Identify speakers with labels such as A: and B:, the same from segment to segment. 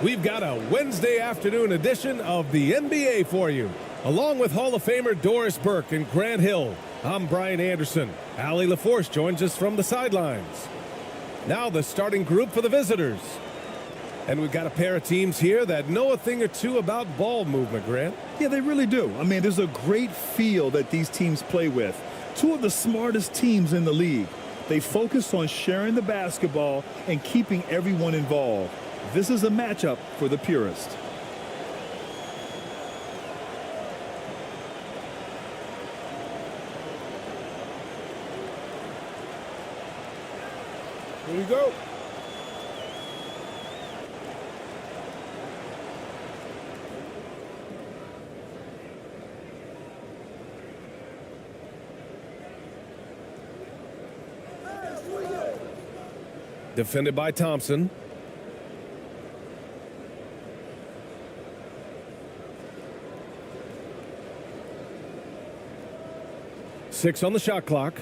A: we've got a Wednesday afternoon edition of the NBA for you. Along with Hall of Famer Doris Burke and Grant Hill, I'm Brian Anderson. Allie LaForce joins us from the sidelines. Now the starting group for the visitors. And we've got a pair of teams here that know a thing or two about ball movement, Grant.
B: Yeah, they really do. I mean, there's a great feel that these teams play with. Two of the smartest teams in the league. They focus on sharing the basketball and keeping everyone involved. This is a matchup for the purist.
A: Here we go. Defended by Thompson. Six on the shot clock.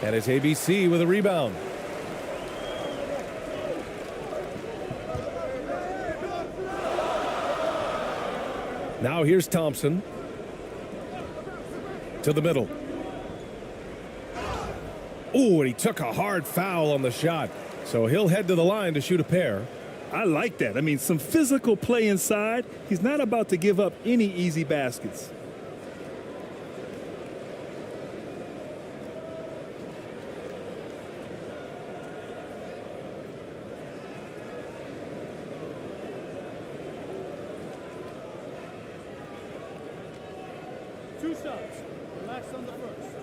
A: And it's ABC with a rebound. Now here's Thompson. To the middle. Oh, and he took a hard foul on the shot. So he'll head to the line to shoot a pair.
B: I like that. I mean, some physical play inside. He's not about to give up any easy baskets.
C: Two shots. Relax on the first.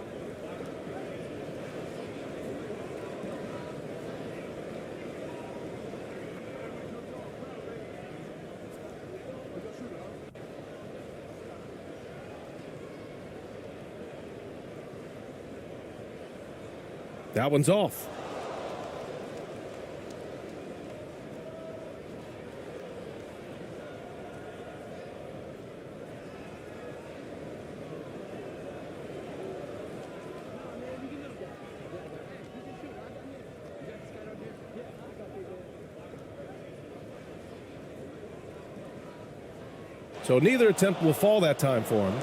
A: That one's off. So neither attempt will fall that time for him.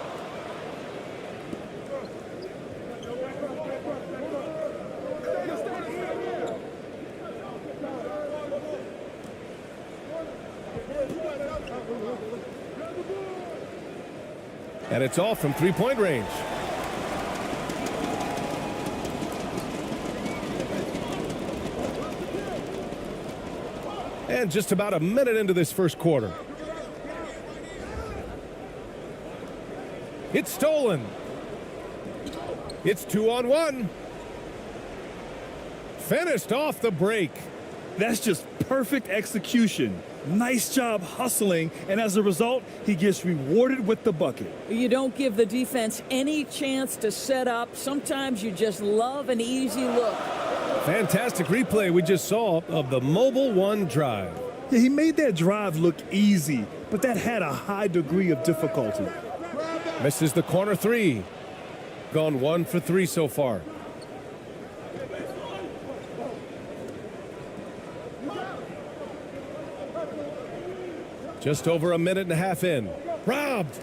A: And it's off from three-point range. And just about a minute into this first quarter. It's stolen. It's 2-on-1. Finished off the break.
B: That's just perfect execution. Nice job hustling, and as a result, he gets rewarded with the bucket.
D: You don't give the defense any chance to set up. Sometimes you just love an easy look.
A: Fantastic replay we just saw of the Mobile One drive.
B: Yeah, he made that drive look easy, but that had a high degree of difficulty.
A: Misses the corner three. Gone 1 for 3 so far. Just over a minute and a half in. Robbed.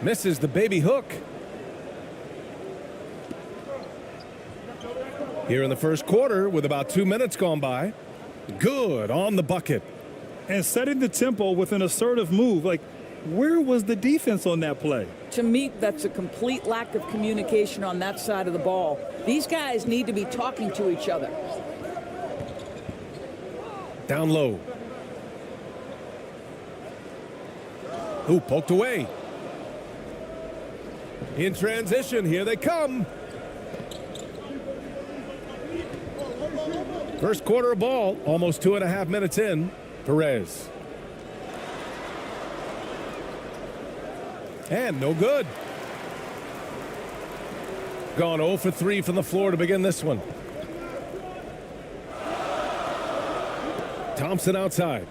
A: Misses the baby hook. Here in the first quarter with about 2 minutes gone by. Good on the bucket.
B: And setting the tempo with an assertive move. Like, where was the defense on that play?
D: To me, that's a complete lack of communication on that side of the ball. These guys need to be talking to each other.
A: Down low. Ooh, poked away. In transition, here they come. First quarter of ball, almost 2.5 minutes in. Perez. And no good. Gone 0 for 3 from the floor to begin this one. Thompson outside.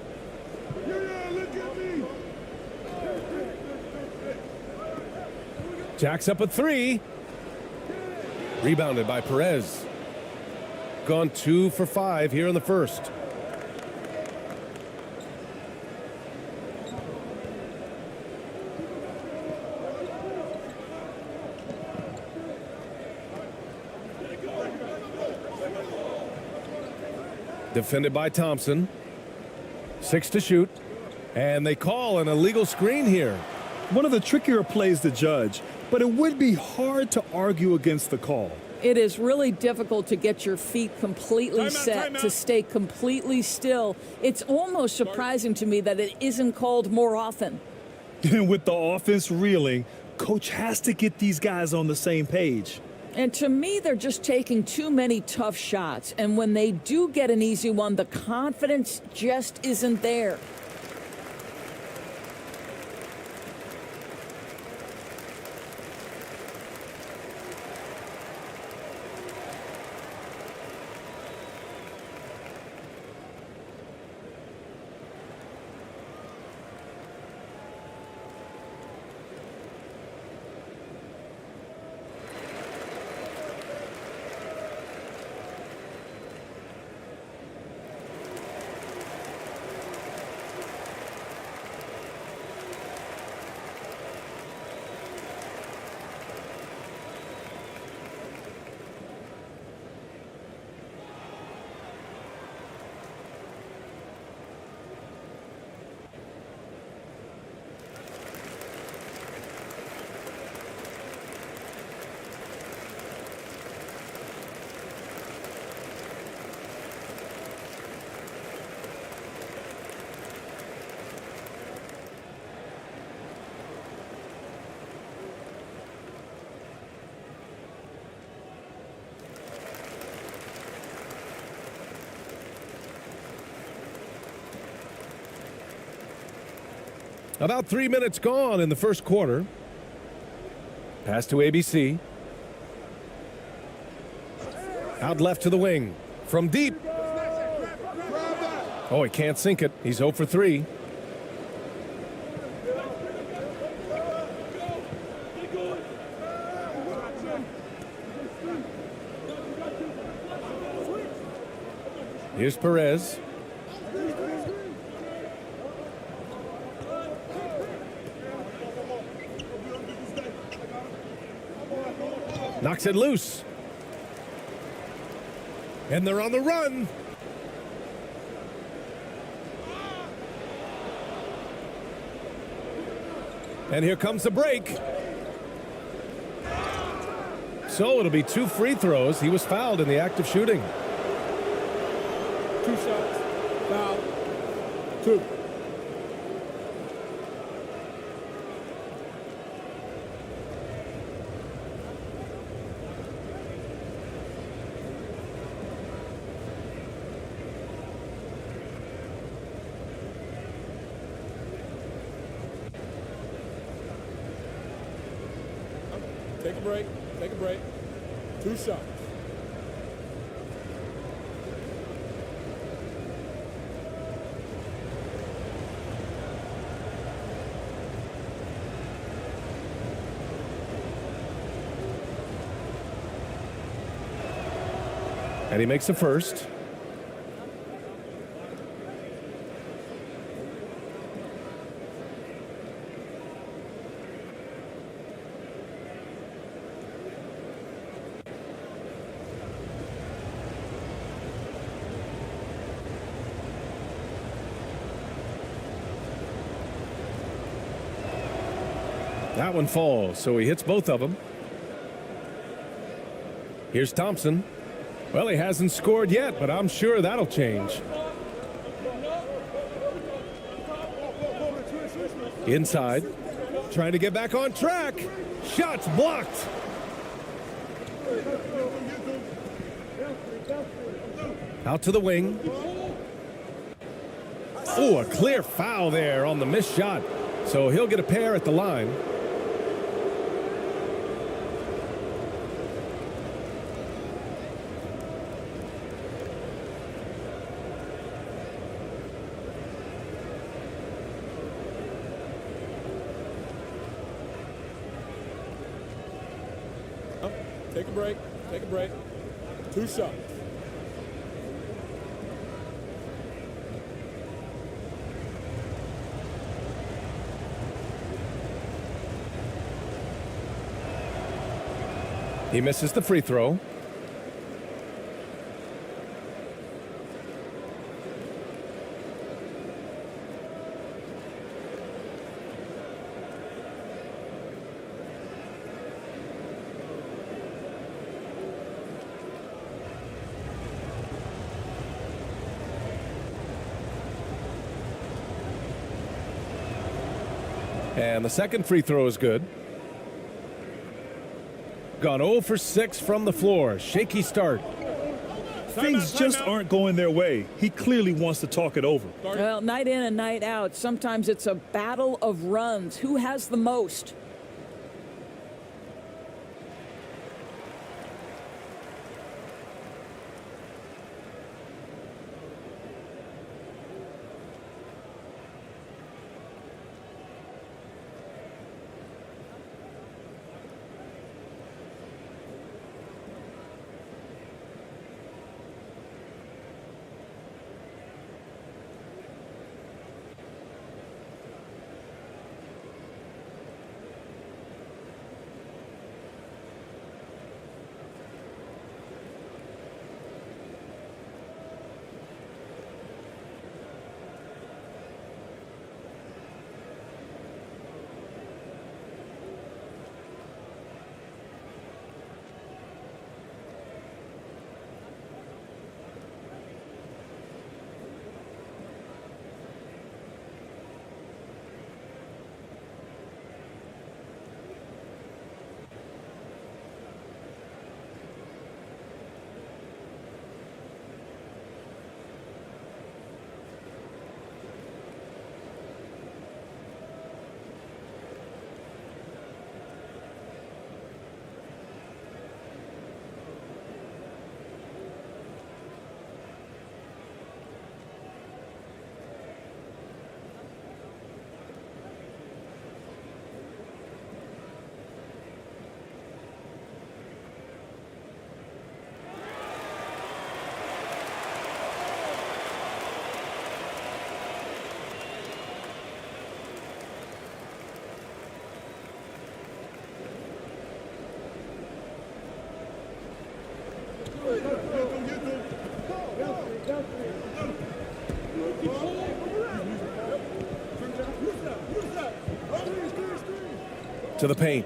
A: Jacks up a three. Rebounded by Perez. Gone 2 for 5 here in the first. Defended by Thompson. 6 to shoot. And they call an illegal screen here.
B: One of the trickier plays to judge, but it would be hard to argue against the call.
D: It is really difficult to get your feet completely set, to stay completely still. It's almost surprising to me that it isn't called more often.
B: And with the offense reeling, coach has to get these guys on the same page.
D: And to me, they're just taking too many tough shots. And when they do get an easy one, the confidence just isn't there.
A: About 3 minutes gone in the first quarter. Pass to ABC. Out left to the wing. From deep. Oh, he can't sink it. He's 0 for 3. Here's Perez. Knocks it loose. And they're on the run. And here comes the break. So it'll be 2 free throws. He was fouled in the act of shooting.
C: 2 shots. Foul. 2. Take a break. Take a break. 2 shots.
A: And he makes the first. That one falls, so he hits both of them. Here's Thompson. Well, he hasn't scored yet, but I'm sure that'll change. Inside, trying to get back on track. Shots blocked. Out to the wing. Oh, a clear foul there on the missed shot. So he'll get a pair at the line.
C: Take a break. Take a break. 2 shots.
A: He misses the free throw. And the second free throw is good. Gone 0 for 6 from the floor. Shaky start.
B: Things just aren't going their way. He clearly wants to talk it over.
D: Well, night in and night out, sometimes it's a battle of runs. Who has the most?
A: To the paint.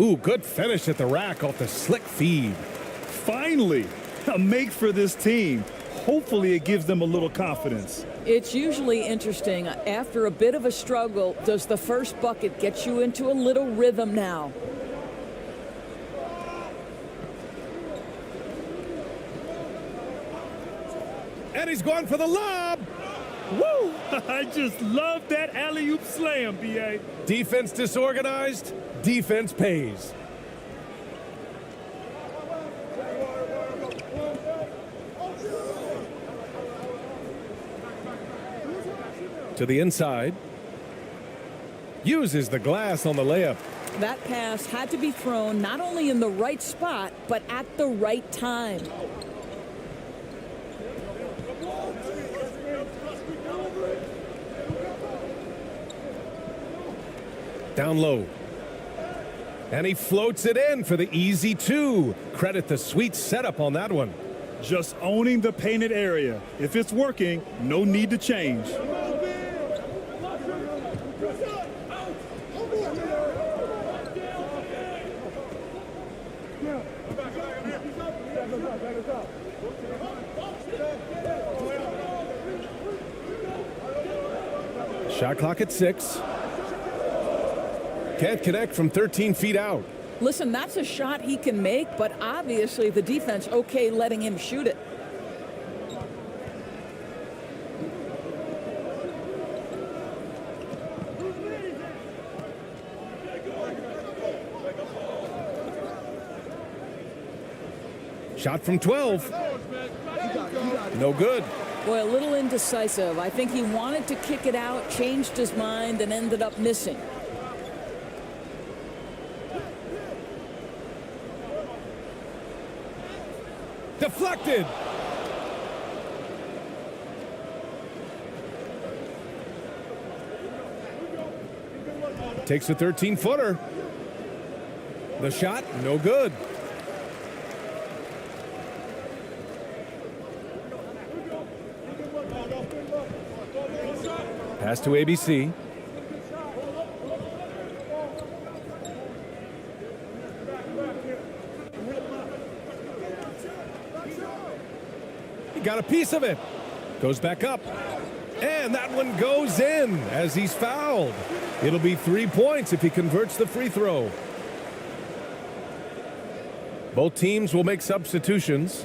A: Ooh, good finish at the rack off the slick feed.
B: Finally, a make for this team. Hopefully it gives them a little confidence.
D: It's usually interesting. After a bit of a struggle, does the first bucket get you into a little rhythm now?
A: And he's going for the lob.
B: Woo! I just love that alley-oop slam, BA.
A: Defense disorganized, defense pays. To the inside. Uses the glass on the layup.
D: That pass had to be thrown not only in the right spot, but at the right time.
A: Down low. And he floats it in for the easy 2. Credit the sweet setup on that one.
B: Just owning the painted area. If it's working, no need to change.
A: Shot clock at 6. Can't connect from 13 feet out.
D: Listen, that's a shot he can make, but obviously the defense okay letting him shoot it.
A: Shot from 12. No good.
D: Boy, a little indecisive. I think he wanted to kick it out, changed his mind, and ended up missing.
A: Deflected. Takes a 13-footer. The shot, no good. Pass to ABC. He got a piece of it. Goes back up. And that one goes in as he's fouled. It'll be 3 points if he converts the free throw. Both teams will make substitutions.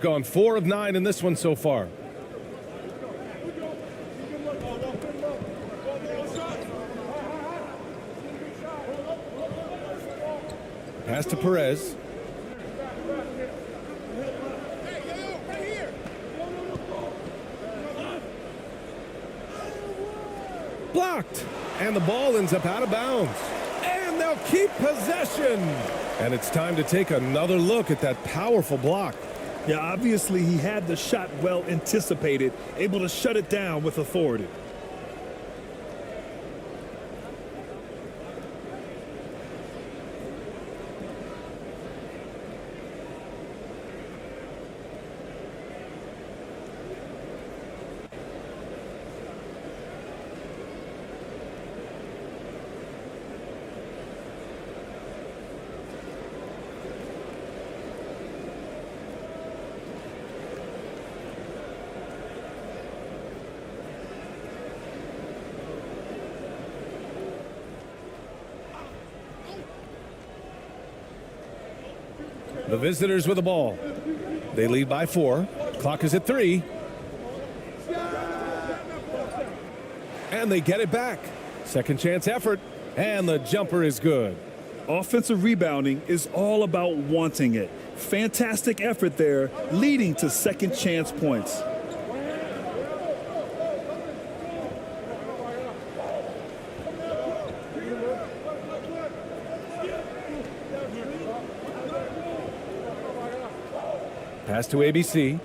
A: Gone 4 of 9 in this one so far. Pass to Perez. Blocked. And the ball ends up out of bounds. And they'll keep possession. And it's time to take another look at that powerful block.
B: Yeah, obviously he had the shot well anticipated, able to shut it down with authority.
A: The visitors with the ball. They lead by 4. Clock is at 3. And they get it back. Second chance effort. And the jumper is good.
B: Offensive rebounding is all about wanting it. Fantastic effort there, leading to second chance points.
A: Pass to ABC.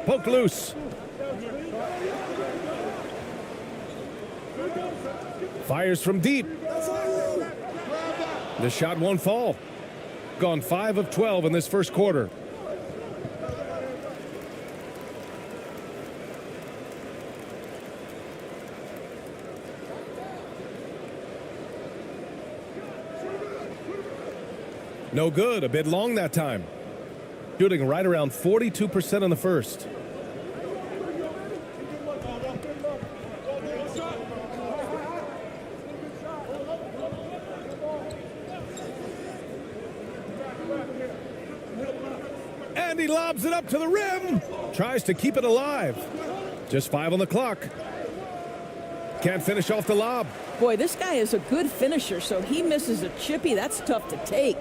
A: Poke loose. Fires from deep. The shot won't fall. Gone 5 of 12 in this first quarter. No good. A bit long that time. Shooting right around 42% in the first. And he lobs it up to the rim. Tries to keep it alive. Just 5 on the clock. Can't finish off the lob.
D: Boy, this guy is a good finisher, so he misses a chippy. That's tough to take.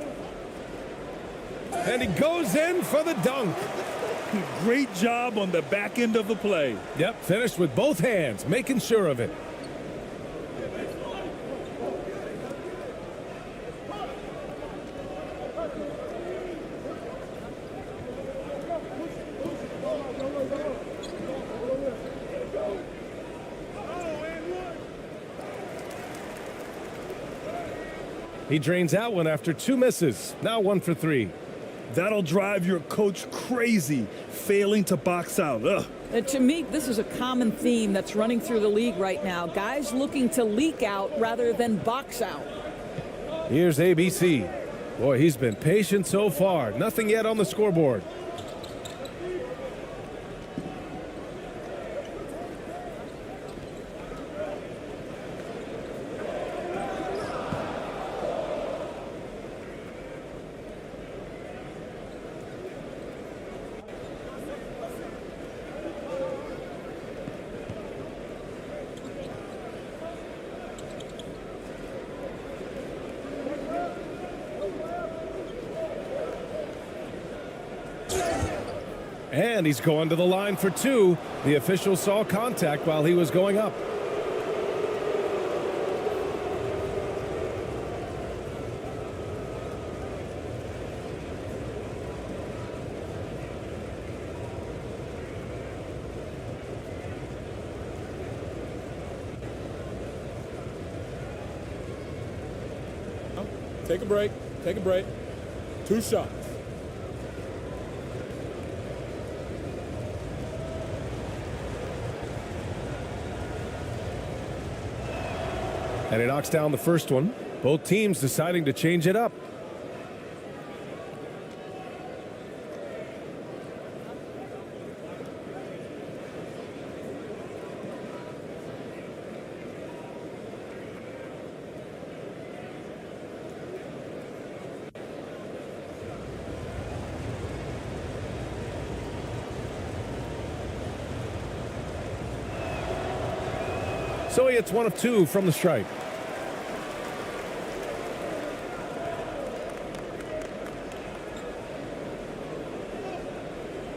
A: And he goes in for the dunk.
B: Great job on the back end of the play.
A: Yep, finished with both hands, making sure of it. He drains out one after 2 misses. Now 1 for 3.
B: That'll drive your coach crazy, failing to box out. Ugh.
D: To me, this is a common theme that's running through the league right now. Guys looking to leak out rather than box out.
A: Here's ABC. Boy, he's been patient so far. Nothing yet on the scoreboard. And he's going to the line for two. The official saw contact while he was going up.
C: Take a break. Take a break. 2 shots.
A: And he knocks down the first one. Both teams deciding to change it up. So he hits 1 of 2 from the stripe.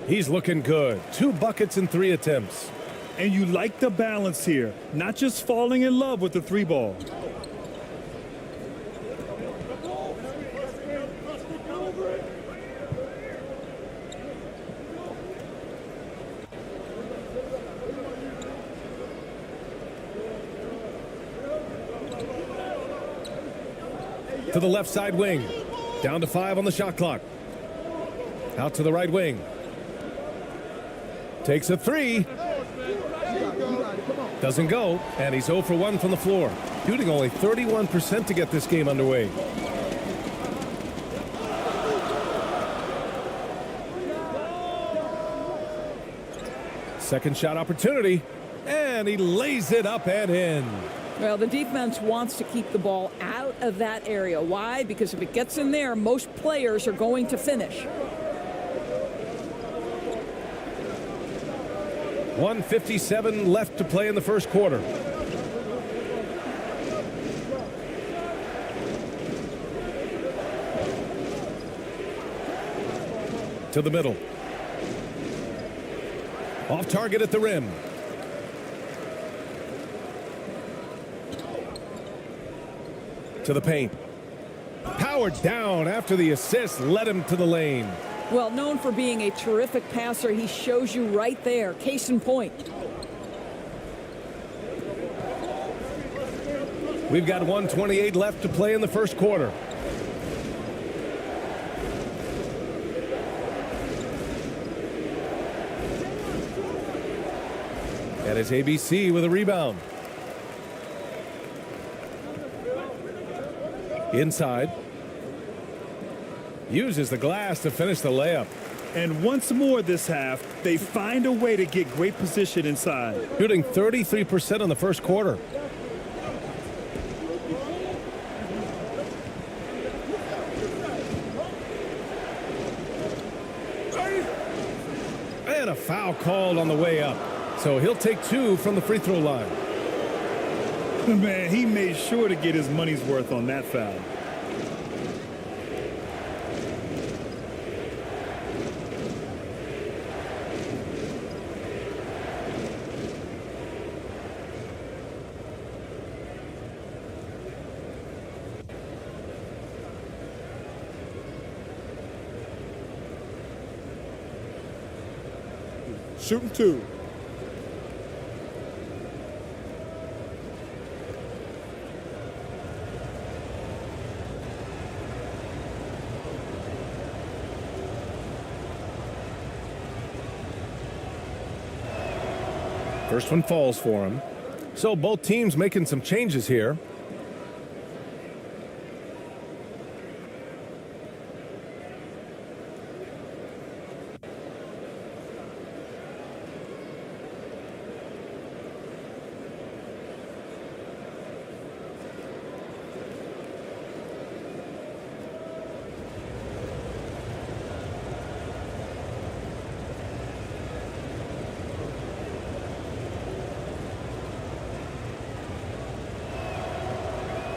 A: He's looking good. 2 buckets in 3 attempts.
B: And you like the balance here, not just falling in love with the 3-ball.
A: To the left side wing. Down to 5 on the shot clock. Out to the right wing. Takes a 3. Doesn't go. And he's 0 for 1 from the floor. Shooting only 31% to get this game underway. Second shot opportunity. And he lays it up and in.
D: Well, the defense wants to keep the ball out of that area. Why? Because if it gets in there, most players are going to finish.
A: 1:57 left to play in the first quarter. To the middle. Off target at the rim. To the paint. Powered down after the assist led him to the lane.
D: Well, known for being a terrific passer, he shows you right there. Case in point.
A: We've got 1:28 left to play in the first quarter. And it's ABC with a rebound. Inside. Uses the glass to finish the layup.
B: And once more this half, they find a way to get great position inside.
A: Shooting 33% in the first quarter. And a foul called on the way up. So he'll take 2 from the free throw line.
B: Man, he made sure to get his money's worth on that foul.
C: Shooting 2.
A: First one falls for him. So both teams making some changes here.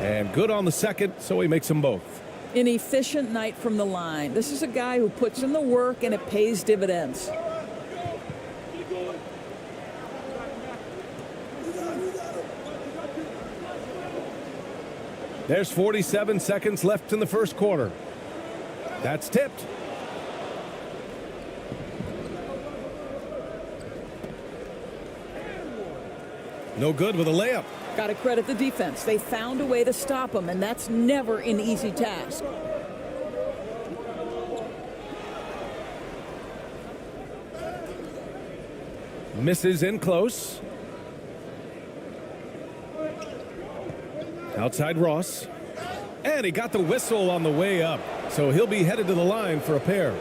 A: And good on the second, so he makes them both.
D: An efficient night from the line. This is a guy who puts in the work and it pays dividends.
A: There's 47 seconds left in the first quarter. That's tipped. No good with a layup.
D: Got to credit the defense. They found a way to stop him, and that's never an easy task.
A: Misses in close. Outside Ross. And he got the whistle on the way up. So he'll be headed to the line for a pair.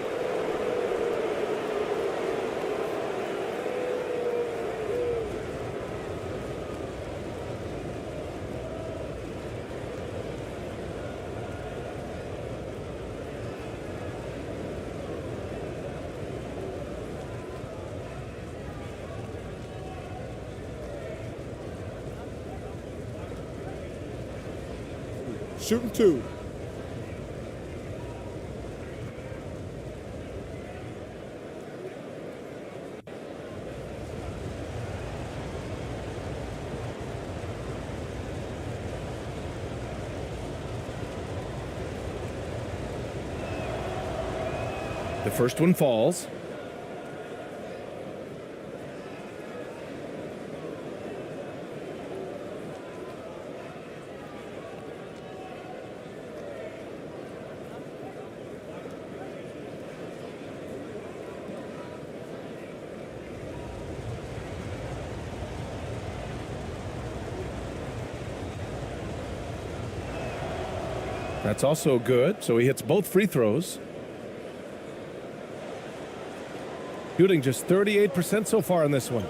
C: Shooting 2.
A: The first one falls. That's also good, so he hits both free throws. Shooting just 38% so far in this one.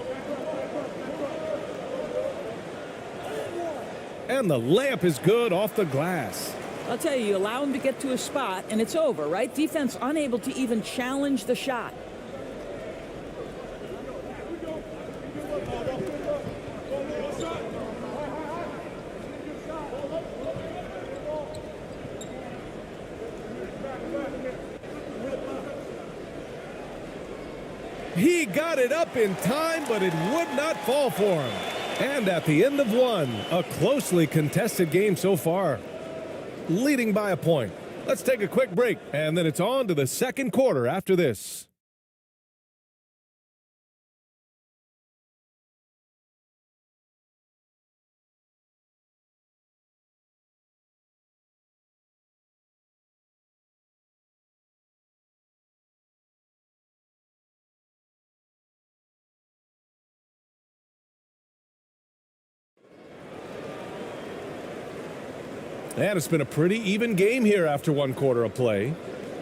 A: And the layup is good off the glass.
D: I'll tell you, you allow him to get to a spot, and it's over, right? Defense unable to even challenge the shot.
A: He got it up in time, but it would not fall for him. And at the end of one, a closely contested game so far, leading by a point. Let's take a quick break, and then it's on to the second quarter after this. And it's been a pretty even game here after one quarter of play.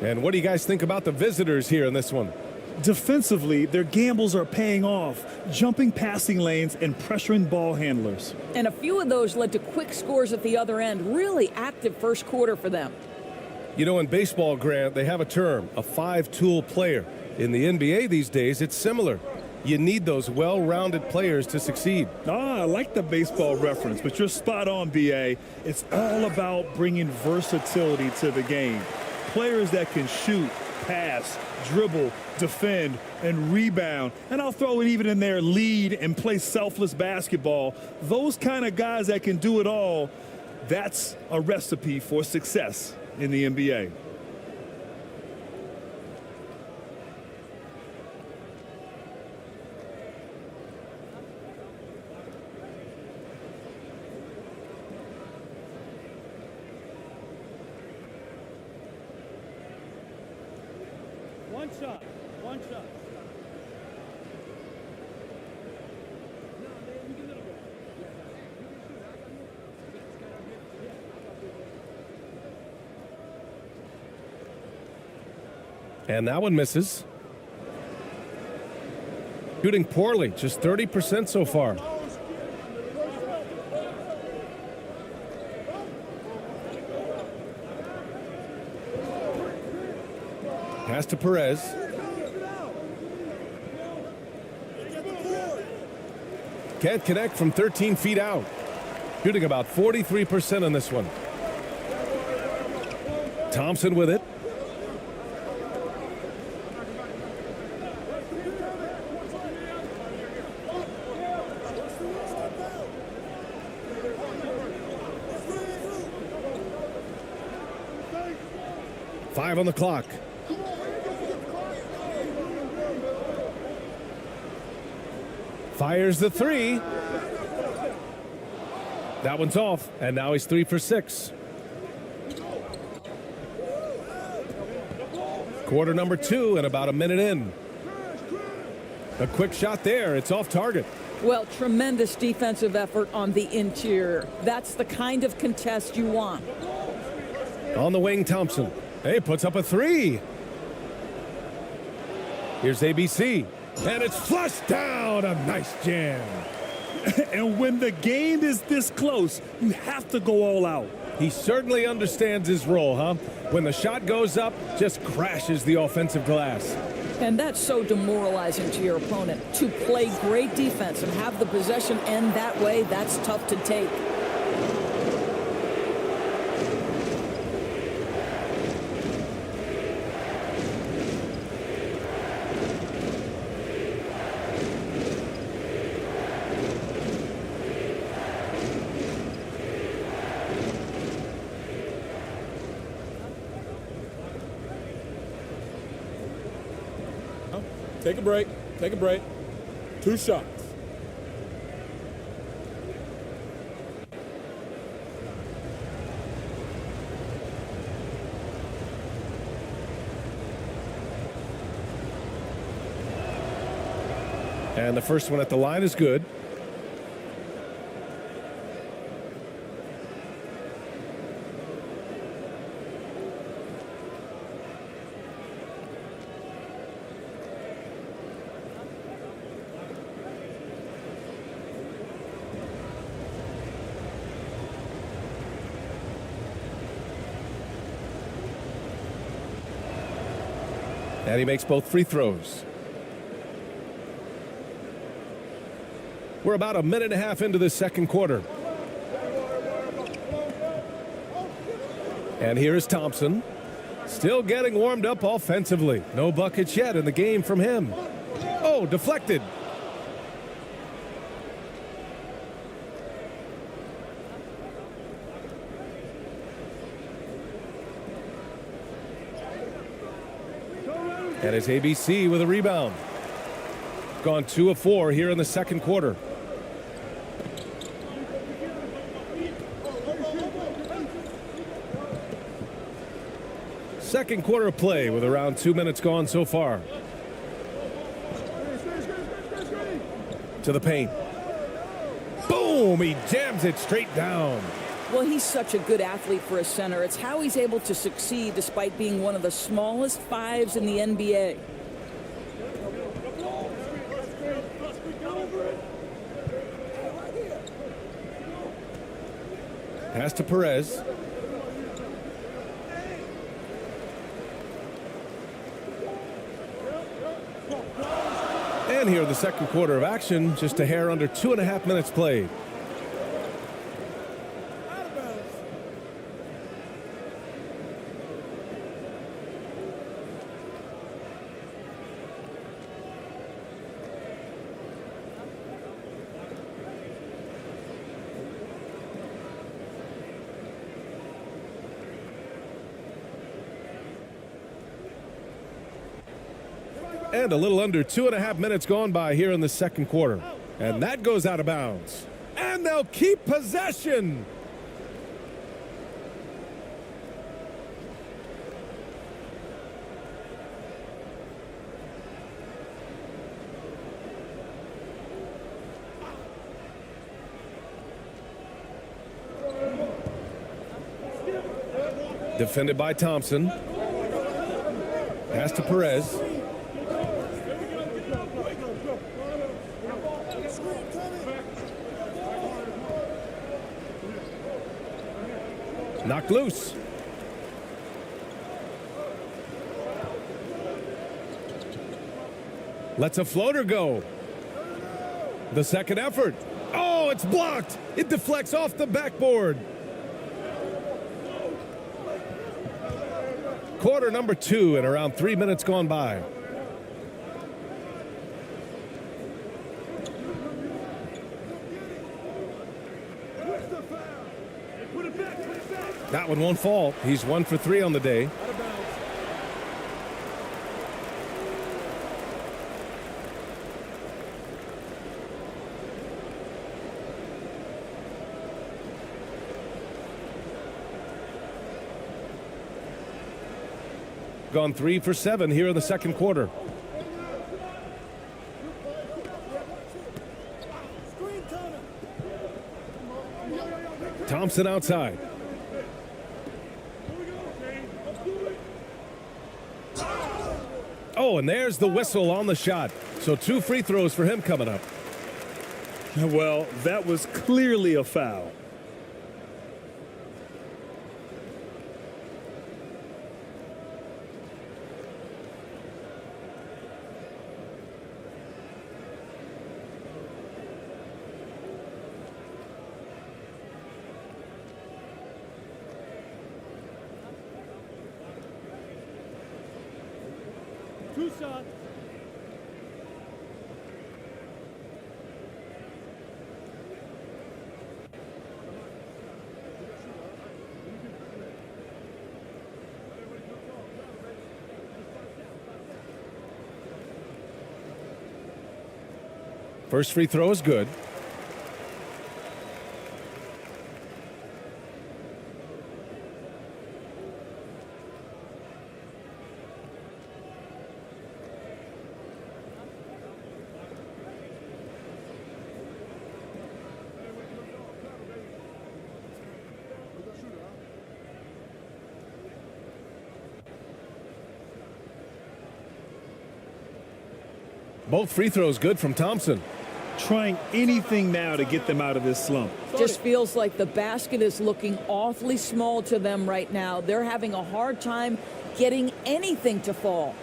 A: And what do you guys think about the visitors here in this one?
B: Defensively, their gambles are paying off, jumping passing lanes and pressuring ball handlers.
D: And a few of those led to quick scores at the other end. Really active first quarter for them.
A: You know, in baseball, Grant, they have a term, a five-tool player. In the NBA these days, it's similar. You need those well-rounded players to succeed.
B: I like the baseball reference, but you're spot on, BA. It's all about bringing versatility to the game. Players that can shoot, pass, dribble, defend, and rebound. And I'll throw it even in there, lead and play selfless basketball. Those kind of guys that can do it all, that's a recipe for success in the NBA.
C: One shot. One shot.
A: And that one misses. Shooting poorly, just 30% so far. Pass to Perez. Can't connect from 13 feet out. Shooting about 43% on this one. Thompson with it. 5 on the clock. Fires the three. That one's off, and now he's 3 for 6. Quarter number 2 and about a minute in. A quick shot there. It's off target.
D: Well, tremendous defensive effort on the interior. That's the kind of contest you want.
A: On the wing, Thompson. Hey, puts up a 3. Here's ABC. And it's flushed down. A nice jam.
B: And when the game is this close, you have to go all out.
A: He certainly understands his role, huh? When the shot goes up, just crashes the offensive glass.
D: And that's so demoralizing to your opponent. To play great defense and have the possession end that way, that's tough to take.
C: Take a break. Take a break. 2 shots.
A: And the first one at the line is good. And he makes both free throws. We're about a minute and a half into the second quarter. And here is Thompson. Still getting warmed up offensively. No buckets yet in the game from him. Oh, deflected. And it's ABC with a rebound. Gone 2 of 4 here in the second quarter. Second quarter of play with around 2 minutes gone so far. To the paint. Boom! He jams it straight down.
D: Well, he's such a good athlete for a center. It's how he's able to succeed despite being one of the smallest 5s in the NBA.
A: Pass to Perez. And here in the second quarter of action, just a hair under 2.5 minutes played. And a little under 2.5 minutes gone by here in the second quarter. And that goes out of bounds. And they'll keep possession. Defended by Thompson. Pass to Perez. Knocked loose. Lets a floater go. The second effort. Oh, it's blocked. It deflects off the backboard. Quarter number 2 and around 3 minutes gone by. That one won't fall. He's 1 for 3 on the day. gone 3 for 7 here in the second quarter. Thompson outside. Oh, and there's the whistle on the shot. So 2 free throws for him coming up.
B: Well, that was clearly a foul.
C: Two shots.
A: First free throw is good. Both free throws good from Thompson.
B: Trying anything now to get them out of this slump.
D: Just feels like the basket is looking awfully small to them right now. They're having a hard time getting anything to fall.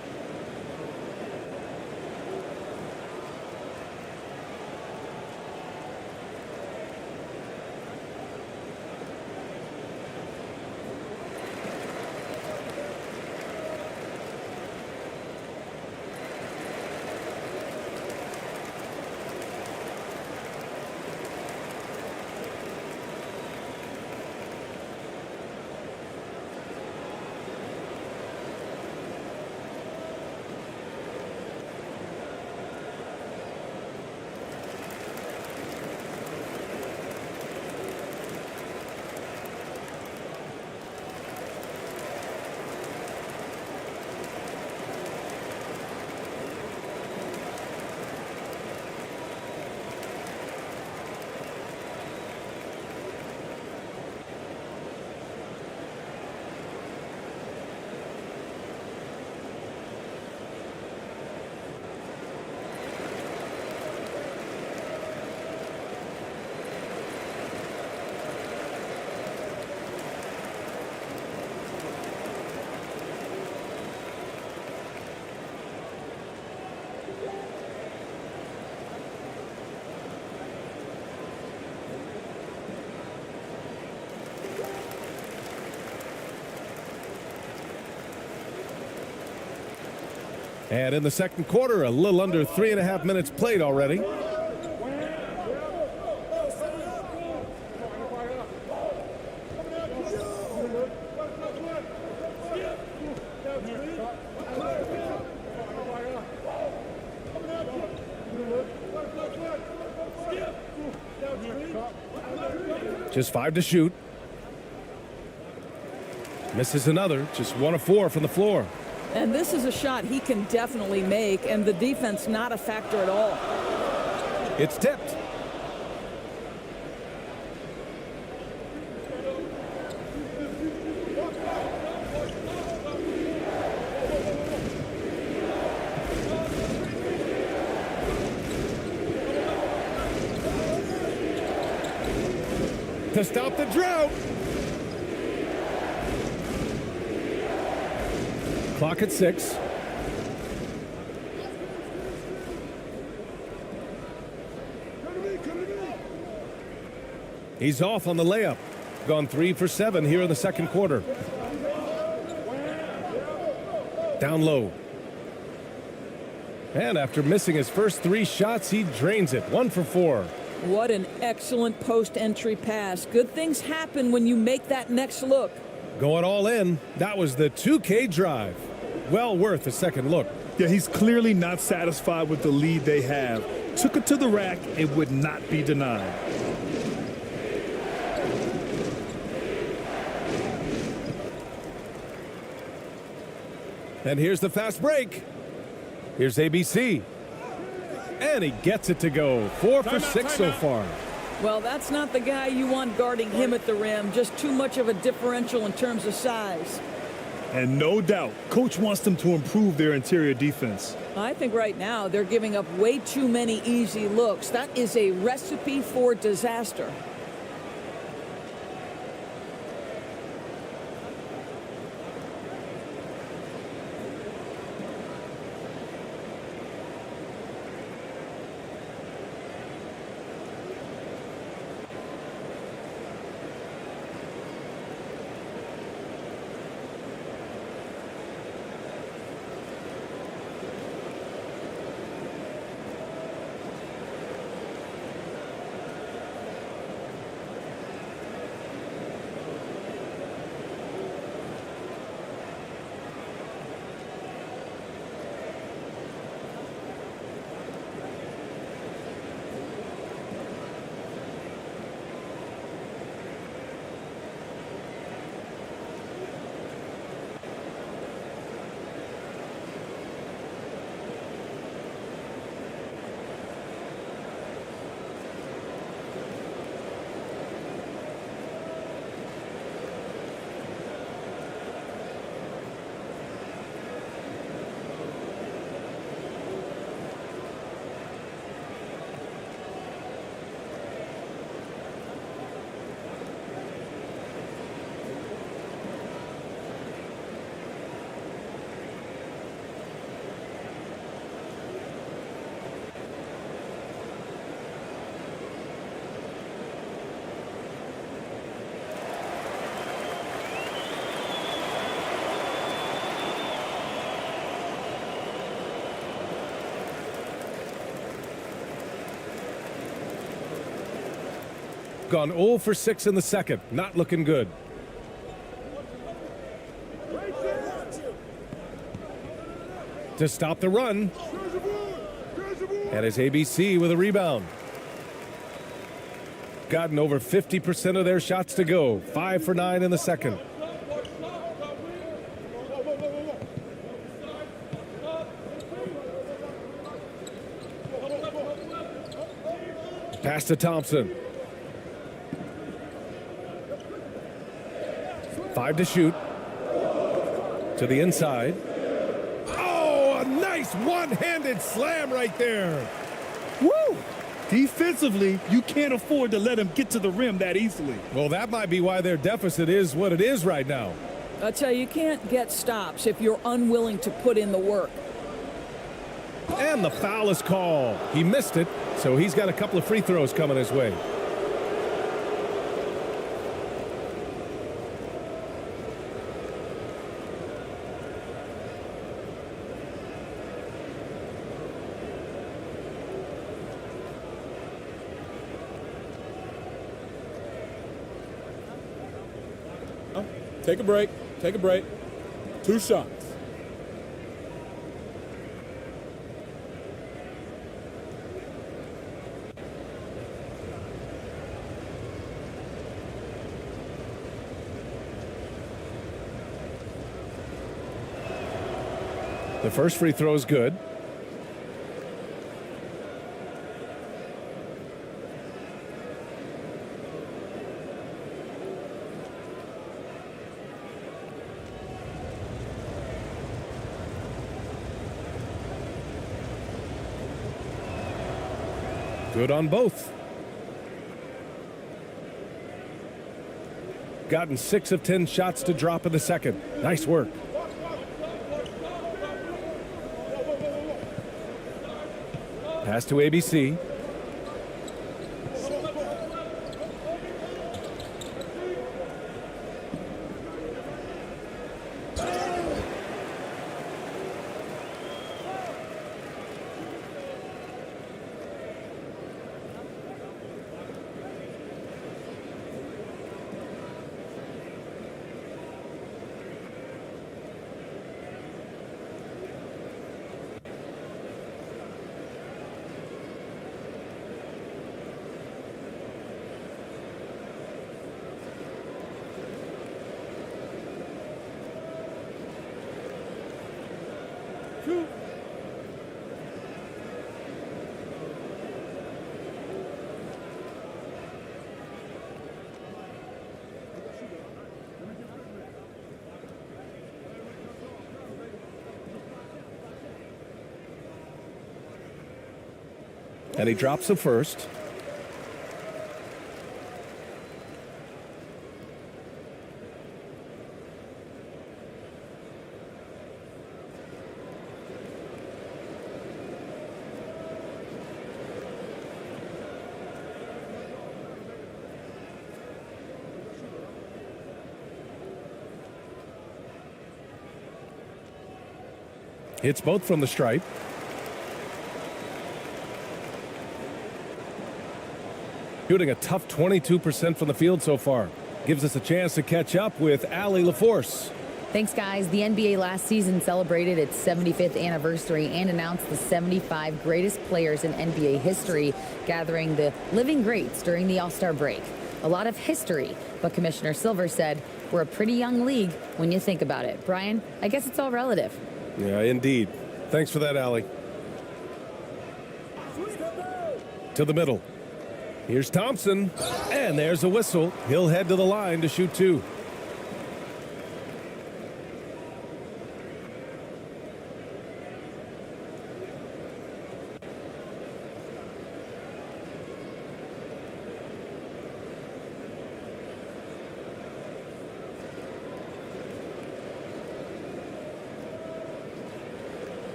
A: And in the second quarter, a little under 3.5 minutes played already. Just 5 to shoot. Misses another, just 1 of 4 from the floor.
D: And this is a shot he can definitely make, and the defense not a factor at all.
A: It's tipped. To stop the drought. Clock at 6. He's off on the layup. Gone 3 for 7 here in the second quarter. Down low. And after missing his first 3 shots, he drains it. 1 for 4.
D: What an excellent post-entry pass. Good things happen when you make that next look.
A: Going all in. That was the 2K drive. Well worth a second look.
B: Yeah, he's clearly not satisfied with the lead they have. Took it to the rack. It would not be denied.
A: And here's the fast break. Here's ABC. And he gets it to go. 4 for 6 so far.
D: Well, that's not the guy you want guarding him at the rim. Just too much of a differential in terms of size.
B: And no doubt, coach wants them to improve their interior defense.
D: I think right now they're giving up way too many easy looks. That is a recipe for disaster.
A: Gone 0 for 6 in the second. Not looking good. To stop the run. And it's ABC with a rebound. Gotten over 50% of their shots to go. 5 for 9 in the second. Pass to Thompson. 5 to shoot. To the inside. Oh, a nice one-handed slam right there.
B: Woo! Defensively, you can't afford to let him get to the rim that easily.
A: Well, that might be why their deficit is what it is right now.
D: I tell you, you can't get stops if you're unwilling to put in the work.
A: And the foul is called. He missed it, so he's got a couple of free throws coming his way.
C: Take a break. Take a break. 2 shots.
A: The first free throw is good. Good on both. Gotten 6 of 10 shots to drop in the second. Nice work. Pass to ABC. And he drops the first. Hits both from the stripe. Shooting a tough 22% from the field so far. Gives us a chance to catch up with Allie LaForce.
E: Thanks, guys. The NBA last season celebrated its 75th anniversary and announced the 75 greatest players in NBA history, gathering the living greats during the All-Star break. A lot of history, but Commissioner Silver said we're a pretty young league when you think about it. Brian, I guess it's all relative.
A: Yeah, indeed. Thanks for that, Allie. To the middle. Here's Thompson, and there's a whistle. He'll head to the line to shoot two.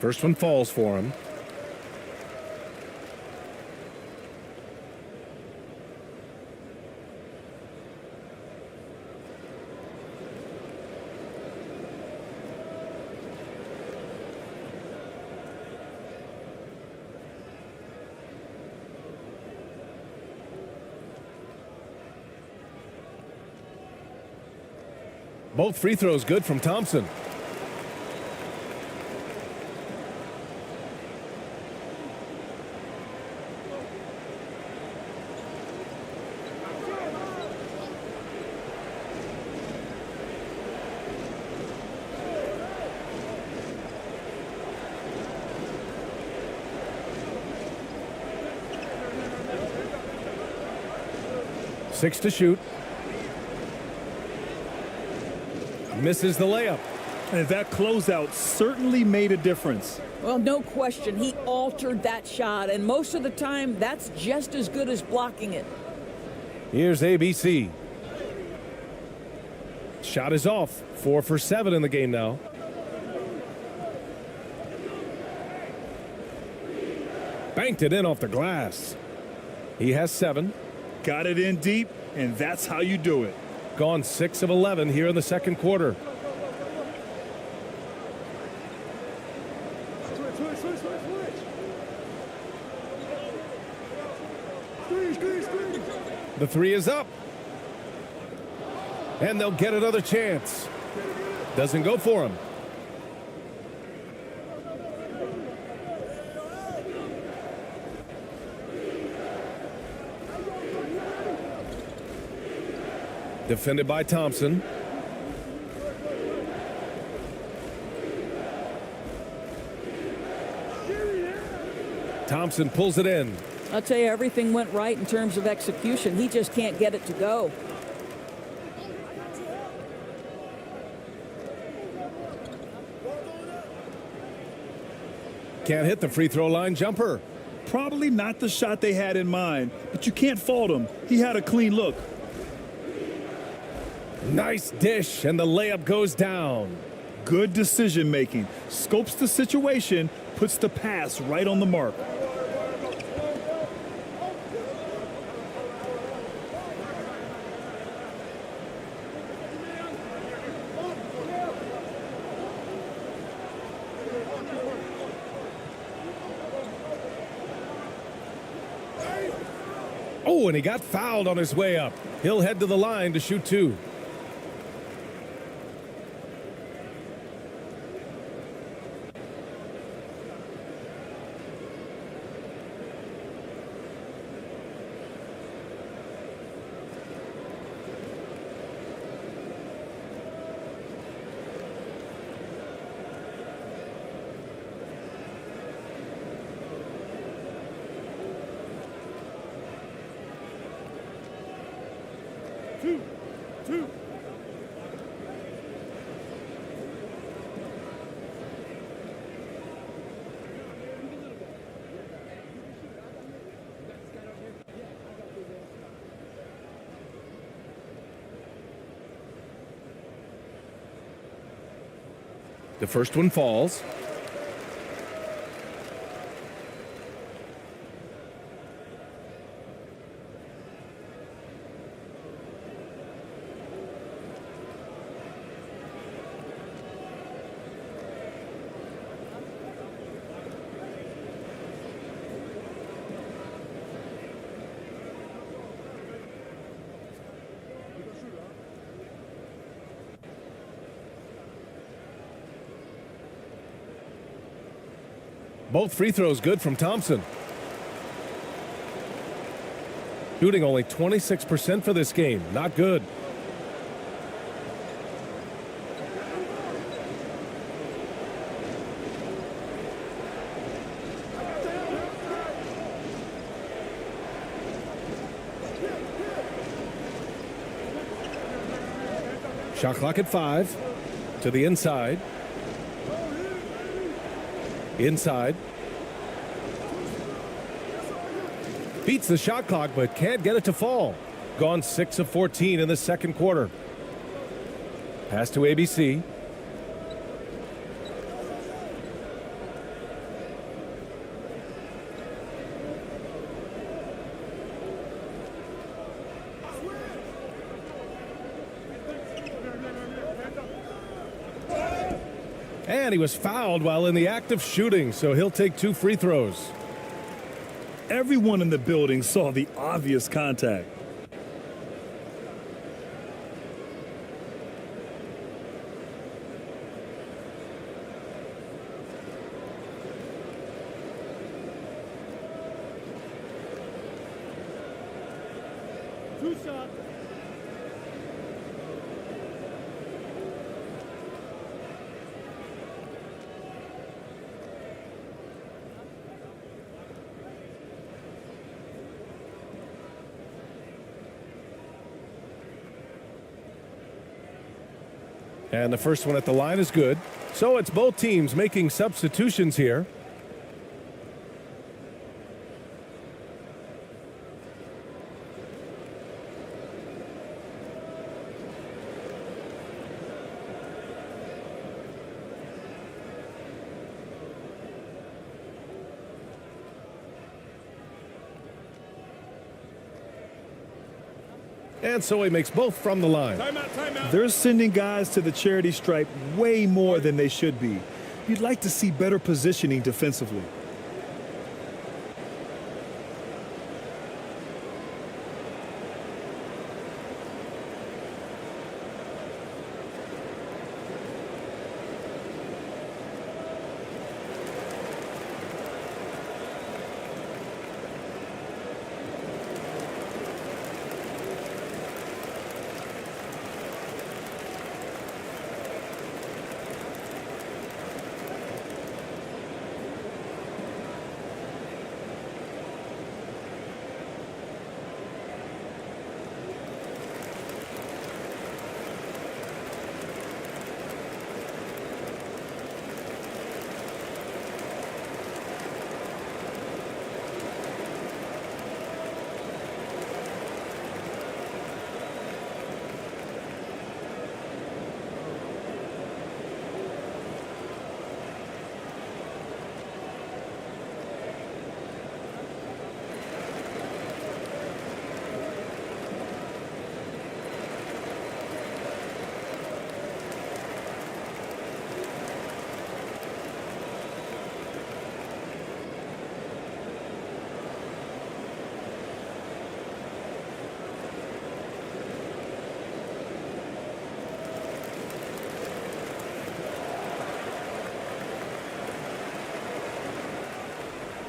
A: First one falls for him. Both free throws good from Thompson. Six to shoot. Misses the layup.
B: And that closeout certainly made a difference.
D: Well, no question. He altered that shot, and most of the time, that's just as good as blocking it.
A: Here's ABC. Shot is off. 4 for 7 in the game now. Banked it in off the glass. He has 7.
B: Got it in deep, and that's how you do it.
A: Gone 6 of 11 here in the second quarter. The three is up. And they'll get another chance. Doesn't go for him. Defended by Thompson. Thompson pulls it in.
D: I'll tell you, everything went right in terms of execution. He just can't get it to go.
A: Can't hit the free throw line jumper.
B: Probably not the shot they had in mind, but you can't fault him. He had a clean look.
A: Nice dish, and the layup goes down.
B: Good decision making. Scopes the situation, puts the pass right on the mark.
A: Oh, and he got fouled on his way up. He'll head to the line to shoot 2. The first one falls. Both free throws good from Thompson. Shooting only 26% for this game. Not good. Shot clock at 5. To the inside. Inside. Beats the shot clock, but can't get it to fall. Gone 6 of 14 in the second quarter. Pass to ABC. And he was fouled while in the act of shooting, so he'll take 2 free throws.
B: Everyone in the building saw the obvious contact.
A: And the first one at the line is good. So it's both teams making substitutions here. And so he makes both from the line.
C: Timeout, timeout.
B: They're sending guys to the charity stripe way more than they should be. You'd like to see better positioning defensively.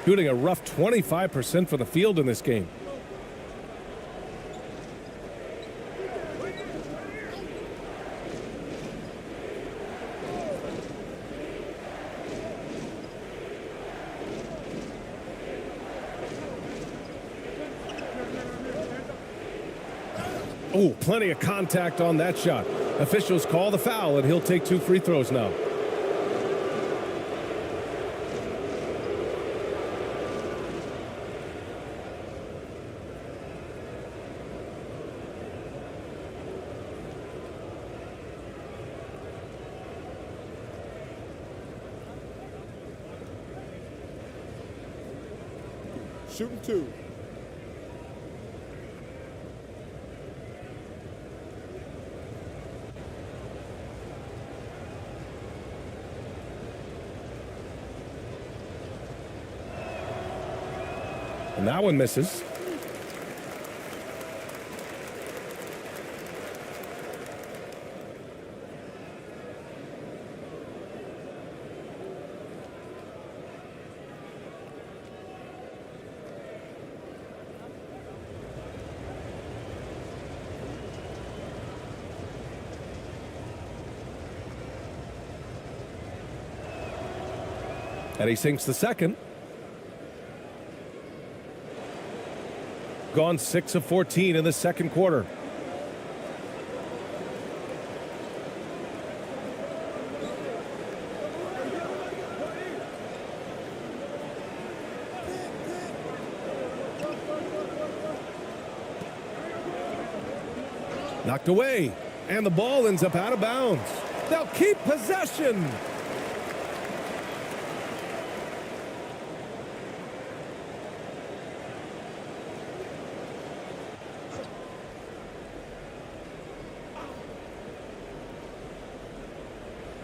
A: shooting a rough 25% from the field in this game. Oh, plenty of contact on that shot. Officials call the foul, and he'll take 2 free throws now.
C: Shooting 2.
A: And that one misses. And he sinks the second. Gone 6 of 14 in the second quarter. Knocked away, and the ball ends up out of bounds. They'll keep possession.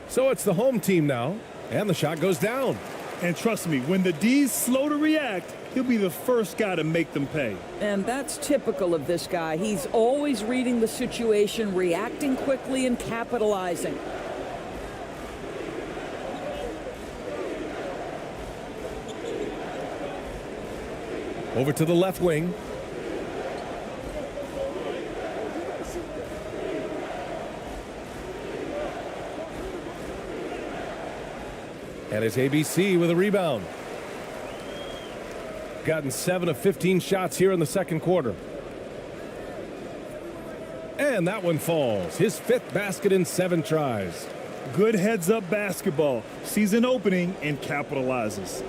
A: So it's the home team now, and the shot goes down.
B: And trust me, when the D's slow to react, he'll be the first guy to make them pay.
D: And that's typical of this guy. He's always reading the situation, reacting quickly, and capitalizing.
A: Over to the left wing. And it's ABC with a rebound. Gotten 7 of 15 shots here in the second quarter. And that one falls. His 5th basket in 7 tries.
B: Good heads-up basketball. Sees an opening and capitalizes.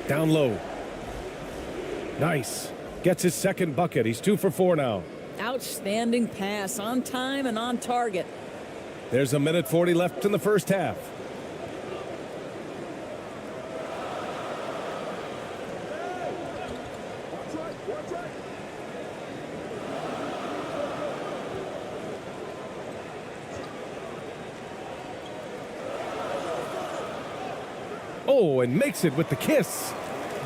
A: Down low. Nice. Gets his second bucket. He's 2 for 4 now.
D: Outstanding pass, on time and on target.
A: There's 1:40 left in the first half. Oh, and makes it with the kiss.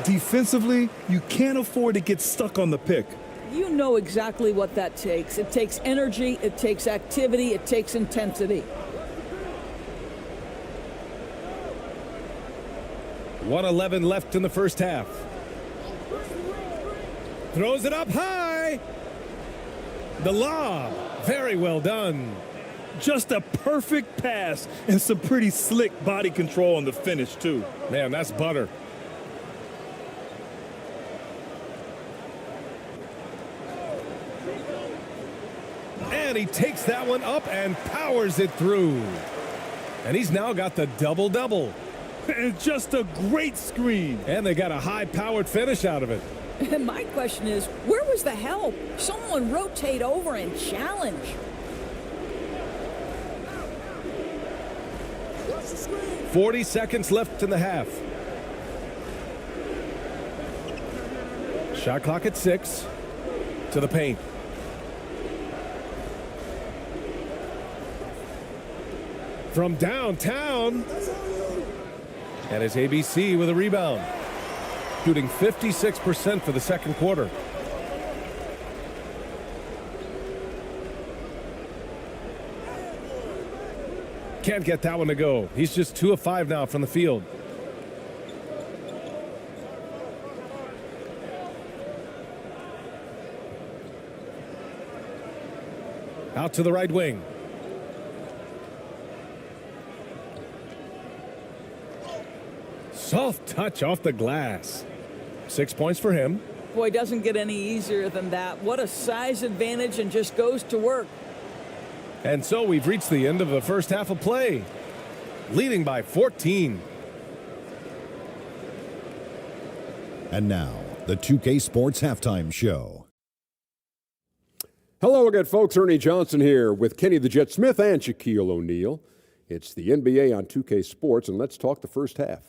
B: Defensively, you can't afford to get stuck on the pick.
D: You know exactly what that takes. It takes energy, it takes activity, it takes intensity.
A: 1:11 left in the first half. Throws it up high. The lob. Very well done.
B: Just a perfect pass and some pretty slick body control on the finish, too.
A: Man, that's butter. And he takes that one up and powers it through. And he's now got the double-double.
B: And just a great screen.
A: And they got a high-powered finish out of it.
D: And my question is, where was the help? Someone rotate over and challenge.
A: 40 seconds left in the half. Shot clock at 6. To the paint. From downtown. And it's ABC with a rebound. shooting 56% for the second quarter. Can't get that one to go. He's just 2 of 5 now from the field. Out to the right wing. Soft touch off the glass. 6 points for him.
D: Boy, doesn't get any easier than that. What a size advantage, and just goes to work.
A: And so we've reached the end of the first half of play, leading by 14.
F: And now, the 2K Sports Halftime Show.
G: Hello again, folks. Ernie Johnson here with Kenny the Jet Smith and Shaquille O'Neal. It's the NBA on 2K Sports, and let's talk the first half.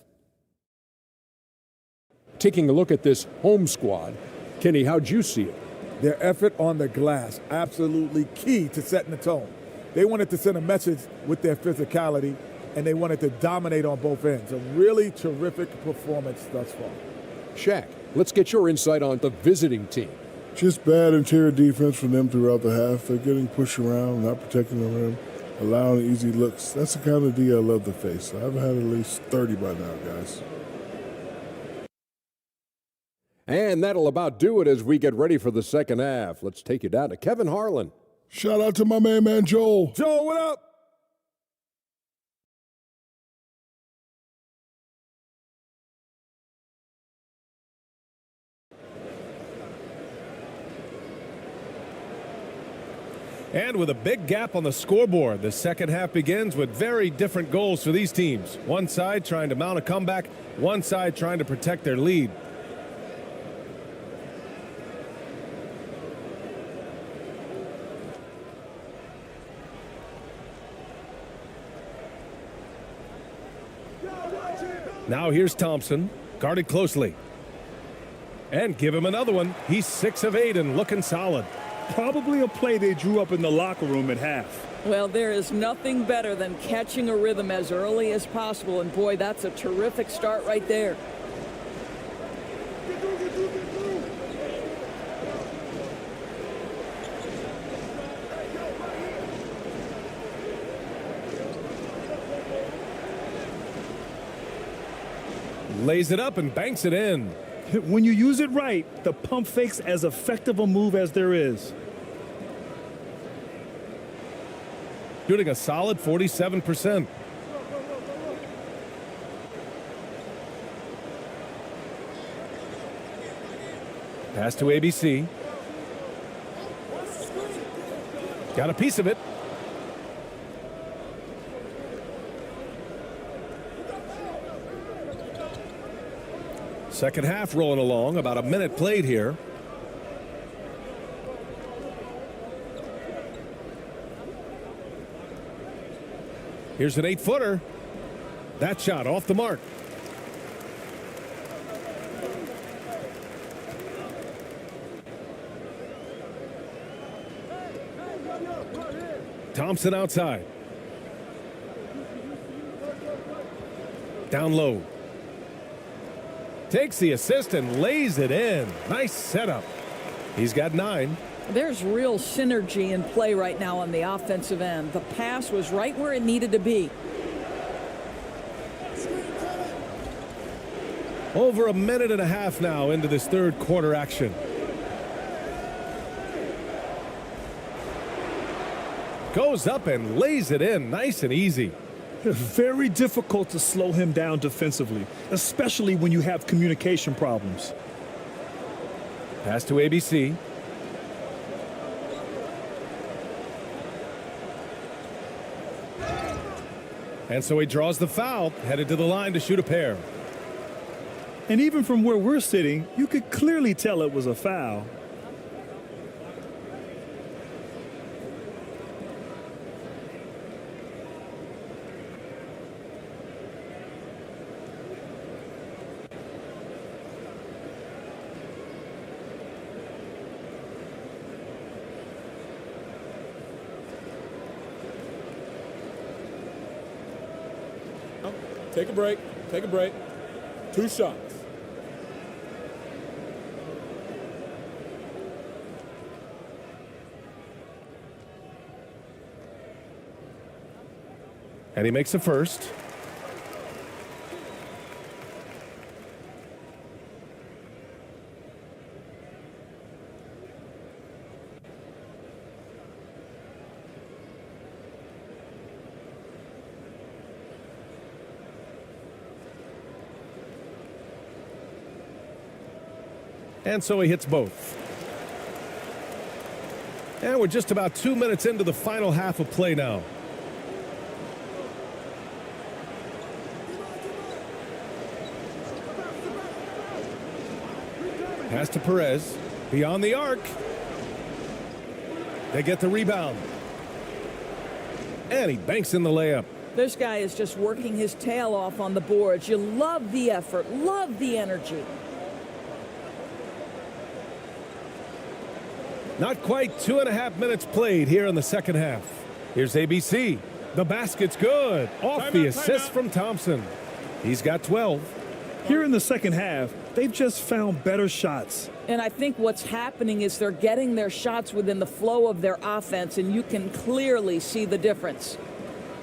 G: Taking a look at this home squad, Kenny, how'd you see it?
C: Their effort on the glass, absolutely key to setting the tone. They wanted to send a message with their physicality, and they wanted to dominate on both ends. A really terrific performance thus far.
G: Shaq, let's get your insight on the visiting team.
H: Just bad interior defense from them throughout the half. They're getting pushed around, not protecting the rim, allowing easy looks. That's the kind of D I love to face. I've had at least 30 by now, guys.
G: And that'll about do it as we get ready for the second half. Let's take you down to Kevin Harlan.
H: Shout out to my main man, Joel.
C: Joel, what up?
A: And with a big gap on the scoreboard, the second half begins with very different goals for these teams. One side trying to mount a comeback, one side trying to protect their lead. Now here's Thompson, guarded closely. And give him another one. He's 6 of 8 and looking solid.
B: Probably a play they drew up in the locker room at half.
D: Well, there is nothing better than catching a rhythm as early as possible, and boy, that's a terrific start right there.
A: Lays it up and banks it in.
B: When you use it right, the pump fake's as effective a move as there is.
A: Shooting a solid 47%. Pass to ABC. Got a piece of it. Second half rolling along, about a minute played here. Here's an 8-footer. That shot off the mark. Thompson outside. Down low. Takes the assist and lays it in. Nice setup. He's got 9.
D: There's real synergy in play right now on the offensive end. The pass was right where it needed to be.
A: Over a minute and a half now into this third quarter action. Goes up and lays it in nice and easy.
B: Very difficult to slow him down defensively, especially when you have communication problems.
A: Pass to ABC. And so he draws the foul, headed to the line to shoot a pair.
B: And even from where we're sitting, you could clearly tell it was a foul.
C: Take a break. Take a break. 2 shots.
A: And he makes a first. And so he hits both. And we're just about 2 minutes into the final half of play now. Pass to Perez. Beyond the arc. They get the rebound. And he banks in the layup.
D: This guy is just working his tail off on the boards. You love the effort, love the energy.
A: Not quite 2.5 minutes played here in the second half. Here's ABC. The basket's good. Off the assist from Thompson. He's got 12.
B: Here in the second half, they've just found better shots.
D: And I think what's happening is they're getting their shots within the flow of their offense, and you can clearly see the difference.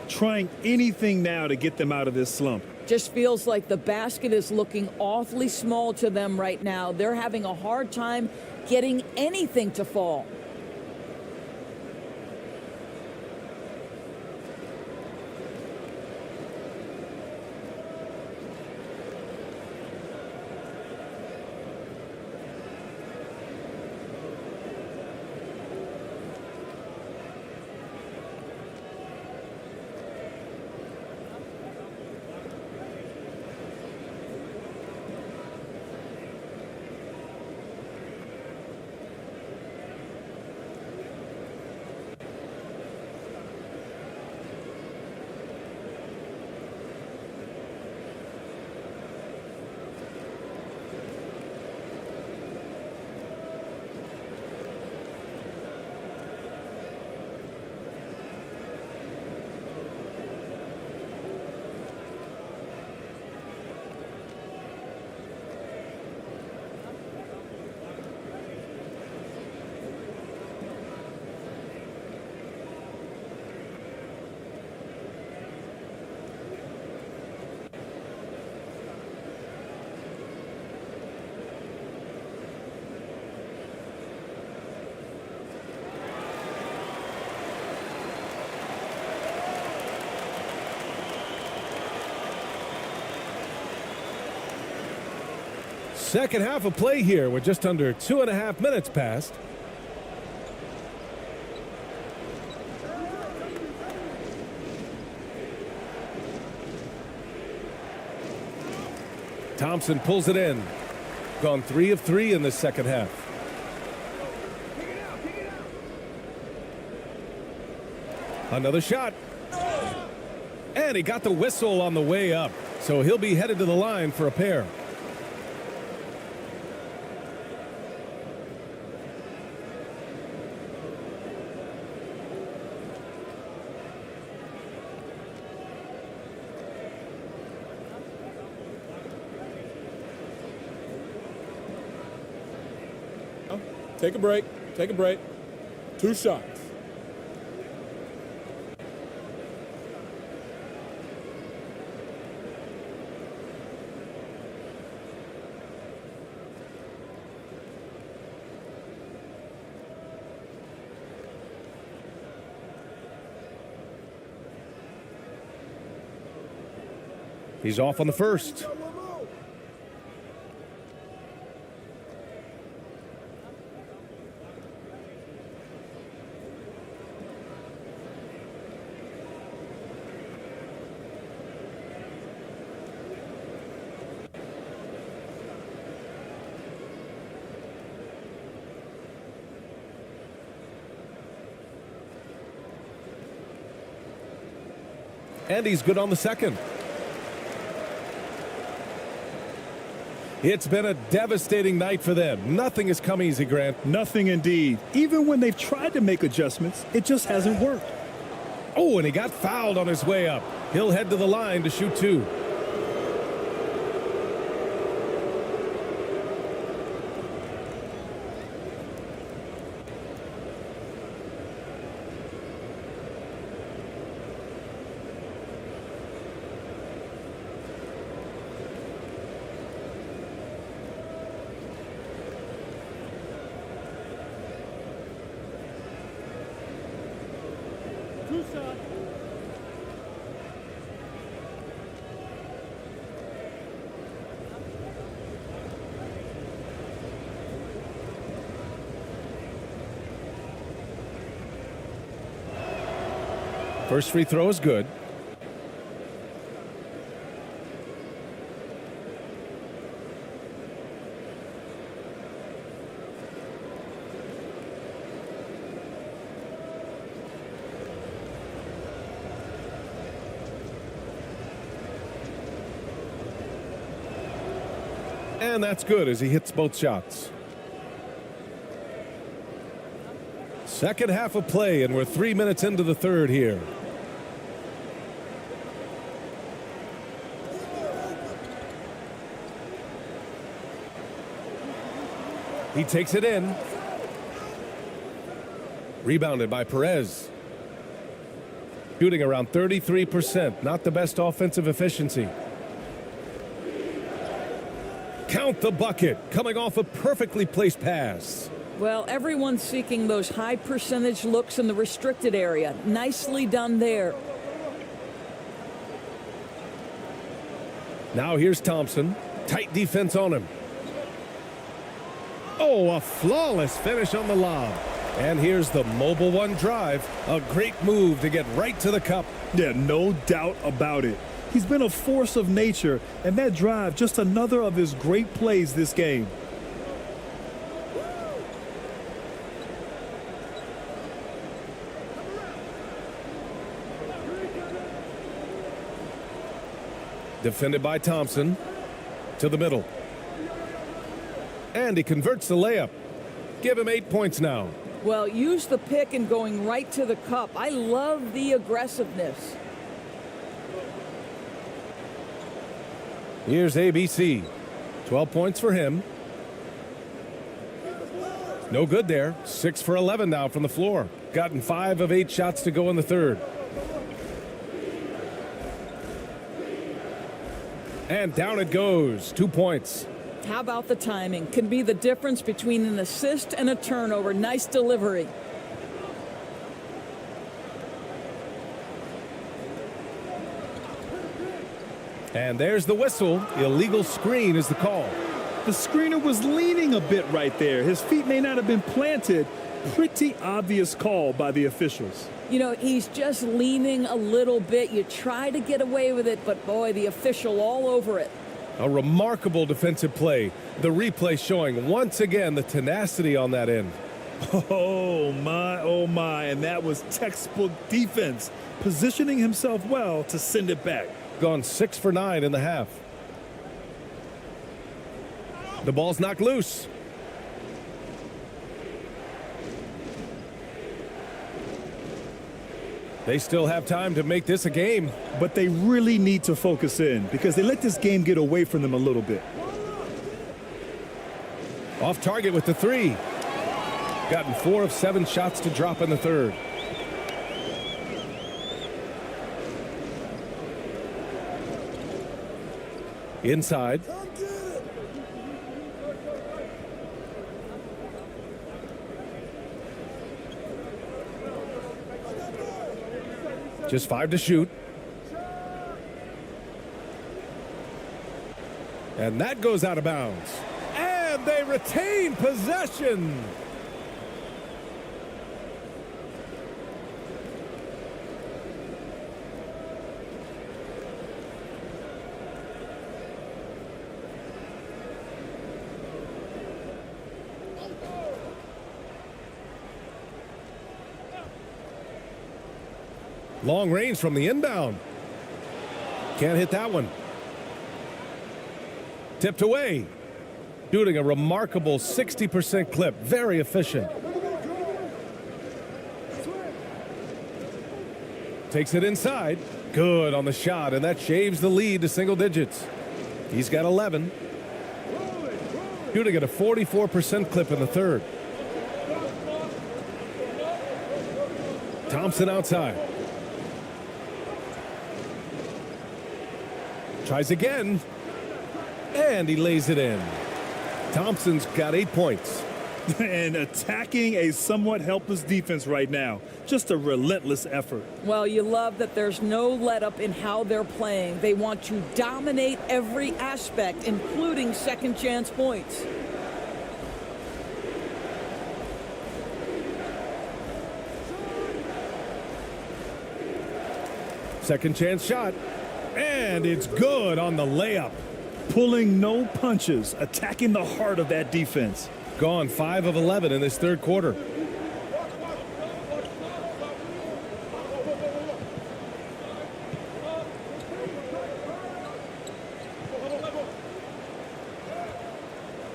B: Trying anything now to get them out of this slump.
D: Just feels like the basket is looking awfully small to them right now. They're having a hard time getting anything to fall.
A: Second half of play here. We're just under 2.5 minutes past. Thompson pulls it in. Gone 3 of 3 in the second half. Another shot. And he got the whistle on the way up. So he'll be headed to the line for a pair.
C: Take a break. Take a break. 2 shots.
A: He's off on the first. And he's good on the second. It's been a devastating night for them. Nothing has come easy, Grant.
B: Nothing indeed. Even when they've tried to make adjustments, it just hasn't worked.
A: Oh, and he got fouled on his way up. He'll head to the line to shoot 2. First free throw is good. And that's good as he hits both shots. Second half of play, and we're 3 minutes into the third here. He takes it in. Rebounded by Perez. Shooting around 33%. Not the best offensive efficiency. Count the bucket. Coming off a perfectly placed pass.
D: Well, everyone's seeking those high percentage looks in the restricted area. Nicely done there.
A: Now here's Thompson. Tight defense on him. Oh, a flawless finish on the lob. And here's the mobile one drive. A great move to get right to the cup.
B: Yeah, no doubt about it. He's been a force of nature, and that drive, just another of his great plays this game.
A: Defended by Thompson. To the middle. And he converts the layup. Give him 8 points now.
D: Well, use the pick and going right to the cup. I love the aggressiveness.
A: Here's ABC. 12 points for him. No good there. 6 for 11 now from the floor. Gotten 5 of 8 shots to go in the third. And down it goes. 2 points.
D: How about the timing? Can be the difference between an assist and a turnover. Nice delivery.
A: And there's the whistle. Illegal screen is the call.
B: The screener was leaning a bit right there. His feet may not have been planted. Pretty obvious call by the officials.
D: You know, he's just leaning a little bit. You try to get away with it, but boy, the official all over it.
A: A remarkable defensive play. The replay showing once again the tenacity on that end.
B: Oh my, and that was textbook defense, positioning himself well to send it back.
A: Gone 6 for 9 in the half. The ball's knocked loose. They still have time to make this a game.
B: But they really need to focus in because they let this game get away from them a little bit.
A: Off target with the 3. Gotten 4 of 7 shots to drop in the third. Inside. Just 5 to shoot. And that goes out of bounds. And they retain possession. Long range from the inbound. Can't hit that one. Tipped away. Shooting a remarkable 60% clip. Very efficient. Takes it inside. Good on the shot, and that shaves the lead to single digits. He's got 11. Shooting at a 44% clip in the third. Thompson outside. Tries again, and he lays it in. Thompson's got 8 points.
B: And attacking a somewhat helpless defense right now. Just a relentless effort.
D: Well, you love that there's no let-up in how they're playing. They want to dominate every aspect, including second chance points.
A: Second chance shot. And it's good on the layup.
B: Pulling no punches, attacking the heart of that defense.
A: Gone 5 of 11 in this third quarter.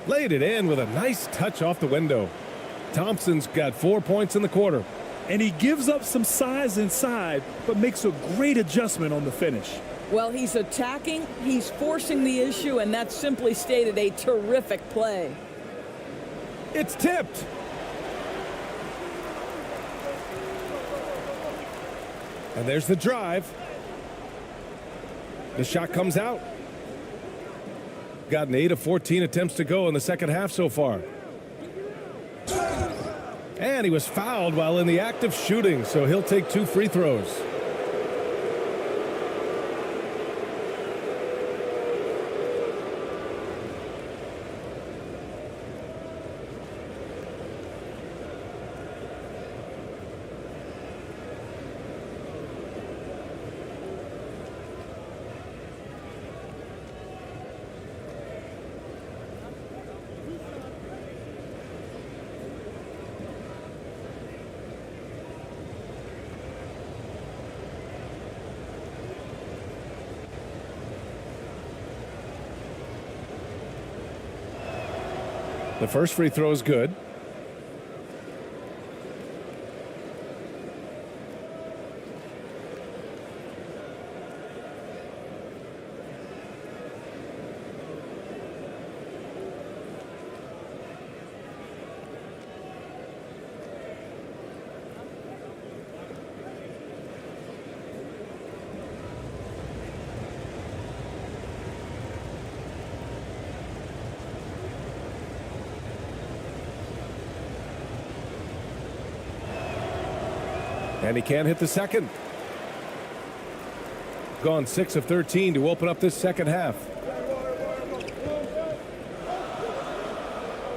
A: Laid it in with a nice touch off the window. Thompson's got 4 points in the quarter.
B: And he gives up some size inside, but makes a great adjustment on the finish.
D: Well, he's attacking, he's forcing the issue, and that's simply stated a terrific play.
A: It's tipped. And there's the drive. The shot comes out. Got an 8 of 14 attempts to go in the second half so far. And he was fouled while in the act of shooting, so he'll take 2 free throws. The first free throw is good. And he can't hit the second. Gone 6 of 13 to open up this second half.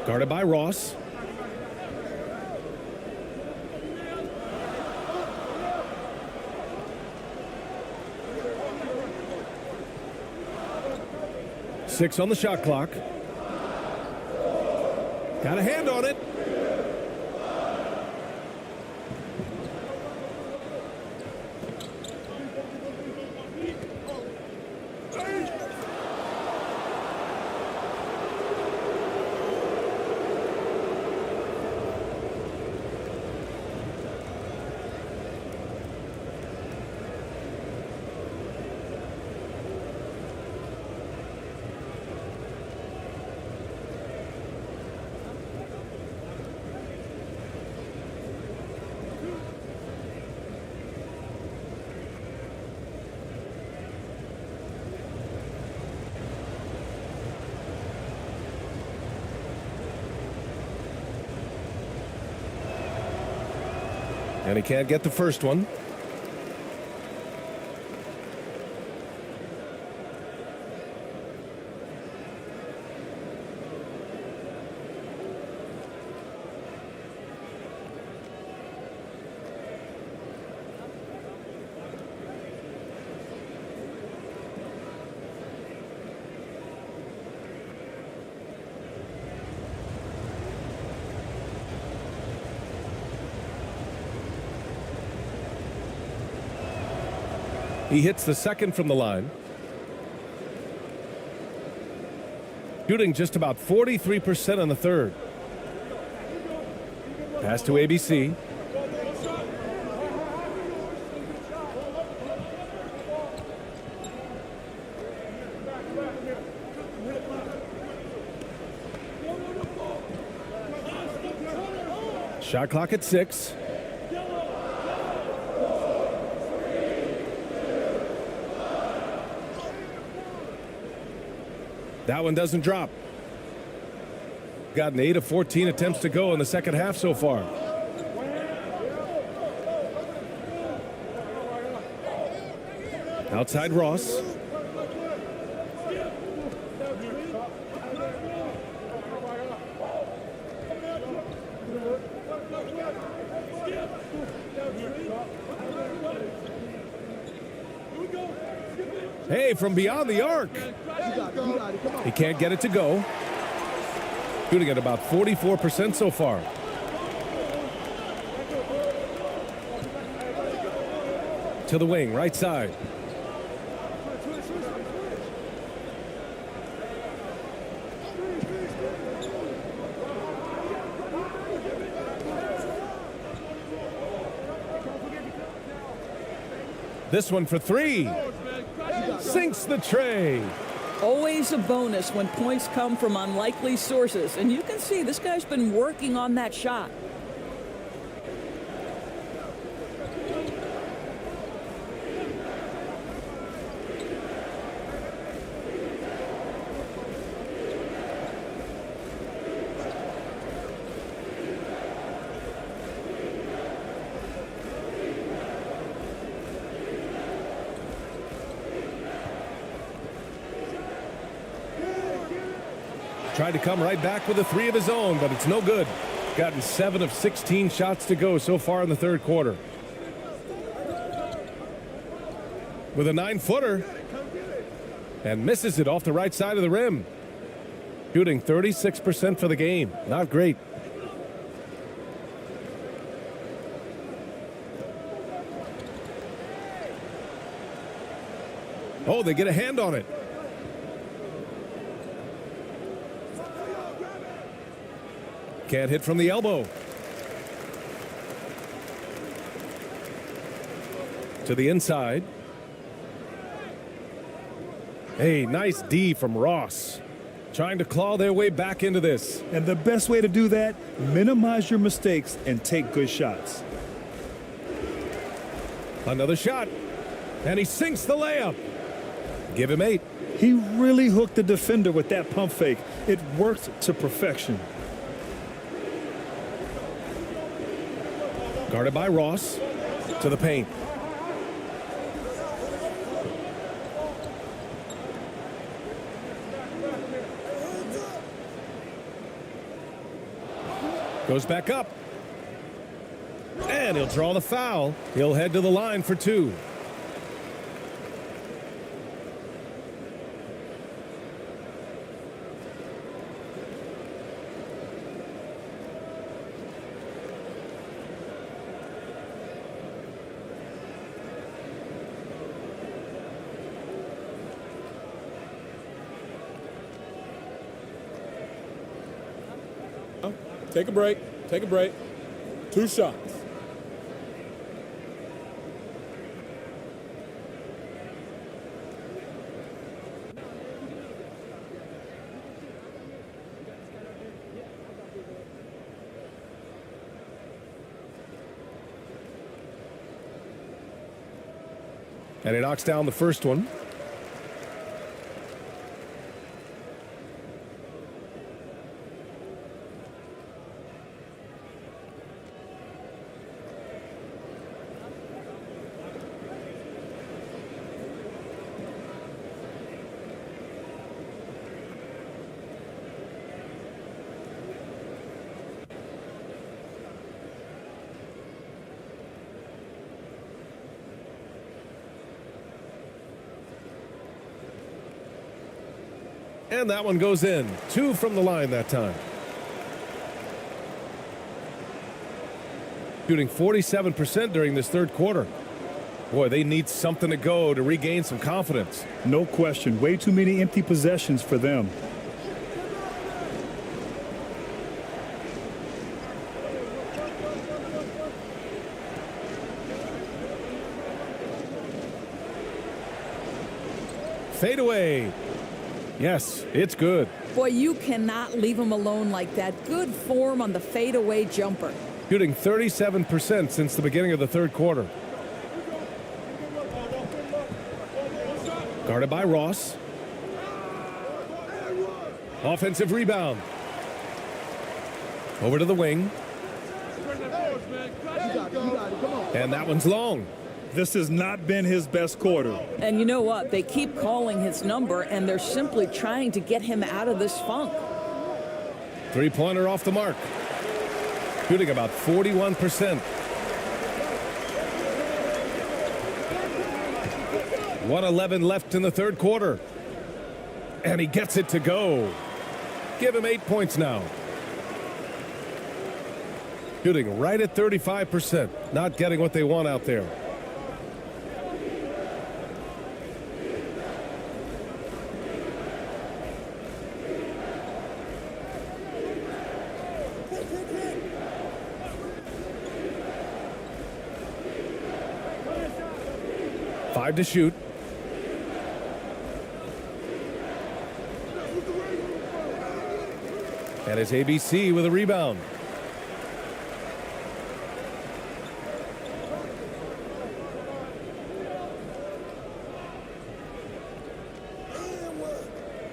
A: Guarded by Ross. Six on the shot clock. Got a hand on it. And he can't get the first one. He hits the second from the line. Shooting just about 43% on the third. Pass to ABC. Shot clock at 6. That one doesn't drop. Gotten 8 of 14 attempts to go in the second half so far. Outside Ross. Hey, from beyond the arc. He can't get it to go. Shooting at about 44% so far. To the wing, right side. This one for 3. Sinks the tray.
D: Always a bonus when points come from unlikely sources. And you can see this guy's been working on that shot.
A: Tried to come right back with a 3 of his own, but it's no good. Gotten 7 of 16 shots to go so far in the third quarter. With a 9-footer. And misses it off the right side of the rim. Shooting 36% for the game. Not great. Oh, they get a hand on it. Can't hit from the elbow. To the inside. Hey, nice D from Ross. Trying to claw their way back into this.
B: And the best way to do that, minimize your mistakes and take good shots.
A: Another shot. And he sinks the layup. Give him 8.
B: He really hooked the defender with that pump fake. It worked to perfection.
A: Guarded by Ross. To the paint. Goes back up. And he'll draw the foul. He'll head to the line for 2.
C: Take a break. Take a break. 2 shots.
A: And he knocks down the first one. And that one goes in. 2 from the line that time. Shooting 47% during this third quarter. Boy, they need something to go to regain some confidence.
B: No question. Way too many empty possessions for them.
A: Fade away. Yes, it's good.
D: Boy, you cannot leave him alone like that. Good form on the fadeaway jumper.
A: Shooting 37% since the beginning of the third quarter. Guarded by Ross. Offensive rebound. Over to the wing. And that one's long.
B: This has not been his best quarter.
D: And you know what? They keep calling his number, and they're simply trying to get him out of this funk.
A: Three-pointer off the mark. Shooting about 41%. 1:11 left in the third quarter. And he gets it to go. Give him 8 points now. Shooting right at 35%. Not getting what they want out there. Five to shoot. And it's ABC with a rebound.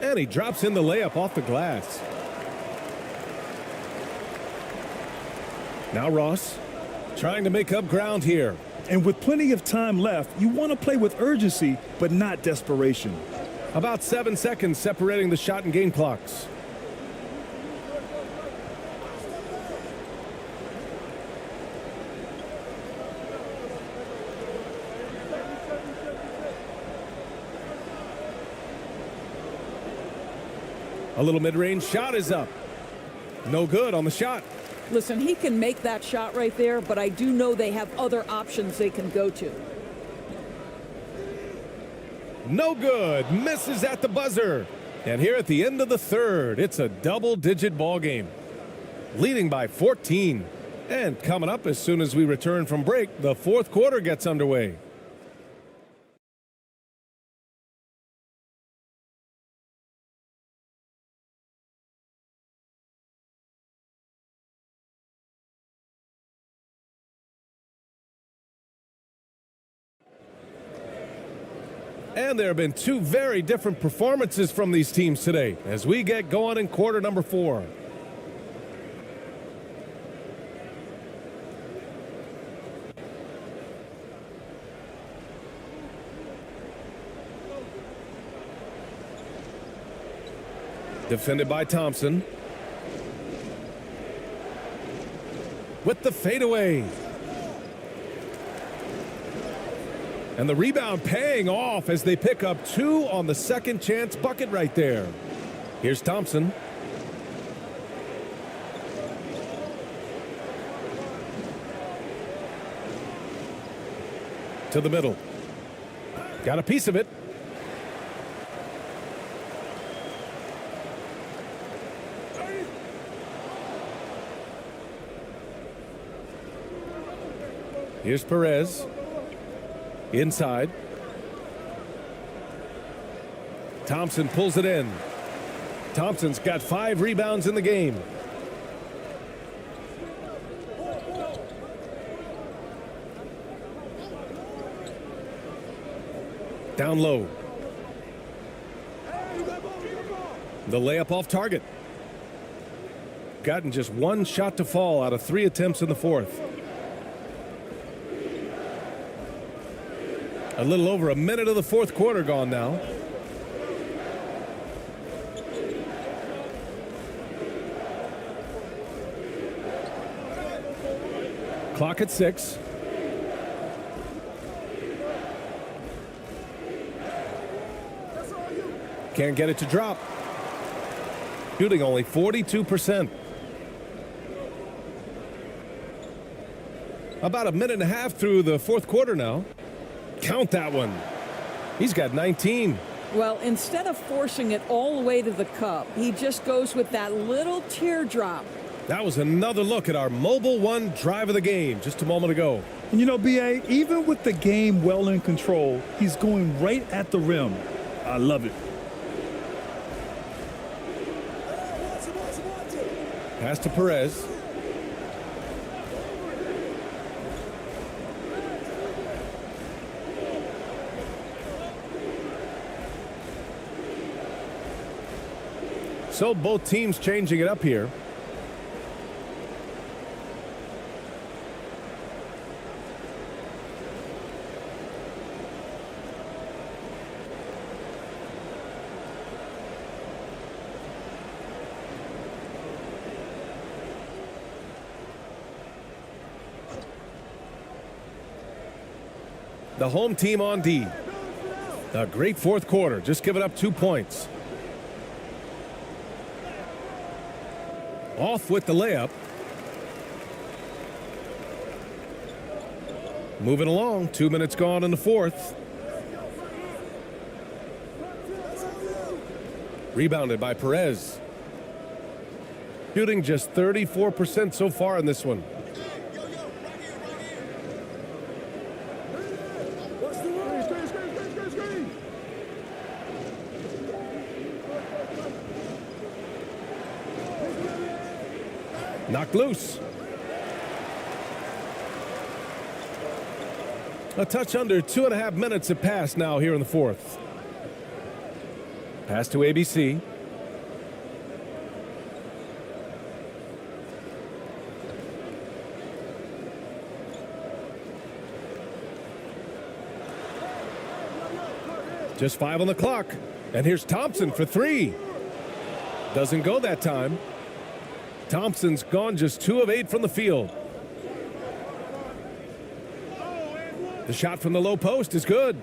A: And he drops in the layup off the glass. Now Ross trying to make up ground here.
B: And with plenty of time left, you want to play with urgency, but not desperation.
A: About 7 seconds separating the shot and game clocks. A little mid-range shot is up. No good on the shot.
D: Listen, he can make that shot right there, but I do know they have other options they can go to.
A: No good. Misses at the buzzer. And here at the end of the third, it's a double-digit ball game. Leading by 14. And coming up as soon as we return from break, the fourth quarter gets underway. And there have been two very different performances from these teams today as we get going in quarter number 4. Defended by Thompson. With the fadeaway. And the rebound paying off as they pick up 2 on the second chance bucket right there. Here's Thompson. To the middle. Got a piece of it. Here's Perez. Inside. Thompson pulls it in. Thompson's got 5 rebounds in the game. Down low. The layup off target. Gotten just 1 shot to fall out of 3 attempts in the fourth. A little over a minute of the fourth quarter gone now. Clock at 6. Can't get it to drop. Shooting only 42%. About a minute and a half through the fourth quarter now. Count that one. He's got 19.
D: Well, instead of forcing it all the way to the cup, he just goes with that little teardrop.
A: That was another look at our Mobile One drive of the game just a moment ago.
B: And you know, BA, even with the game well in control, he's going right at the rim. I love it.
A: Pass to Perez. So both teams changing it up here. The home team on D. A great fourth quarter, just giving up 2 points. Off with the layup. Moving along, 2 minutes gone in the fourth. Rebounded by Perez. Shooting just 34% so far in this one. Knocked loose. A touch under 2.5 minutes have passed now here in the fourth. Pass to ABC. Just 5 on the clock. And here's Thompson for 3. Doesn't go that time. Thompson's gone just 2 of 8 from the field. The shot from the low post is good.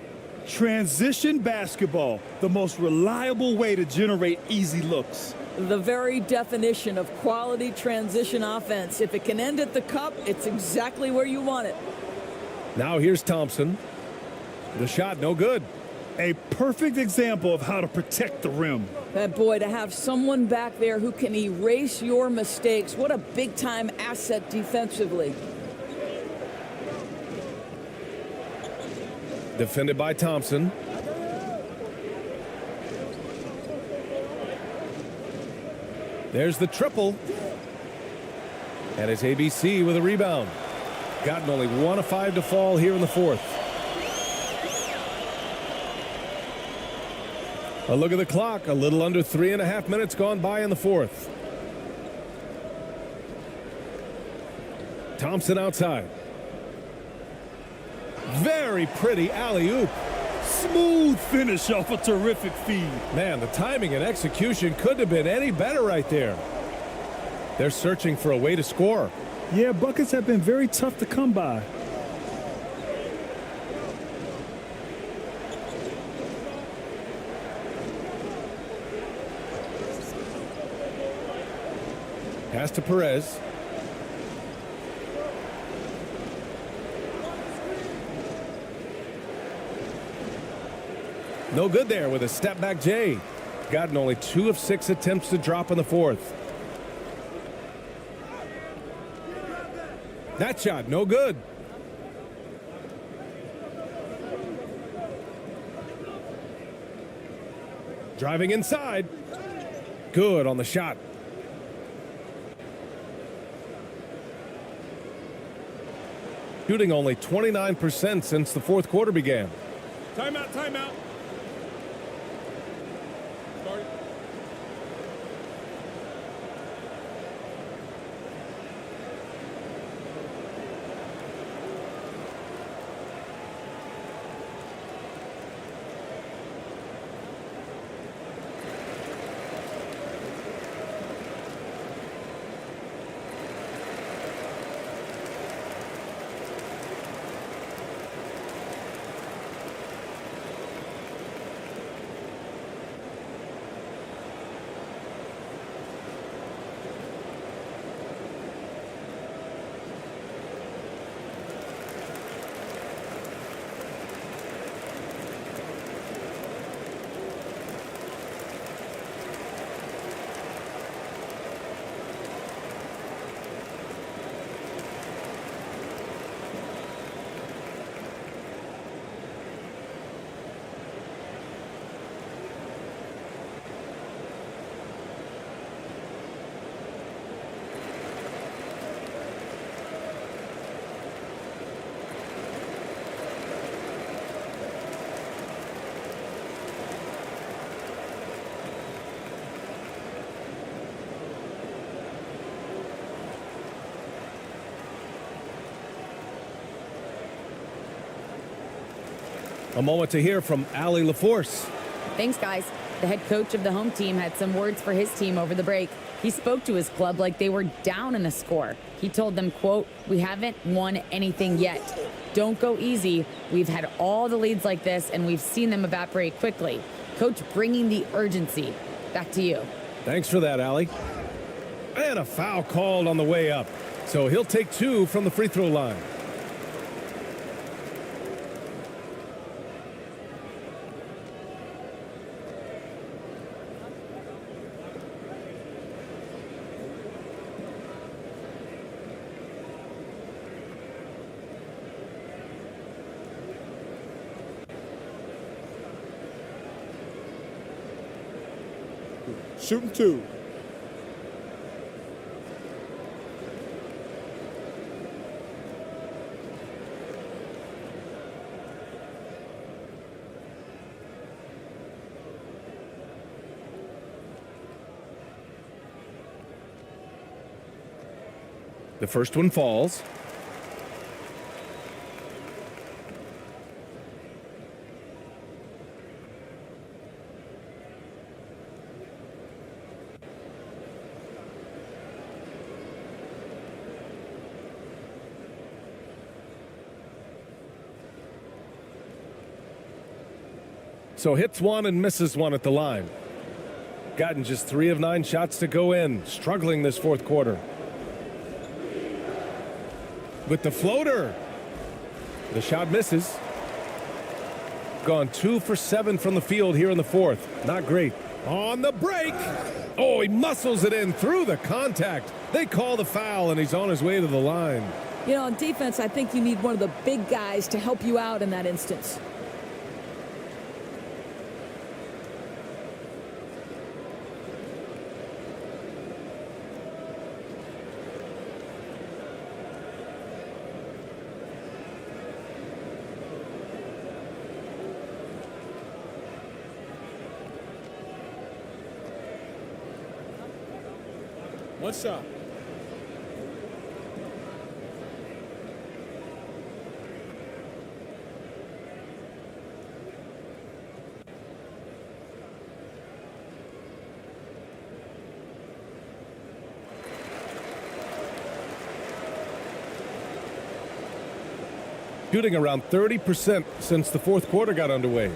B: Transition basketball, the most reliable way to generate easy looks.
D: The very definition of quality transition offense. If it can end at the cup, it's exactly where you want it.
A: Now here's Thompson. The shot no good.
B: A perfect example of how to protect the rim.
D: Boy, to have someone back there who can erase your mistakes, what a big-time asset defensively.
A: Defended by Thompson. There's the triple. And it's ABC with a rebound. Gotten only 1 of 5 to fall here in the fourth. A look at the clock. A little under 3.5 minutes gone by in the fourth. Thompson outside. Very pretty alley-oop.
B: Smooth finish off a terrific feed.
A: Man, the timing and execution couldn't have been any better right there. They're searching for a way to score.
B: Yeah, buckets have been very tough to come by.
A: Pass to Perez. No good there with a step back Jay. Gotten only 2 of 6 attempts to drop in the fourth. That shot no good. Driving inside. Good on the shot. Shooting only 29% since the fourth quarter began.
C: Timeout, timeout.
A: A moment to hear from Allie LaForce.
E: Thanks, guys. The head coach of the home team had some words for his team over the break. He spoke to his club like they were down in a score. He told them, quote, "We haven't won anything yet. Don't go easy. We've had all the leads like this, and we've seen them evaporate quickly." Coach bringing the urgency. Back to you.
A: Thanks for that, Allie. And a foul called on the way up. So he'll take 2 from the free throw line.
C: Shooting 2.
A: The first one falls. So hits 1 and misses 1 at the line. Gotten just 3 of 9 shots to go in. Struggling this fourth quarter. With the floater. The shot misses. Gone 2 for 7 from the field here in the fourth. Not great. On the break. Oh, he muscles it in through the contact. They call the foul, and he's on his way to the line.
D: You know, on defense, I think you need one of the big guys to help you out in that instance.
C: One shot.
A: Shooting around 30% since the fourth quarter got underway.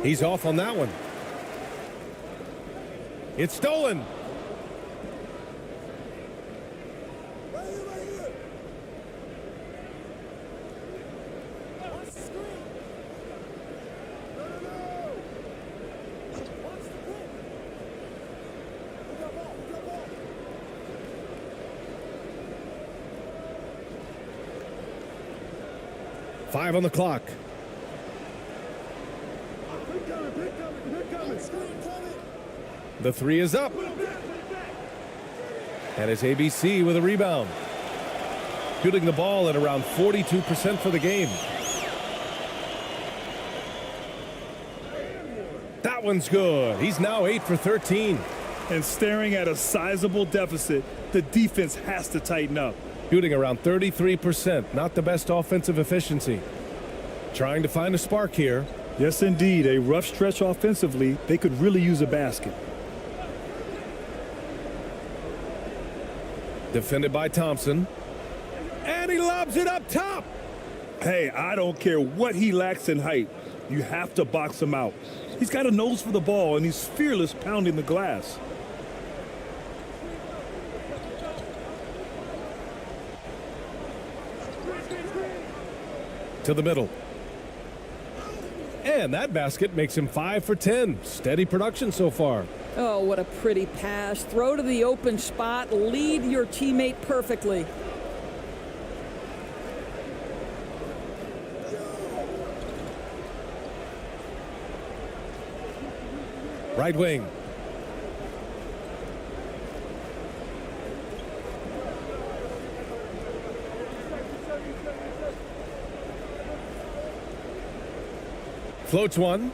A: He's off on that one. It's stolen. Five on the clock. The three is up. And it's ABC with a rebound. Shooting the ball at around 42% for the game. That one's good. He's now 8 for 13.
B: And staring at a sizable deficit, the defense has to tighten up.
A: Shooting around 33%. Not the best offensive efficiency. Trying to find a spark here.
B: Yes, indeed. A rough stretch offensively. They could really use a basket.
A: Defended by Thompson. And he lobs it up top.
B: Hey, I don't care what he lacks in height. You have to box him out. He's got a nose for the ball, and he's fearless pounding the glass.
A: To the middle. And that basket makes him 5 for 10. Steady production so far.
D: Oh, what a pretty pass. Throw to the open spot. Lead your teammate perfectly.
A: Right wing. Floats one.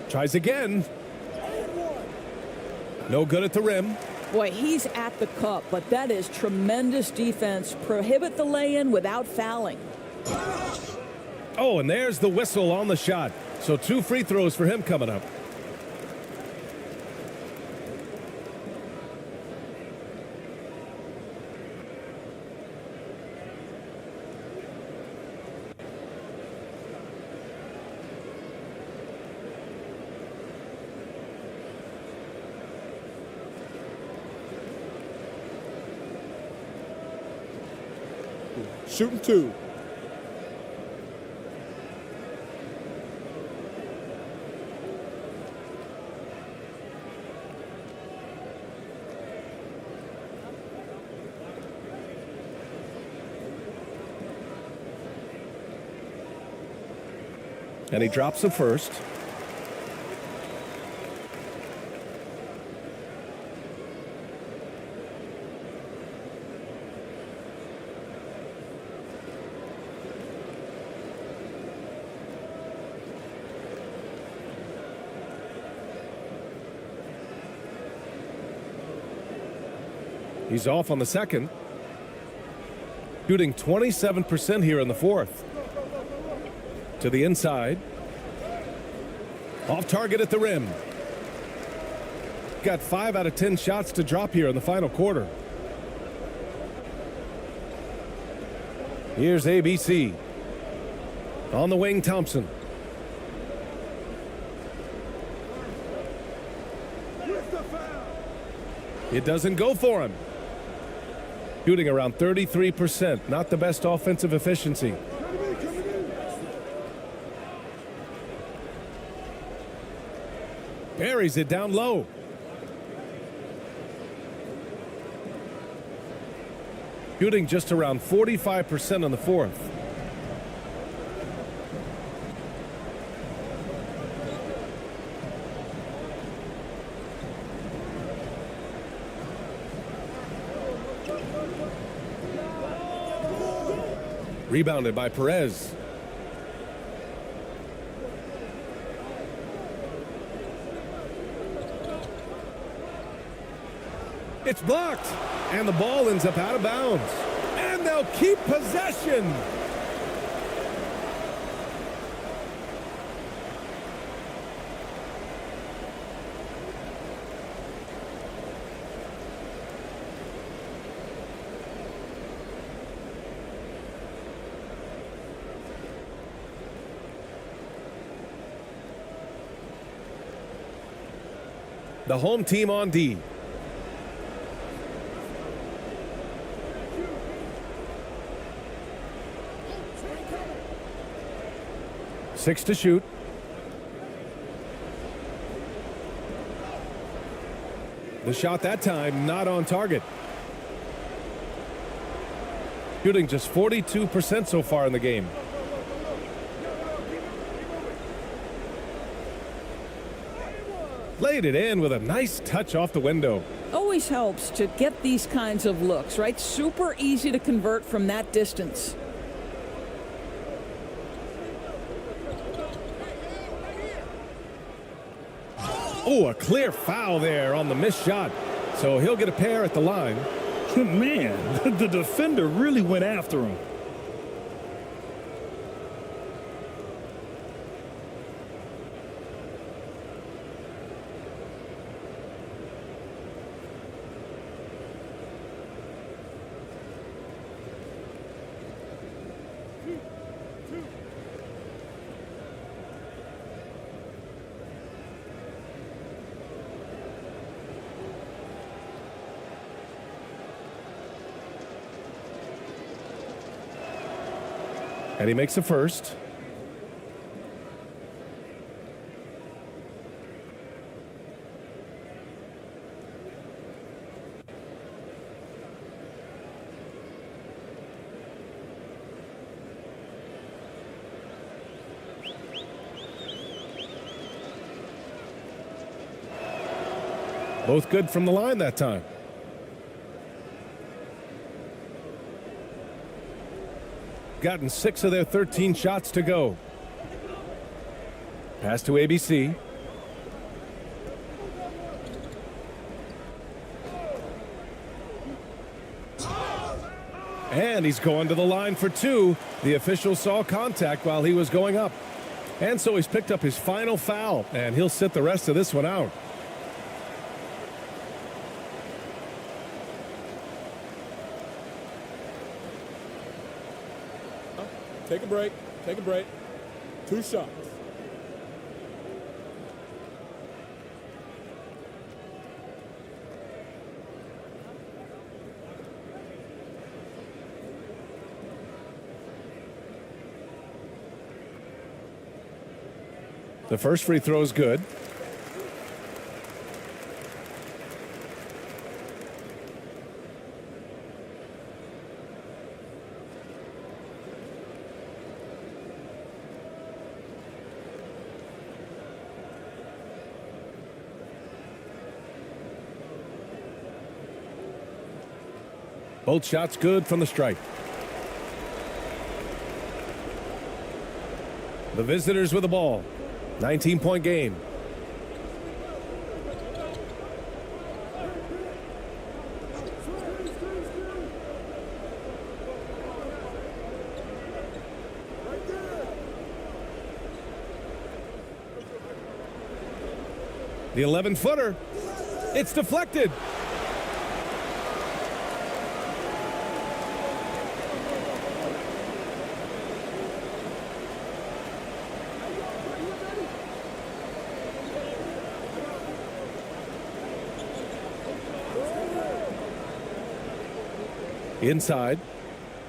A: Tries again. No good at the rim.
D: Boy, he's at the cup, but that is tremendous defense. Prohibit the lay-in without fouling.
A: Oh, and there's the whistle on the shot. So 2 free throws for him coming up.
C: Shooting 2.
A: And he drops the first. He's off on the second. Shooting 27% here in the fourth. To the inside. Off target at the rim. Got 5 out of 10 shots to drop here in the final quarter. Here's ABC. On the wing, Thompson. It doesn't go for him. Shooting around 33%. Not the best offensive efficiency. Buries it down low. Shooting just around 45% on the fourth. Rebounded by Perez. It's blocked, and the ball ends up out of bounds. And they'll keep possession. The home team on D. Six to shoot. The shot that time not on target. Shooting just 42% so far in the game. Laid it in with a nice touch off the window.
D: Always helps to get these kinds of looks, right? Super easy to convert from that distance.
A: Oh, a clear foul there on the missed shot. So he'll get a pair at the line.
B: Man, the defender really went after him.
A: And he makes a first. Both good from the line that time. Gotten 6 of their 13 shots to go. Pass to ABC. And he's going to the line for two. The official saw contact while he was going up. And so he's picked up his final foul, and he'll sit the rest of this one out.
C: Take a break. Take a break. 2 shots.
A: The first free throw is good. Both shots good from the stripe. The visitors with the ball. 19-point game. The 11-footer. It's deflected. Inside,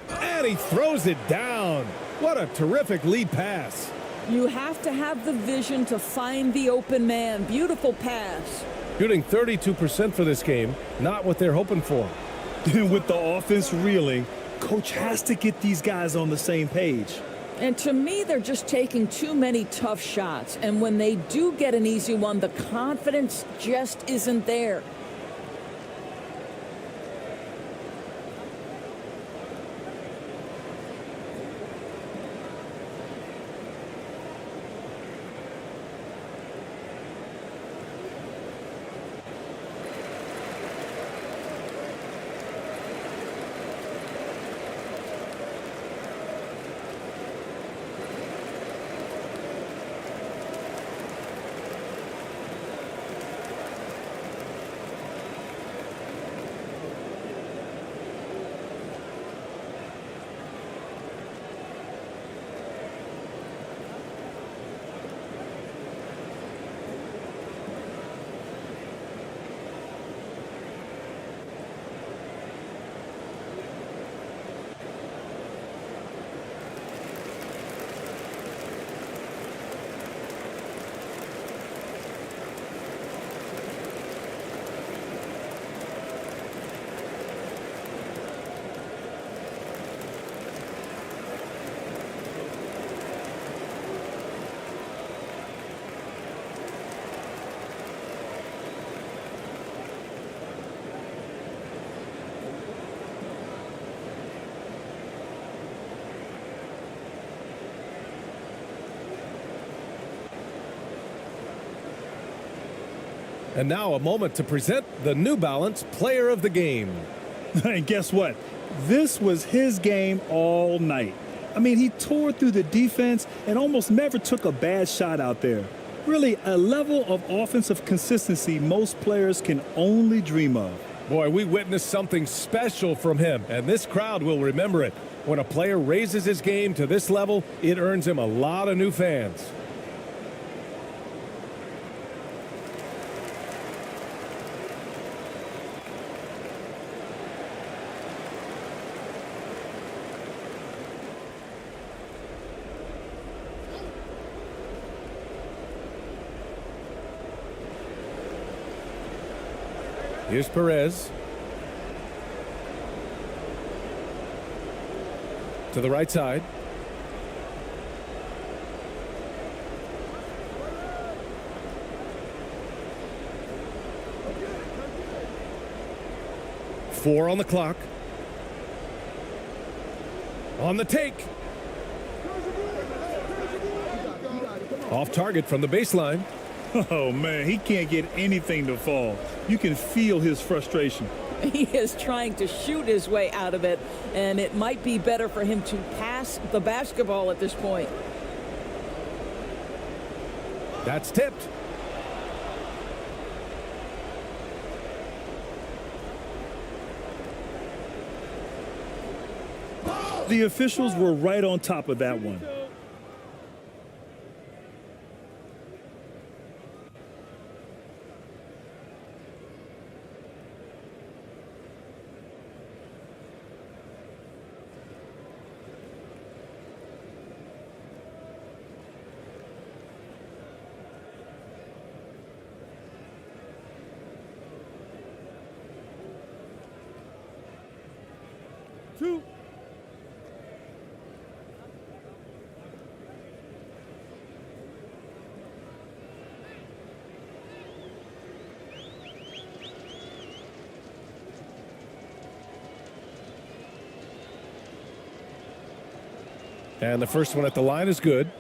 A: and he throws it down. What a terrific lead pass.
D: You have to have the vision to find the open man. Beautiful pass.
A: Shooting 32% for this game, not what they're hoping for.
B: With the offense reeling, coach has to get these guys on the same page.
D: And to me, they're just taking too many tough shots. And when they do get an easy one, the confidence just isn't there.
A: And now a moment to present the New Balance Player of the Game.
B: And guess what? This was his game all night. I mean, he tore through the defense and almost never took a bad shot out there. Really, a level of offensive consistency most players can only dream of.
A: Boy, we witnessed something special from him, and this crowd will remember it. When a player raises his game to this level, it earns him a lot of new fans. Here's Perez. To the right side. Four on the clock. On the take. Off target from the baseline.
B: Oh, man, he can't get anything to fall. You can feel his frustration.
D: He is trying to shoot his way out of it, and it might be better for him to pass the basketball at this point.
A: That's tipped.
B: The officials were right on top of that one.
C: Two.
A: And the first one at the line is good.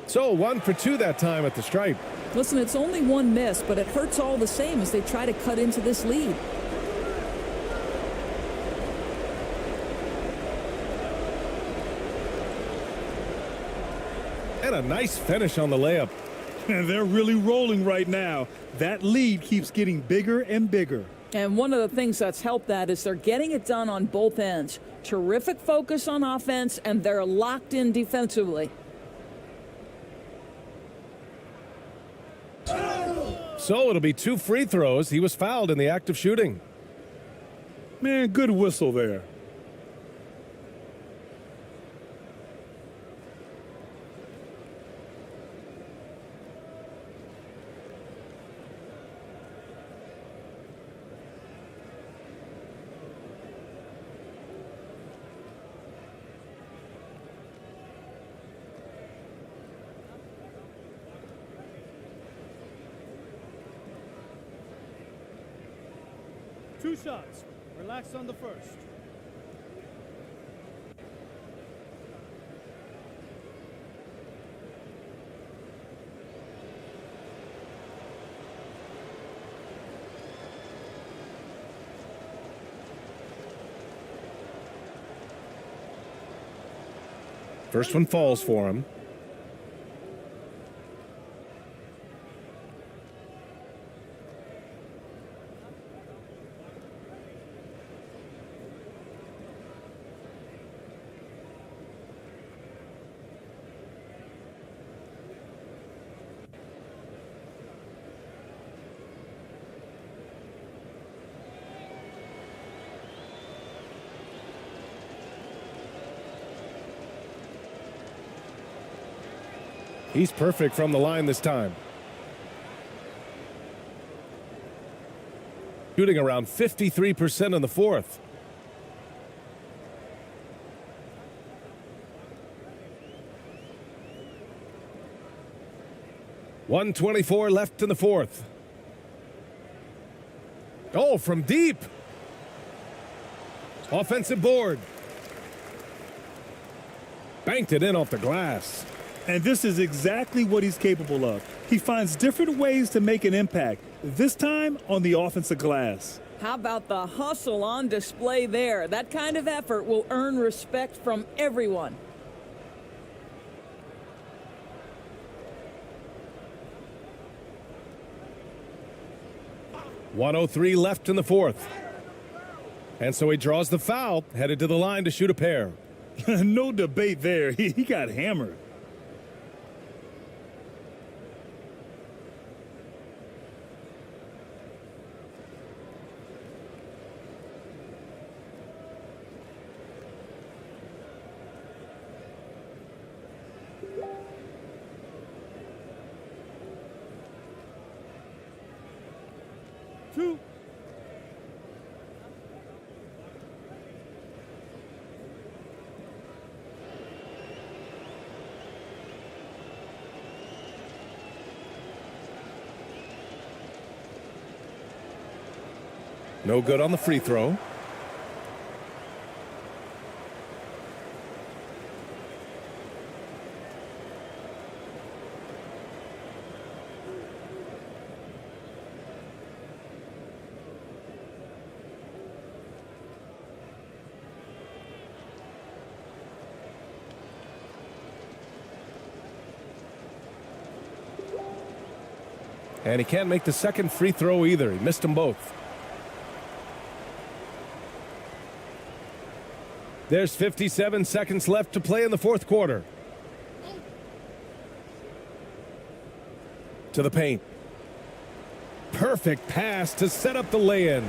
A: So 1 for 2 that time at the stripe.
D: Listen, it's only one miss, but it hurts all the same as they try to cut into this lead.
A: And a nice finish on the layup.
B: And they're really rolling right now. That lead keeps getting bigger and bigger.
D: And one of the things that's helped that is they're getting it done on both ends. Terrific focus on offense, and they're locked in defensively.
A: So it'll be 2 free throws. He was fouled in the act of shooting.
B: Man, good whistle there.
I: Two shots. Relax on the first.
A: First one falls for him. He's perfect from the line this time. Shooting around 53% in the fourth. .124 left in the fourth. Oh, from deep. Offensive board. Banked it in off the glass.
B: And this is exactly what he's capable of. He finds different ways to make an impact, this time on the offensive glass.
D: How about the hustle on display there? That kind of effort will earn respect from everyone.
A: .103 left in the fourth. And so he draws the foul, headed to the line to shoot a pair.
B: No debate there. He got hammered.
C: Two.
A: No good on the free throw. And he can't make the second free throw either. He missed them both. There's 57 seconds left to play in the fourth quarter. To the paint. Perfect pass to set up the lay-in.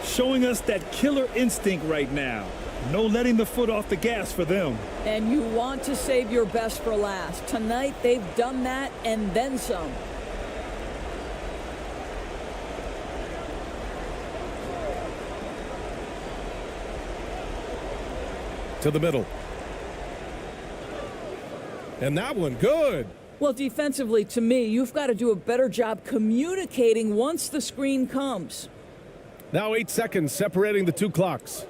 B: Showing us that killer instinct right now. No letting the foot off the gas for them.
D: And you want to save your best for last. Tonight, they've done that and then some.
A: To the middle. And that one, good.
D: Well, defensively, to me, you've got to do a better job communicating once the screen comes.
A: Now 8 seconds separating the two clocks.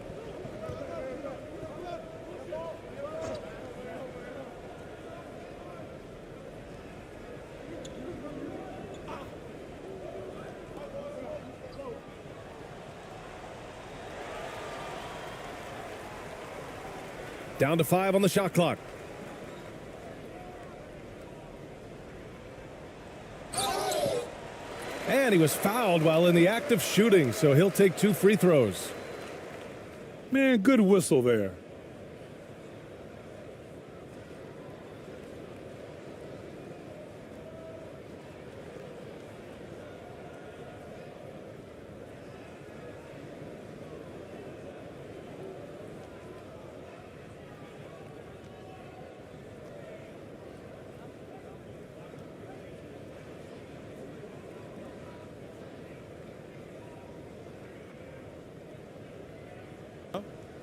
A: Down to 5 on the shot clock. And he was fouled while in the act of shooting, so he'll take 2 free throws.
B: Man, good whistle there.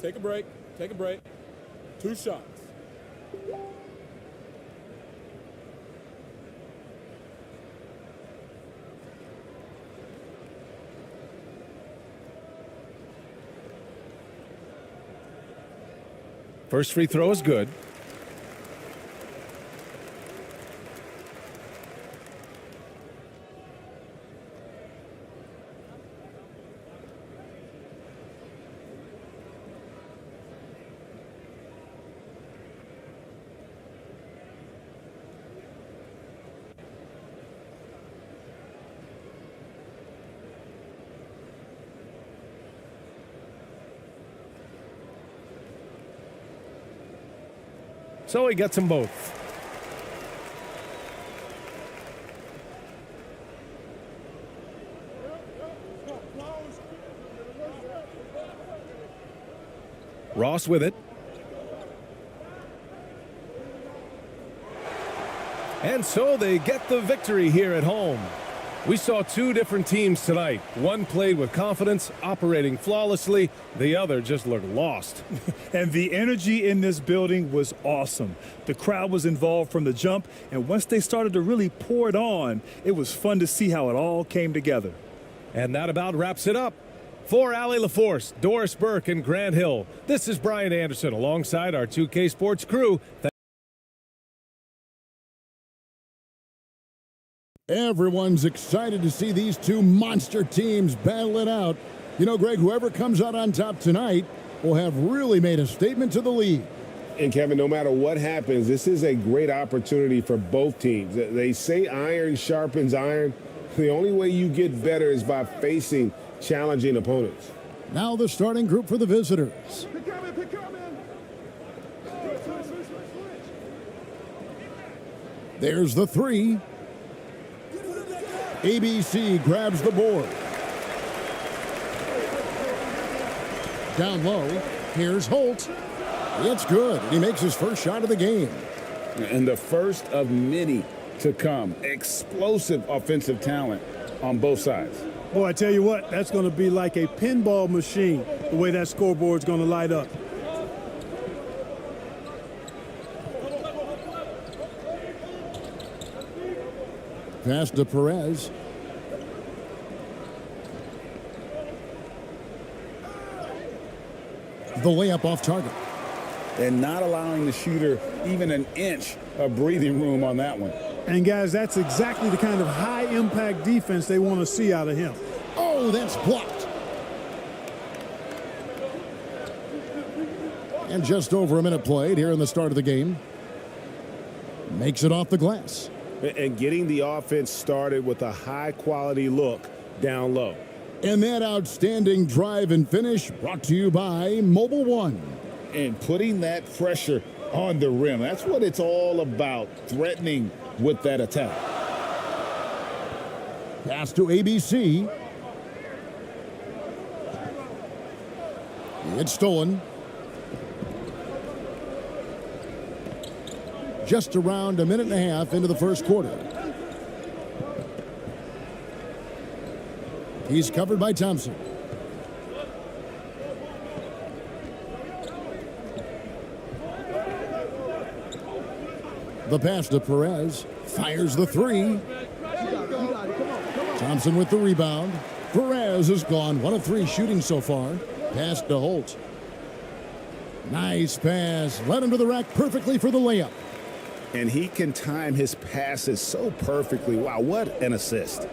C: Take a break. Take a break. 2 shots.
A: First free throw is good. So he gets them both. Ross with it. And so they get the victory here at home. We saw 2 different teams tonight. One played with confidence, operating flawlessly. The other just looked lost.
B: And the energy in this building was awesome. The crowd was involved from the jump, and once they started to really pour it on, it was fun to see how it all came together.
A: And that about wraps it up. For Allie LaForce, Doris Burke, and Grant Hill, this is Brian Anderson alongside our 2K Sports crew.
F: Everyone's excited to see these 2 monster teams battle it out. You know, Greg, whoever comes out on top tonight will have really made a statement to the league.
J: And, Kevin, no matter what happens, this is a great opportunity for both teams. They say iron sharpens iron. The only way you get better is by facing challenging opponents.
F: Now the starting group for the visitors. There's the 3. ABC grabs the board. Down low, here's Holt. It's good. He makes his first shot of the game.
K: And the first of many to come. Explosive offensive talent on both sides.
I: Boy, I tell you what, that's going to be like a pinball machine, the way that scoreboard's going to light up.
F: Pass to Perez. The layup off target.
K: And not allowing the shooter even an inch of breathing room on that one.
I: And, guys, that's exactly the kind of high-impact defense they want to see out of him.
F: Oh, that's blocked. And just over a minute played here in the start of the game. Makes it off the glass.
J: And getting the offense started with a high-quality look down low.
F: And that outstanding drive and finish brought to you by Mobile One.
K: And putting that pressure on the rim. That's what it's all about, threatening with that attack.
F: Pass to ABC. It's stolen. Just around a minute and a half into the first quarter. He's covered by Thompson. The pass to Perez. Fires the three. Thompson with the rebound. Perez is gone. 1 of 3 shooting so far. Pass to Holt. Nice pass. Led him to the rack perfectly for the layup.
K: And he can time his passes so perfectly. Wow, what an assist.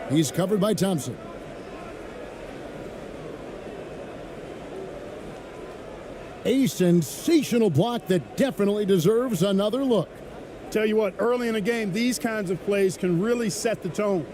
F: He's covered by Thompson. A sensational block that definitely deserves another look.
I: Tell you what, early in the game, these kinds of plays can really set the tone.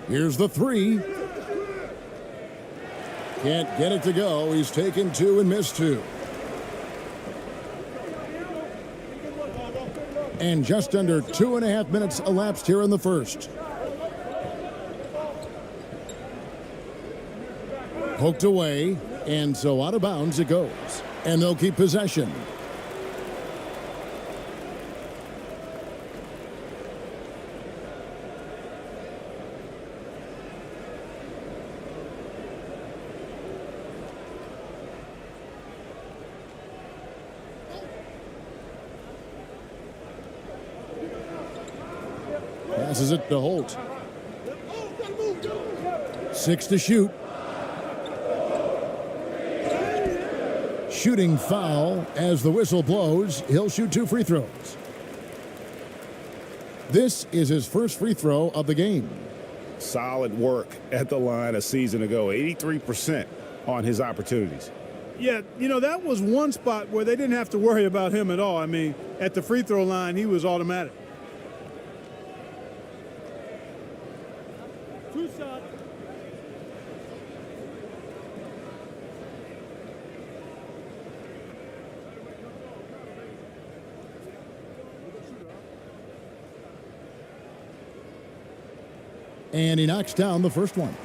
F: Here's the three. Can't get it to go. He's taken 2 and missed 2. And just under 2.5 minutes elapsed here in the first. Poked away, and so out of bounds it goes. And they'll keep possession. Passes it to Holt. 6 to shoot. Shooting foul as the whistle blows. He'll shoot 2 free throws. This is his first free throw of the game.
J: Solid work at the line a season ago. 83% on his opportunities.
I: Yeah, you know, that was one spot where they didn't have to worry about him at all. I mean, at the free throw line, he was automatic.
F: And he knocks down the first one.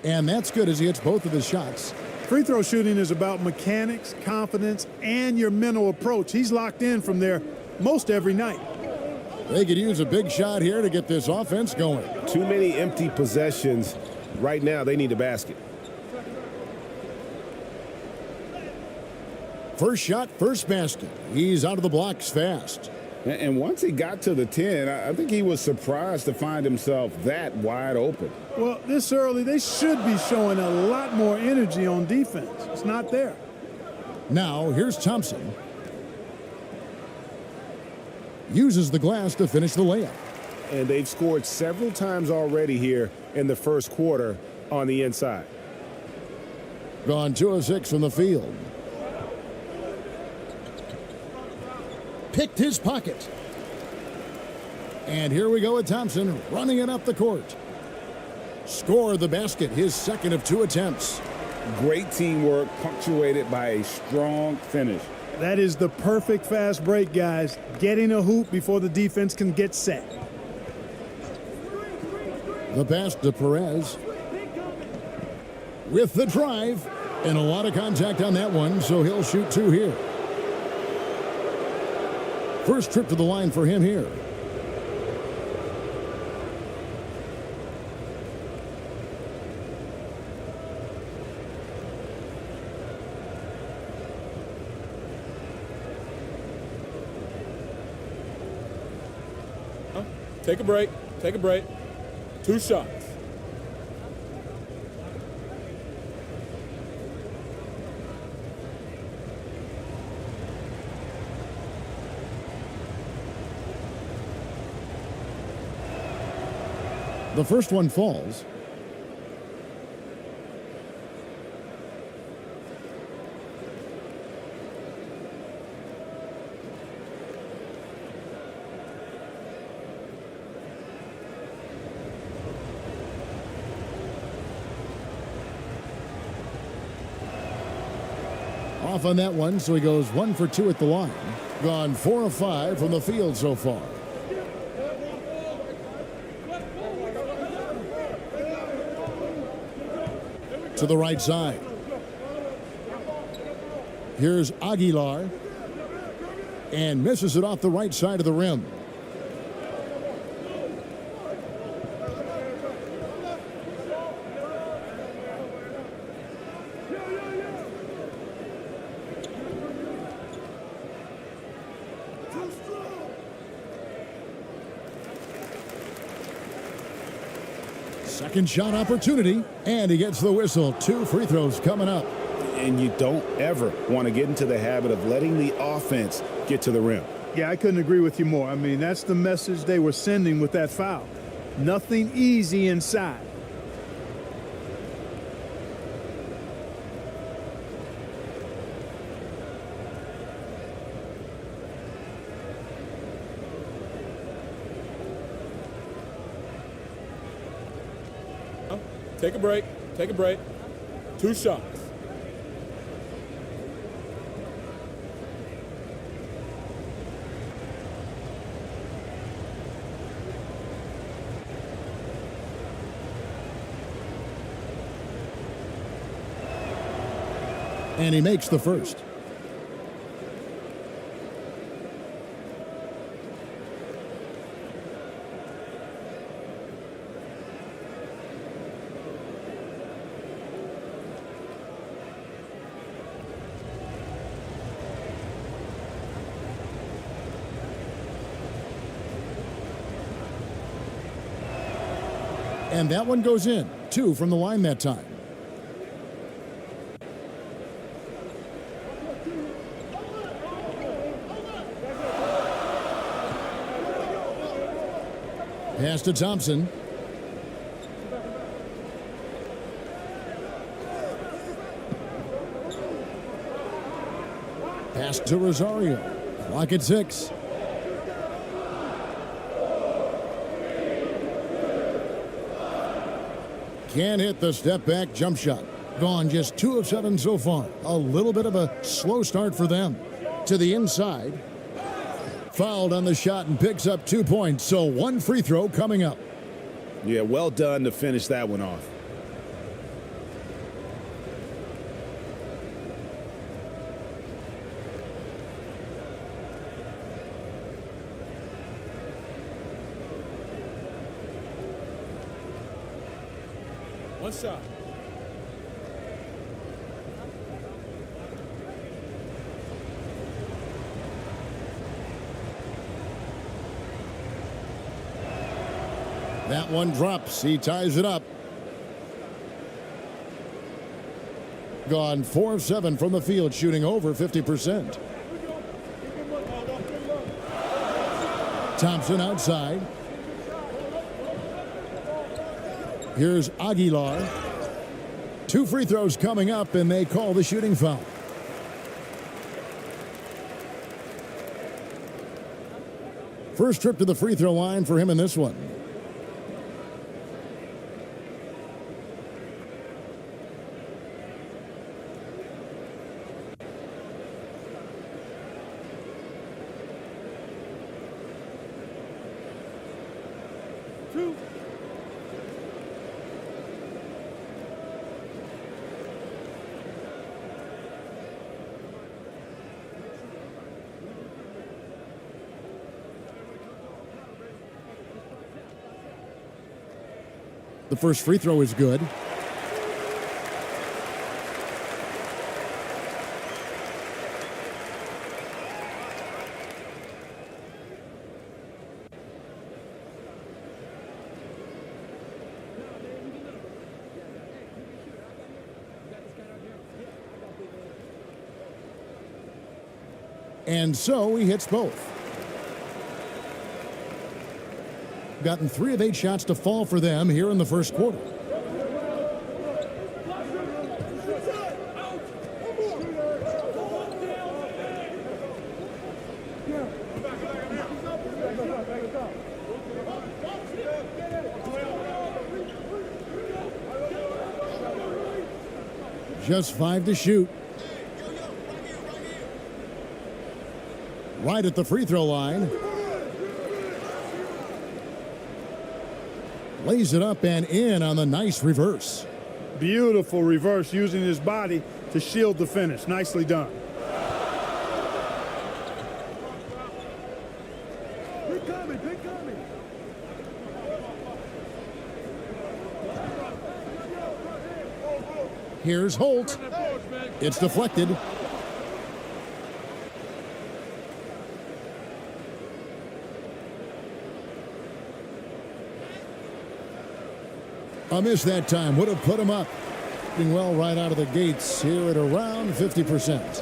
F: And that's good as he hits both of his shots.
I: Free throw shooting is about mechanics, confidence, and your mental approach. He's locked in from there most every night.
F: They could use a big shot here to get this offense going.
J: Too many empty possessions. Right now, they need a basket.
F: First shot, first basket. He's out of the blocks fast.
K: And once he got to the 10, I think he was surprised to find himself that wide open.
I: Well, this early, they should be showing a lot more energy on defense. It's not there.
F: Now, here's Thompson. Uses the glass to finish the layup.
J: And they've scored several times already here in the first quarter on the inside.
F: Gone 2 of 6 from the field. Picked his pocket. And here we go with Thompson running it up the court. Score the basket, his second of 2 attempts.
K: Great teamwork punctuated by a strong finish.
I: That is the perfect fast break, guys. Getting a hoop before the defense can get set.
F: The pass to Perez. With the drive. And a lot of contact on that one, so he'll shoot 2 here. First trip to the line for him here.
C: Take a break. Take a break. 2 shots.
F: The first one falls. Off on that one, so he goes 1 for 2 at the line. Gone 4 of 5 from the field so far. To the right side. Here's Aguilar. And misses it off the right side of the rim. Second shot opportunity, and he gets the whistle. 2 free throws coming up.
K: And you don't ever want to get into the habit of letting the offense get to the rim.
I: Yeah, I couldn't agree with you more. I mean, that's the message they were sending with that foul. Nothing easy inside.
C: Take a break. Take a break. 2 shots.
F: And he makes the first. And that one goes in. 2 from the line that time. Pass to Thompson. Pass to Rosario. Clock at 6. Can't hit the step back jump shot. Gone just 2 of 7 so far. A little bit of a slow start for them. To the inside. Fouled on the shot and picks up 2 points. So 1 free throw coming up.
K: Yeah, well done to finish that one off.
C: One shot.
F: That one drops. He ties it up. Gone 4 of 7 from the field, shooting over 50%. Thompson outside. Here's Aguilar. 2 free throws coming up, and they call the shooting foul. First trip to the free throw line for him in this one. The first free throw is good. And so he hits both. Gotten 3 of 8 shots to fall for them here in the first quarter. Just 5 to shoot. Right at the free throw line. Lays it up and in on the nice reverse.
I: Beautiful reverse, using his body to shield the finish. Nicely done.
F: Here's Holt. It's deflected. A miss that time would have put him up. Doing well right out of the gates here at around 50%.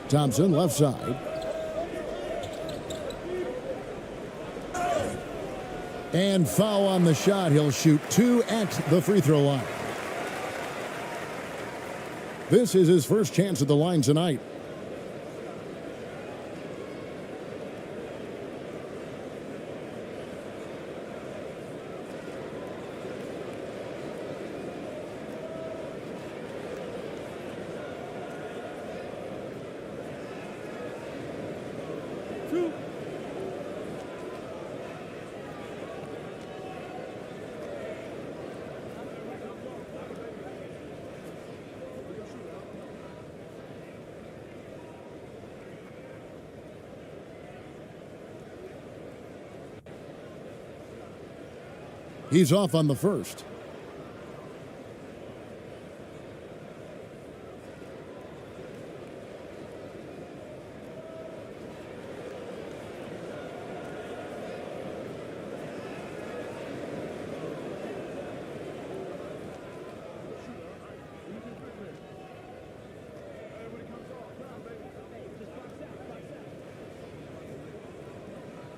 F: Thompson left side. And foul on the shot. He'll shoot 2 at the free throw line. This is his first chance at the line tonight. He's off on the first.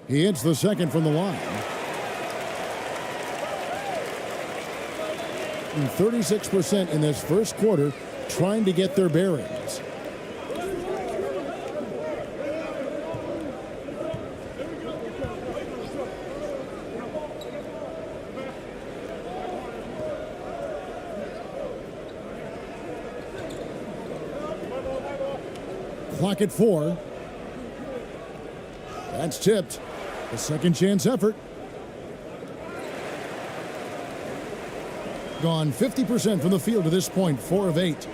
F: He hits the second from the line. And 36% in this first quarter, trying to get their bearings. Clock at 4. That's tipped. A second chance effort. Gone 50% from the field to this point, 4 of 8.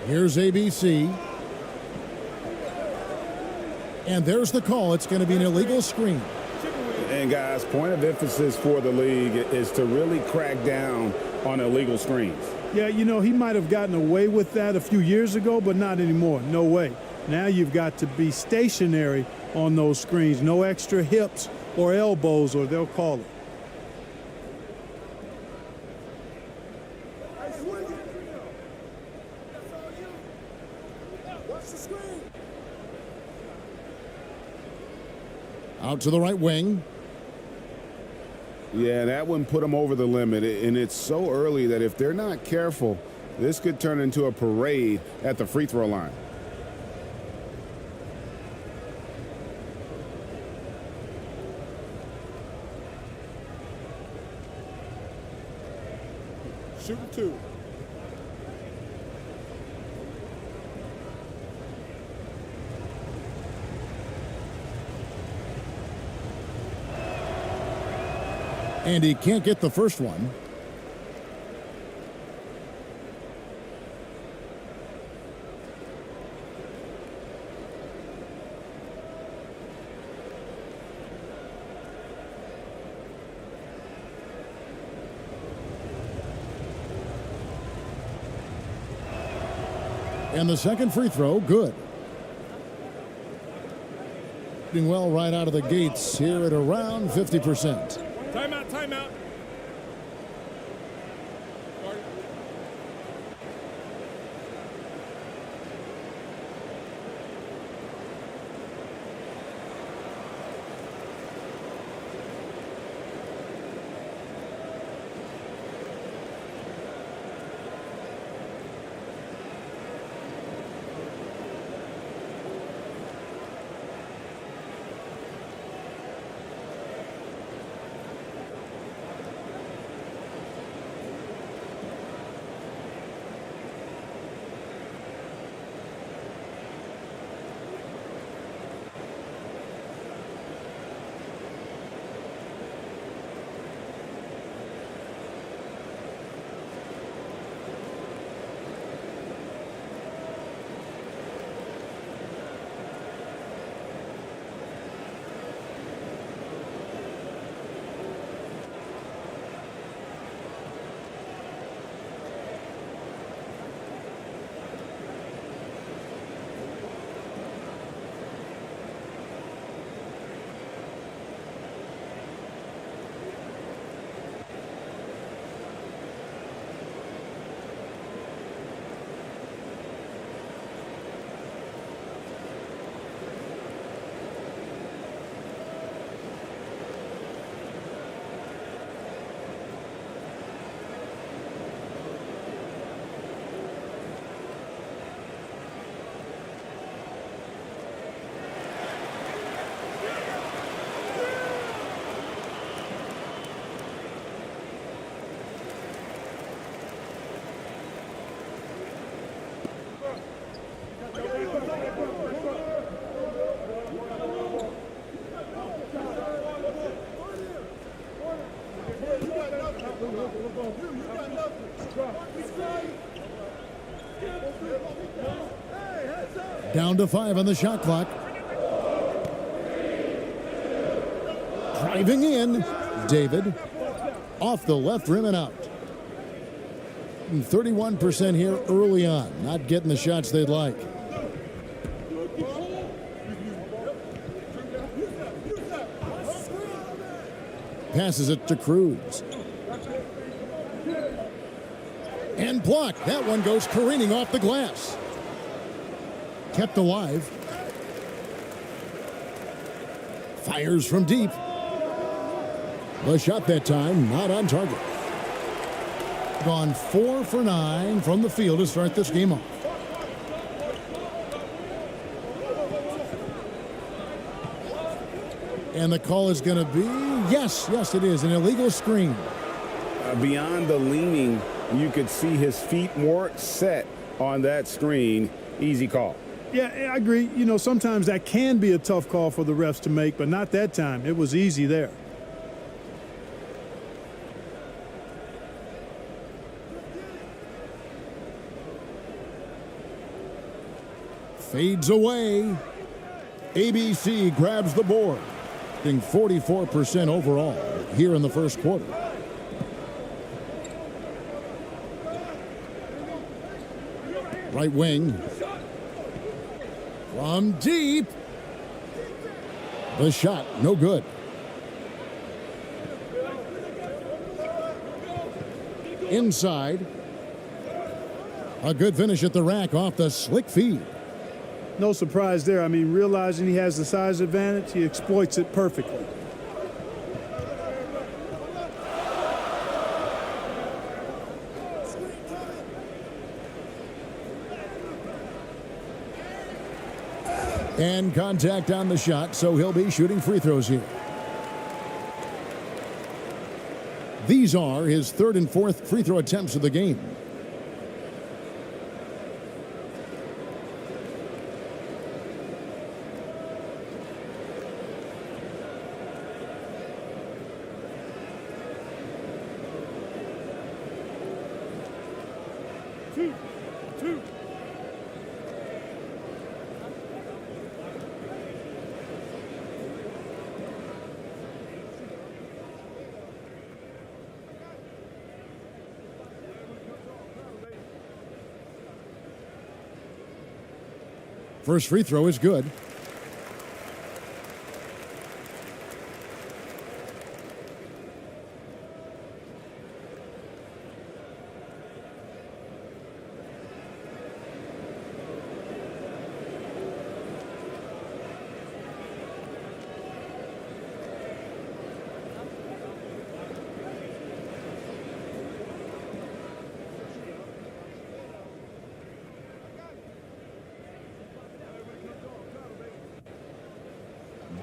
F: Here's ABC. And there's the call. It's going to be an illegal screen.
K: And guys, point of emphasis for the league is to really crack down on illegal screens.
I: Yeah, you know, he might have gotten away with that a few years ago, but not anymore. No way. Now you've got to be stationary on those screens. No extra hips or elbows, or they'll call it.
F: Out to the right wing.
J: Yeah, that one put them over the limit, and it's so early that if they're not careful, this could turn into a parade at the free throw line.
C: Shooter 2.
F: And he can't get the first one. And the second free throw, good. Doing well right out of the gates here at around 50%.
A: Timeout, timeout.
F: Down to 5 on the shot clock. Driving in, David. Off the left rim and out. 31% here early on. Not getting the shots they'd like. Passes it to Cruz. And blocked. That one goes careening off the glass. Kept alive. Fires from deep. The shot that time not on target. Gone 4 for 9 from the field to start this game off. And the call is going to be, yes, it is, an illegal screen.
J: Beyond the leaning, you could see his feet weren't set on that screen. Easy call.
I: Yeah, I agree. You know, sometimes that can be a tough call for the refs to make, but not that time. It was easy there.
F: Fades away. ABC grabs the board. Being 44% overall here in the first quarter. Right wing. From deep. The shot, no good. Inside. A good finish at the rack off the slick feed.
I: No surprise there. I mean, realizing he has the size advantage, he exploits it perfectly.
F: And contact on the shot, so he'll be shooting free throws here. These are his third and fourth free throw attempts of the game. First free throw is good.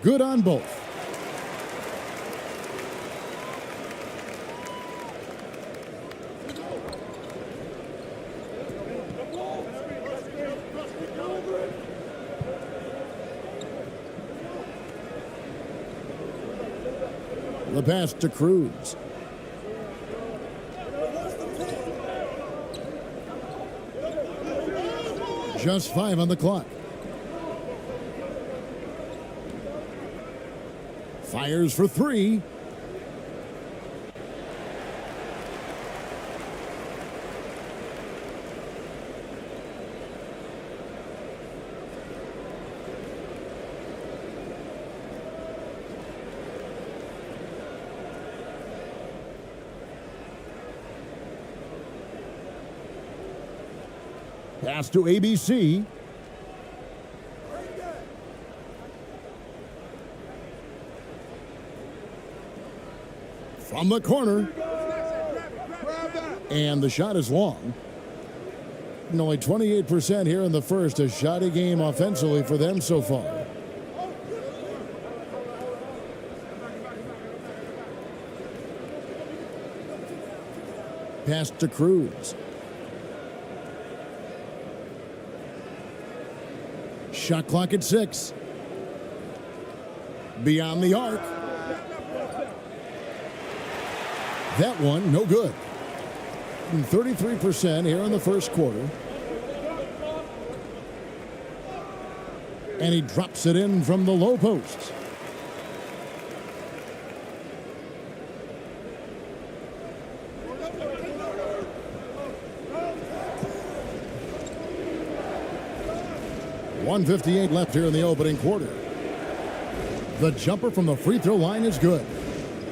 F: Good on both. The pass to Cruz. Just 5 on the clock. Fires for 3. Pass to ABC. From the corner. And the shot is long. And only 28% here in the first. A shoddy game offensively for them so far. Pass to Cruz. Shot clock at 6. Beyond the arc. That one, no good. 33% here in the first quarter. And he drops it in from the low post. .158 left here in the opening quarter. The jumper from the free throw line is good.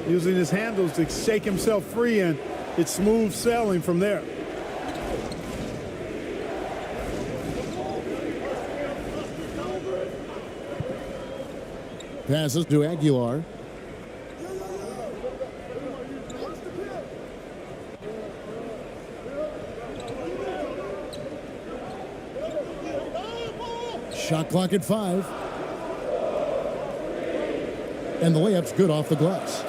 I: Using his handles to shake himself free, and it's smooth sailing from there.
F: Passes to Aguilar. Shot clock at 5. And the layup's good off the glass.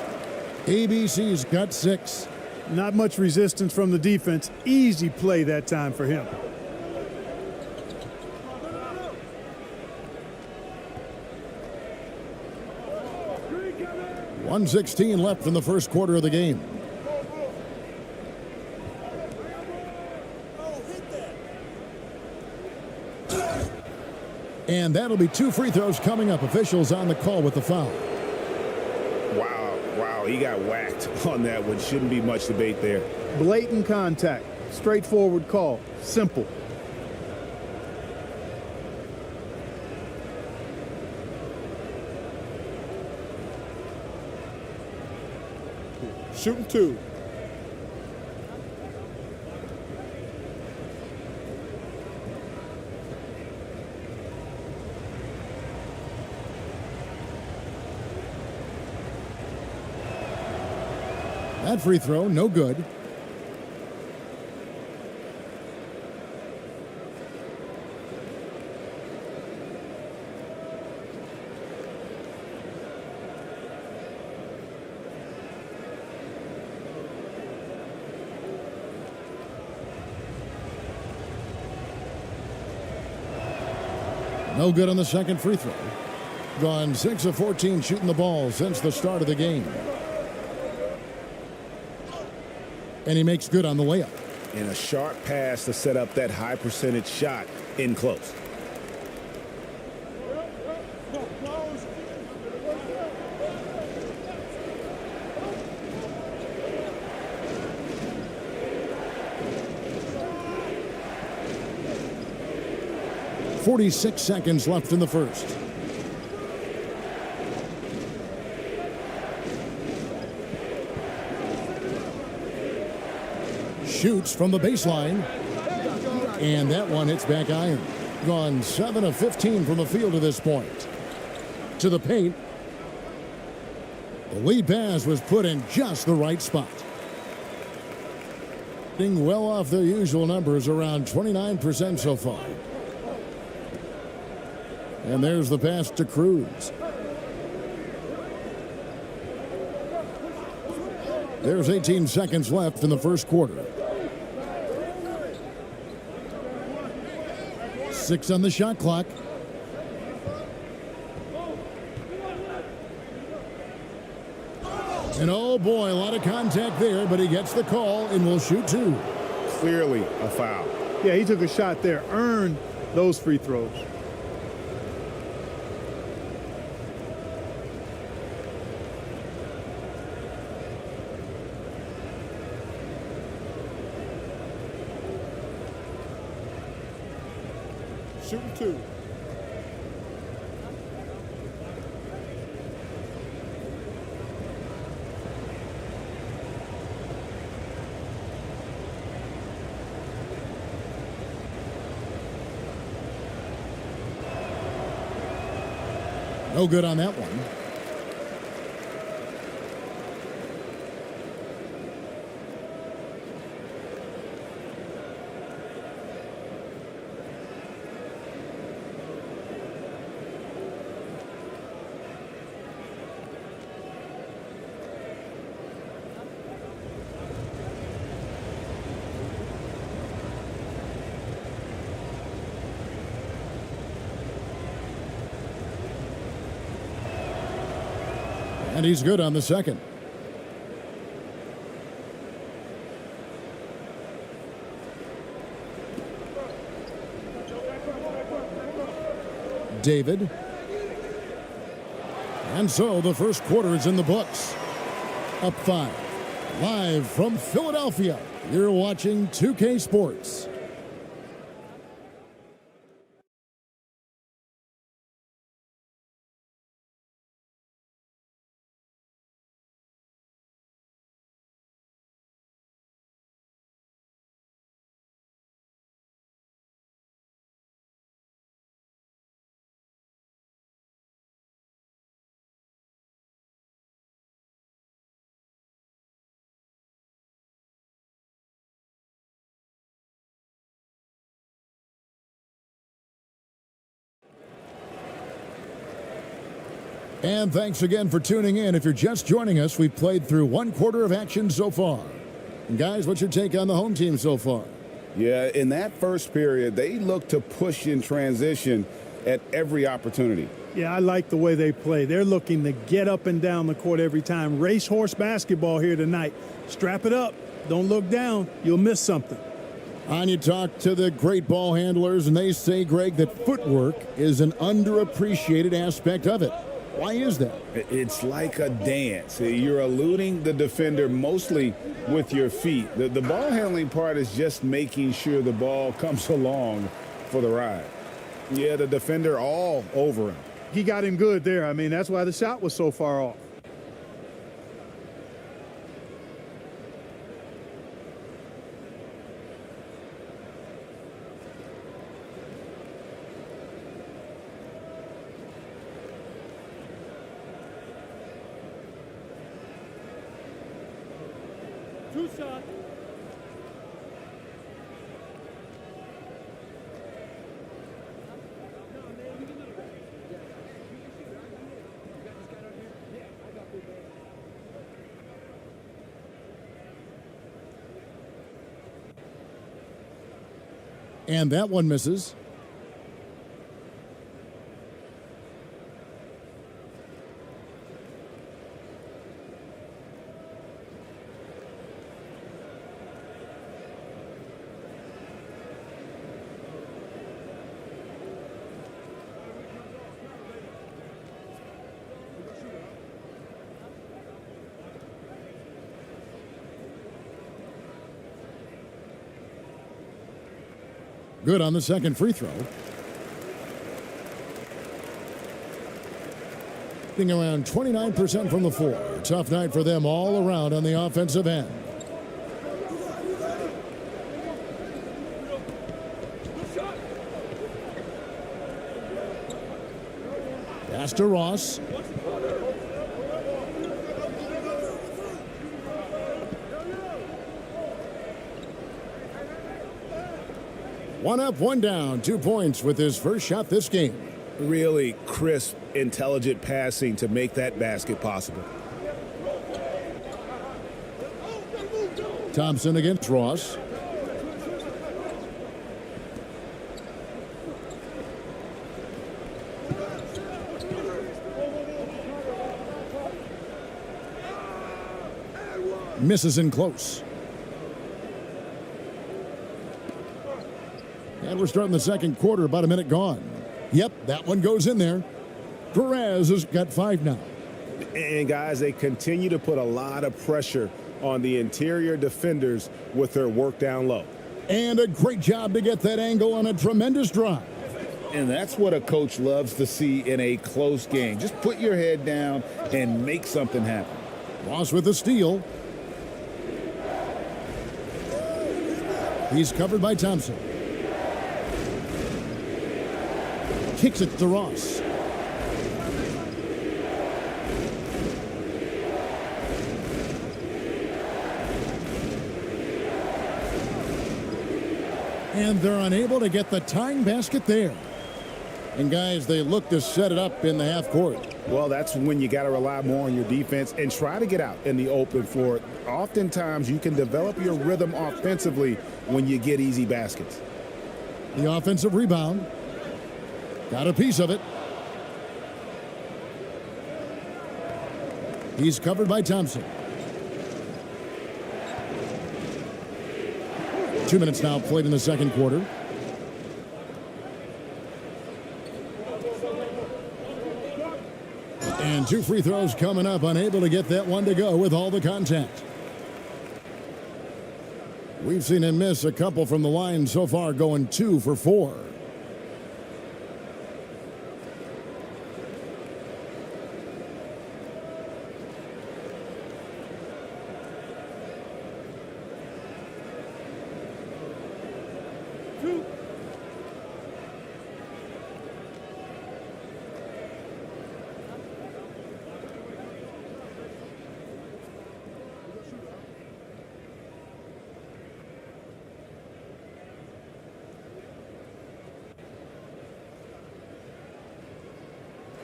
F: ABC's got 6.
I: Not much resistance from the defense. Easy play that time for him.
F: .116 left in the first quarter of the game. And that'll be 2 free throws coming up. Officials on the call with the foul.
J: Wow, he got whacked on that one. Shouldn't be much debate there.
I: Blatant contact. Straightforward call. Simple.
C: Shooting 2.
F: That free throw, no good. No good on the second free throw. Gone 6 of 14 shooting the ball since the start of the game. And he makes good on the layup.
K: And a sharp pass to set up that high percentage shot in close.
F: .46 seconds left in the first. Shoots from the baseline. And that one hits back iron. Gone 7 of 15 from the field to this point. To the paint. The lead pass was put in just the right spot. Well off their usual numbers, around 29% so far. And there's the pass to Cruz. There's 18 seconds left in the first quarter. 6 on the shot clock. And oh boy, a lot of contact there, but he gets the call and will shoot 2.
K: Clearly a foul.
I: Yeah, he took a shot there, earned those free throws.
C: Shooting 2.
F: No good on that one. And he's good on the second. David. And so the first quarter is in the books. Up 5. Live from Philadelphia, you're watching 2K Sports. And thanks again for tuning in. If you're just joining us, we've played through 1 quarter of action so far. And guys, what's your take on the home team so far?
K: Yeah, in that first period, they looked to push in transition at every opportunity.
I: Yeah, I like the way they play. They're looking to get up and down the court every time. Racehorse basketball here tonight. Strap it up. Don't look down. You'll miss something.
F: And you talk to the great ball handlers, and they say, Greg, that footwork is an underappreciated aspect of it. Why is that?
K: It's like a dance. You're eluding the defender mostly with your feet. The ball handling part is just making sure the ball comes along for the ride. Yeah, the defender all over him.
I: He got him good there. I mean, that's why the shot was so far off.
L: Shot.
F: And that one misses. Good on the second free throw. Shooting around 29% from the floor. Tough night for them all around on the offensive end. Pass to Ross. One up, one down. 2 points with his first shot this game.
K: Really crisp, intelligent passing to make that basket possible.
F: Thompson against Ross. Misses in close. And we're starting the second quarter, about a minute gone. Yep, that one goes in there. Perez has got 5 now.
J: And guys, they continue to put a lot of pressure on the interior defenders with their work down low.
F: And a great job to get that angle on a tremendous drive.
K: And that's what a coach loves to see in a close game. Just put your head down and make something happen.
F: Ross with a steal. He's covered by Thompson. Kicks it to Ross. And they're unable to get the tying basket there. And guys, they look to set it up in the half court.
K: Well, that's when you got to rely more on your defense and try to get out in the open floor. Oftentimes, you can develop your rhythm offensively when you get easy baskets.
F: The offensive rebound. Got a piece of it. He's covered by Thompson. 2 minutes now played in the second quarter. And 2 free throws coming up, unable to get that one to go with all the contact. We've seen him miss a couple from the line so far, going 2 for 4.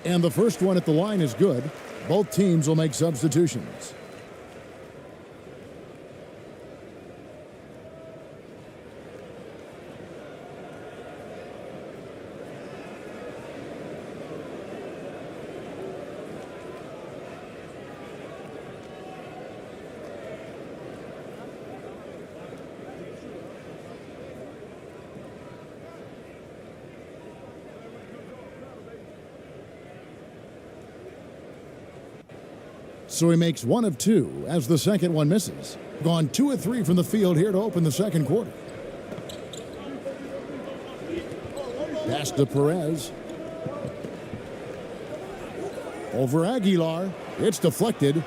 F: And the first one at the line is good. Both teams will make substitutions. So he makes 1 of 2 as the second one misses. Gone 2 of 3 from the field here to open the second quarter. Pass to Perez. Over Aguilar. It's deflected.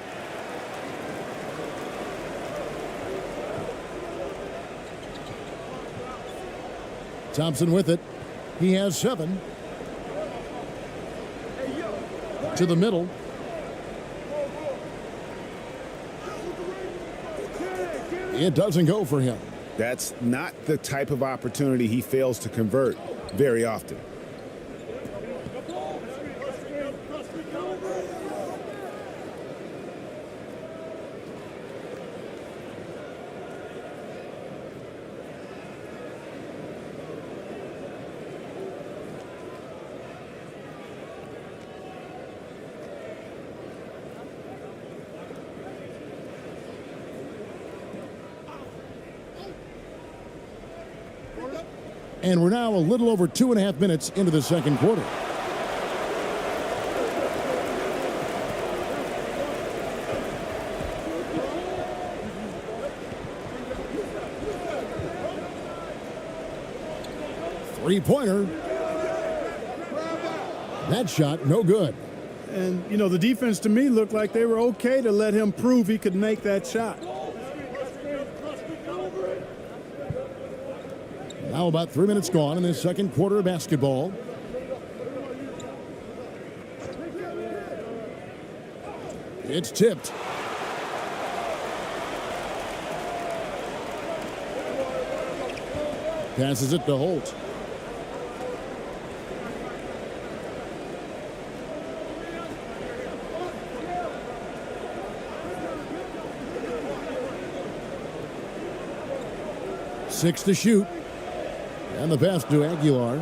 F: Thompson with it. He has 7. To the middle. It doesn't go for him.
K: That's not the type of opportunity he fails to convert very often.
F: And we're now a little over 2.5 minutes into the second quarter. Three-pointer. That shot, no good.
I: And, you know, the defense to me looked like they were okay to let him prove he could make that shot.
F: Now about 3 minutes gone in this second quarter of basketball. It's tipped. Passes it to Holt. Six to shoot. And the pass to Aguilar.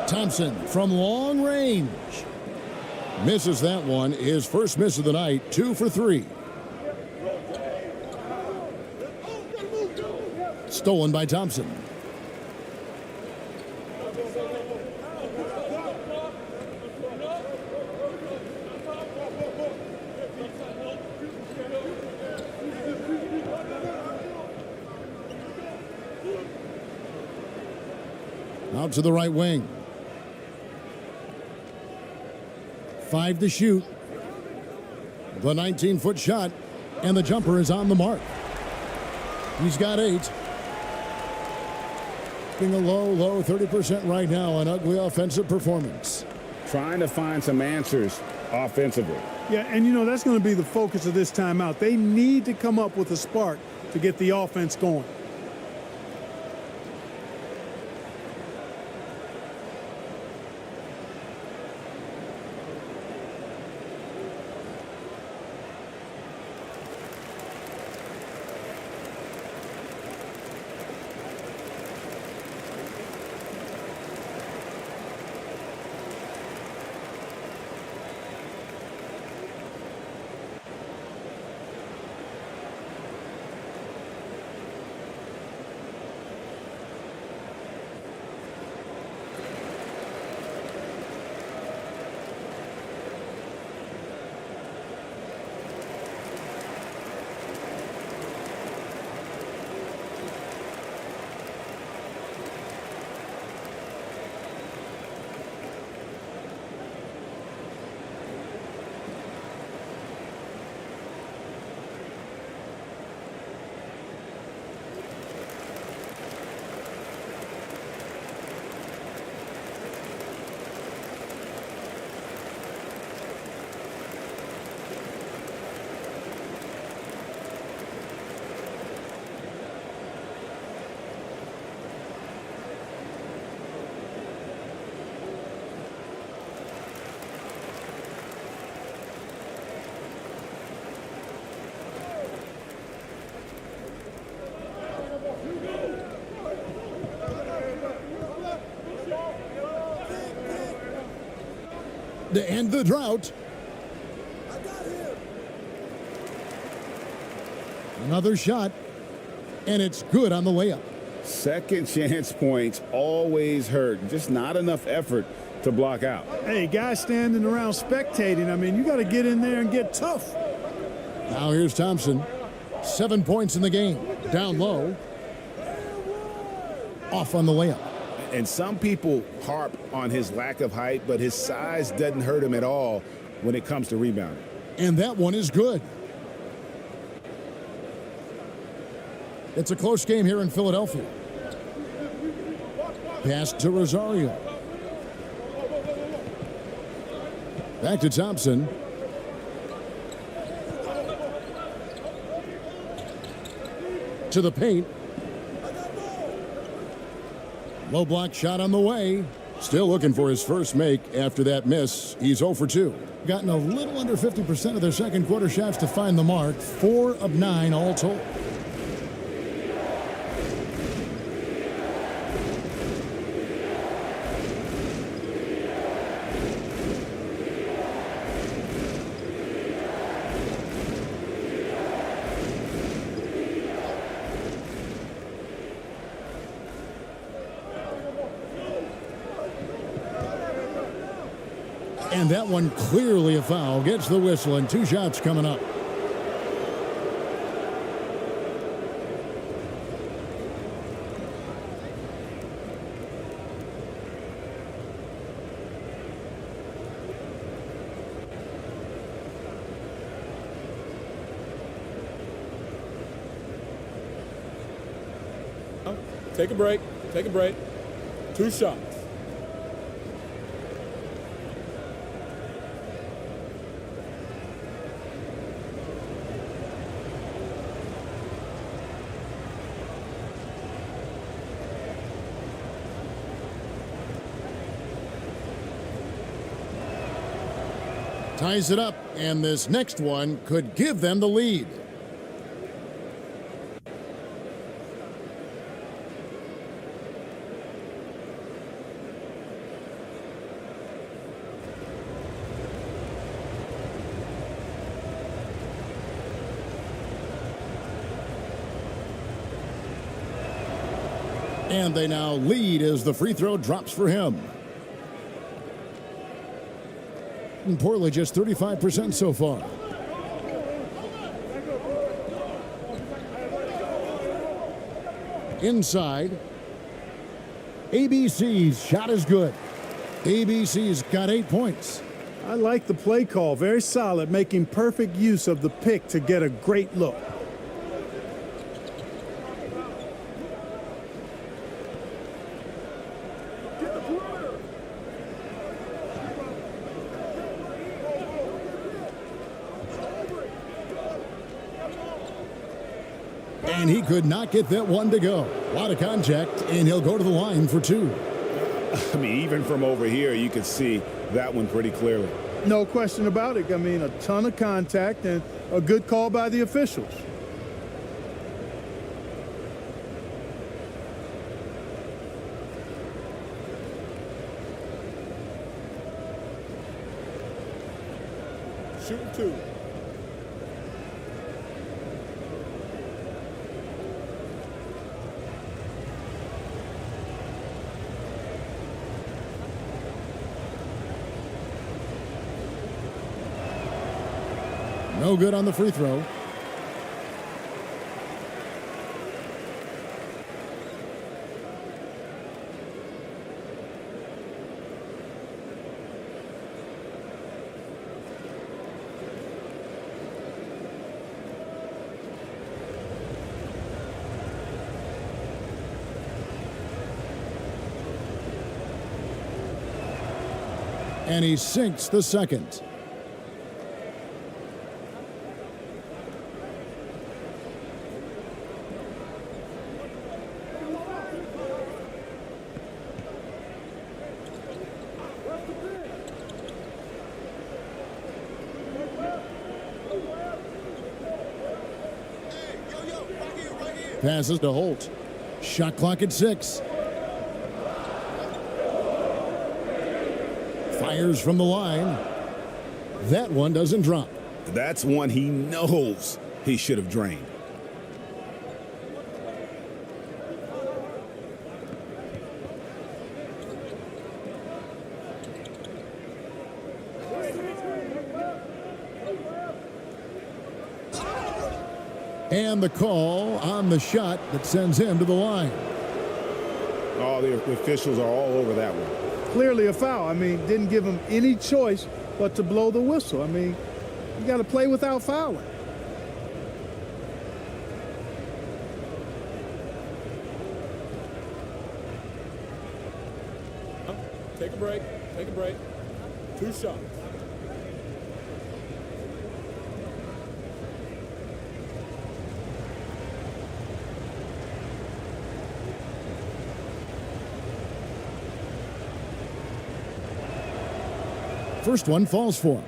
F: Thompson from long range. Misses that one. His first miss of the night. 2 for 3. Stolen by Thompson. Out to the right wing. 5 to shoot. The 19-foot shot, and the jumper is on the mark. He's got 8. Being a low 30% right now, an ugly offensive performance.
K: Trying to find some answers offensively.
I: Yeah, and you know, that's going to be the focus of this timeout. They need to come up with a spark to get the offense going.
F: To end the drought. Another shot, and it's good on the layup.
K: Second chance points always hurt. Just not enough effort to block out.
I: Hey, guys standing around spectating, I mean, you got to get in there and get tough.
F: Now here's Thompson. 7 points in the game. Down low. Off on the layup.
K: And some people harp on his lack of height, but his size doesn't hurt him at all when it comes to rebounding.
F: And that one is good. It's a close game here in Philadelphia. Pass to Rosario. Back to Thompson. To the paint. Low block shot on the way. Still looking for his first make after that miss. He's 0 for 2. Gotten a little under 50% of their second quarter shots to find the mark. 4 of 9 all told. And that one clearly a foul. Gets the whistle, and 2 shots coming up.
C: Take a break. Take a break. 2 shots.
F: Ties it up, and this next one could give them the lead. And they now lead as the free throw drops for him. And Portland just 35% so far. Inside. ABC's shot is good. ABC's got 8 points.
I: I like the play call. Very solid, making perfect use of the pick to get a great look.
F: And he could not get that one to go. A lot of contact, and he'll go to the line for 2.
K: I mean, even from over here, you could see that one pretty clearly.
I: No question about it. I mean, a ton of contact and a good call by the officials.
C: Shooting 2.
F: No good on the free throw. And he sinks the second. Passes to Holt. Shot clock at 6. Fires from the line. That one doesn't drop.
K: That's one he knows he should have drained.
F: And the call on the shot that sends him to the line.
K: Oh, the officials are all over that one.
I: Clearly a foul. I mean, didn't give him any choice but to blow the whistle. I mean, you got to play without fouling.
C: Take a break. Take a break. 2 shots.
F: First one falls for him.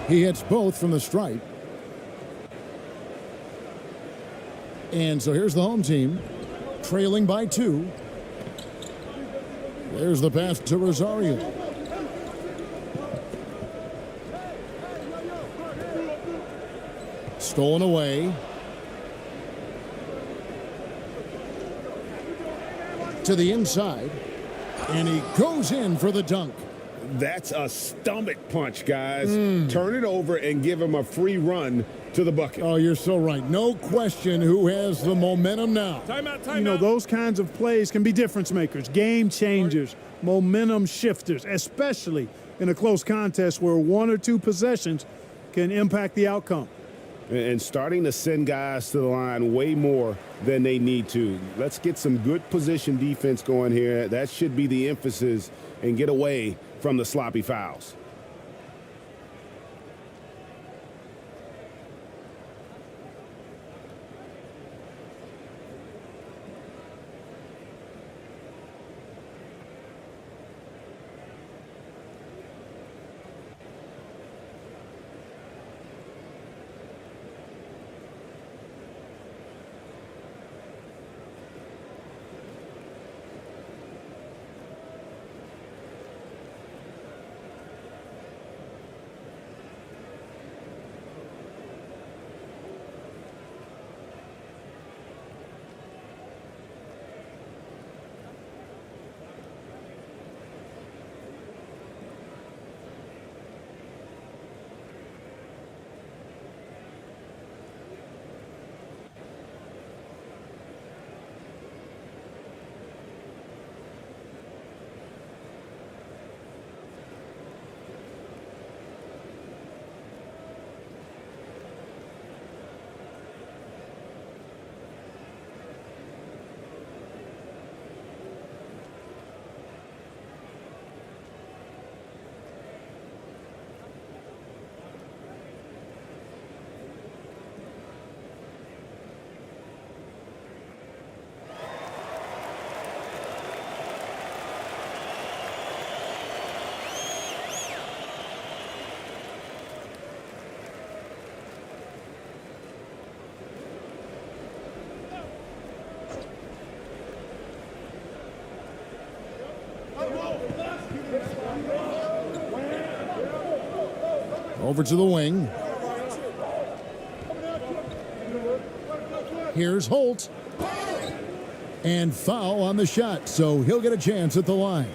F: He hits both from the stripe. And so here's the home team, trailing by 2. There's the pass to Rosario. Stolen away. To the inside. And he goes in for the dunk.
J: That's a stomach punch, guys. Turn it over and give him a free run to the bucket.
F: Oh, you're so right. No question who has the momentum now.
I: You know, those kinds of plays can be difference makers, game changers, momentum shifters, especially in a close contest where one or two possessions can impact the outcome.
J: And starting to send guys to the line way more than they need to. Let's get some good position defense going here. That should be the emphasis, and get away from the sloppy fouls.
F: Over to the wing. Here's Holt. And foul on the shot, so he'll get a chance at the line.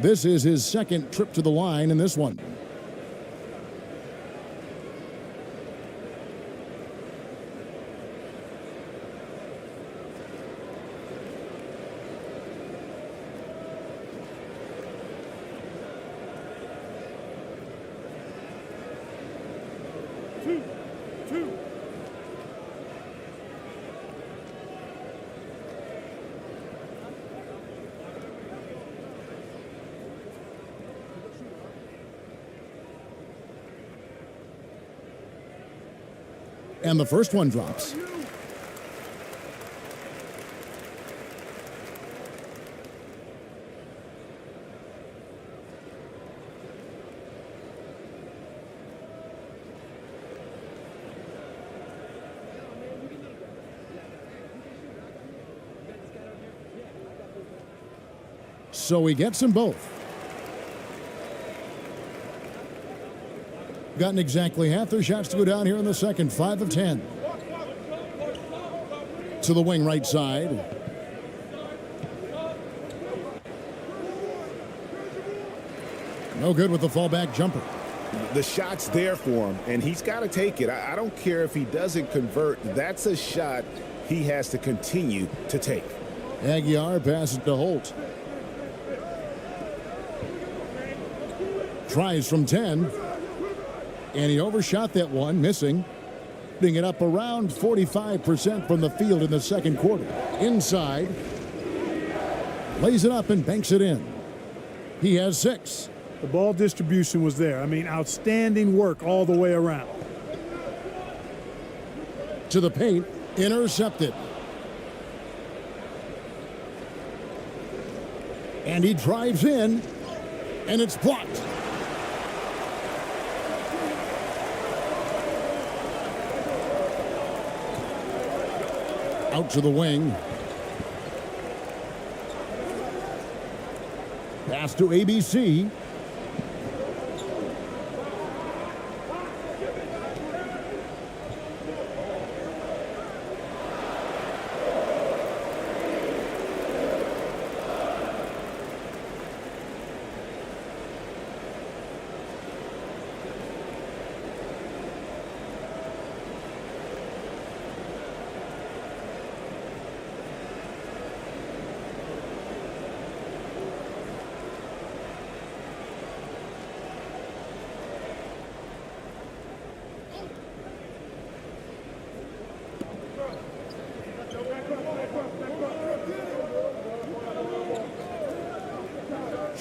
F: This is his second trip to the line in this one. And the first one drops. So he gets them both. Gotten exactly half their shots to go down here in the second, 5 of 10. To the wing right side. No good with the fallback jumper.
K: The shot's there for him, and he's got to take it. I don't care if he doesn't convert. That's a shot he has to continue to take.
F: Aguiar passes to Holt. Tries from 10. And he overshot that one, missing. Putting it up around 45% from the field in the second quarter. Inside. Lays it up and banks it in. He has 6.
I: The ball distribution was there. I mean, outstanding work all the way around.
F: To the paint. Intercepted. And he drives in. And it's blocked. Out to the wing. Pass to ABC.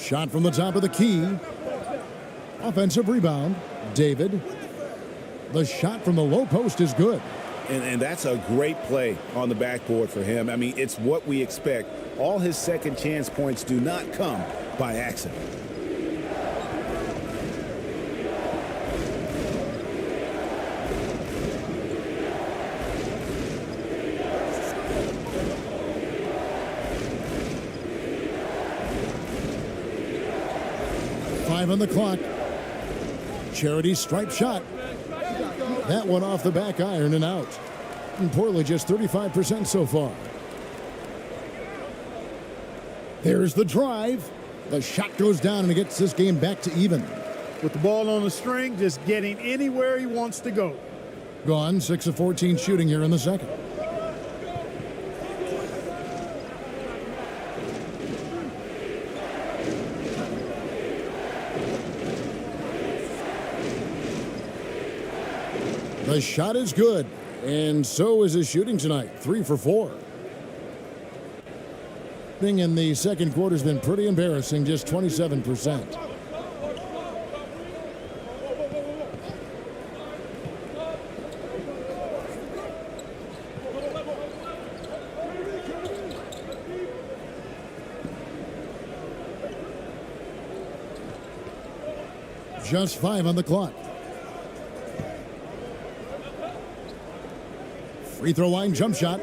F: Shot from the top of the key. Offensive rebound. David. The shot from the low post is good.
K: And that's a great play on the backboard for him. I mean, it's what we expect. All his second chance points do not come by accident.
F: Five on the clock. Charity stripe shot. That one off the back iron and out. And Portland just 35% so far. There's the drive. The shot goes down and it gets this game back to even.
I: With the ball on the string, just getting anywhere he wants to go.
F: Gone 6 of 14 shooting here in the second. The shot is good, and so is his shooting tonight, 3 for 4. Thing in the second quarter has been pretty embarrassing, just 27%. Just 5 on the clock. Free throw line jump shot.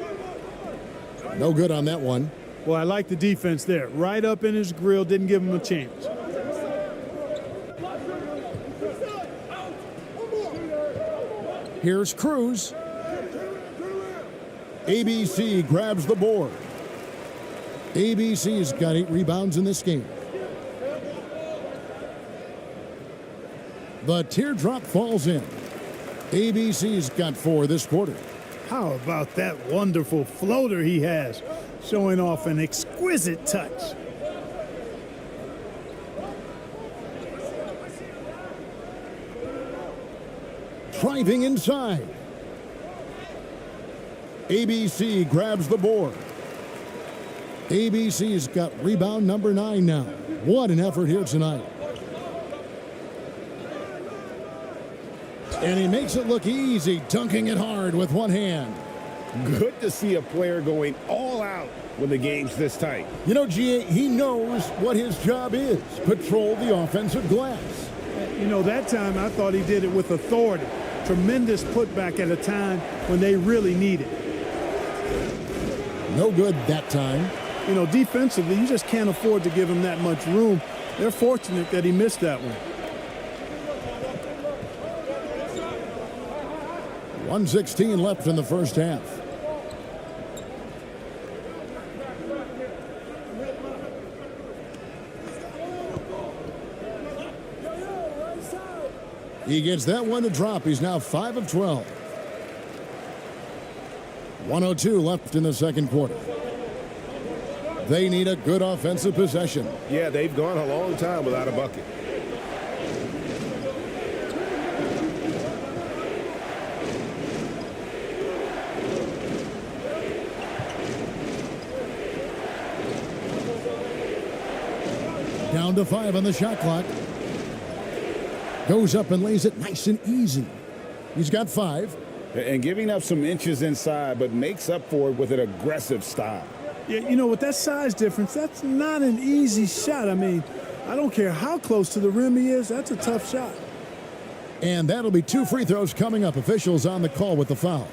F: No good on that one.
I: Well, I like the defense there. Right up in his grill, didn't give him a chance.
F: Here's Cruz. ABC grabs the board. ABC's got 8 rebounds in this game. The teardrop falls in. ABC's got 4 this quarter.
I: How about that wonderful floater he has, showing off an exquisite touch.
F: Driving inside. ABC grabs the board. ABC's got rebound number 9 now. What an effort here tonight. And he makes it look easy, dunking it hard with one hand.
K: Good to see a player going all out when the game's this tight.
F: You know, GA, he knows what his job is. Patrol the offensive glass.
I: You know, that time I thought he did it with authority. Tremendous putback at a time when they really need it.
F: No good that time.
I: You know, defensively, you just can't afford to give him that much room. They're fortunate that he missed that one.
F: 1:16 left in the first half. He gets that one to drop. He's now 5 of 12. 1:02 left in the second quarter. They need a good offensive possession.
K: Yeah, they've gone a long time without a bucket.
F: Down to 5 on the shot clock. Goes up and lays it nice and easy. He's got 5.
K: And giving up some inches inside, but makes up for it with an aggressive style.
I: Yeah, you know, with that size difference, that's not an easy shot. I mean, I don't care how close to the rim he is, that's a tough shot.
F: And that'll be 2 free throws coming up. Officials on the call with the foul.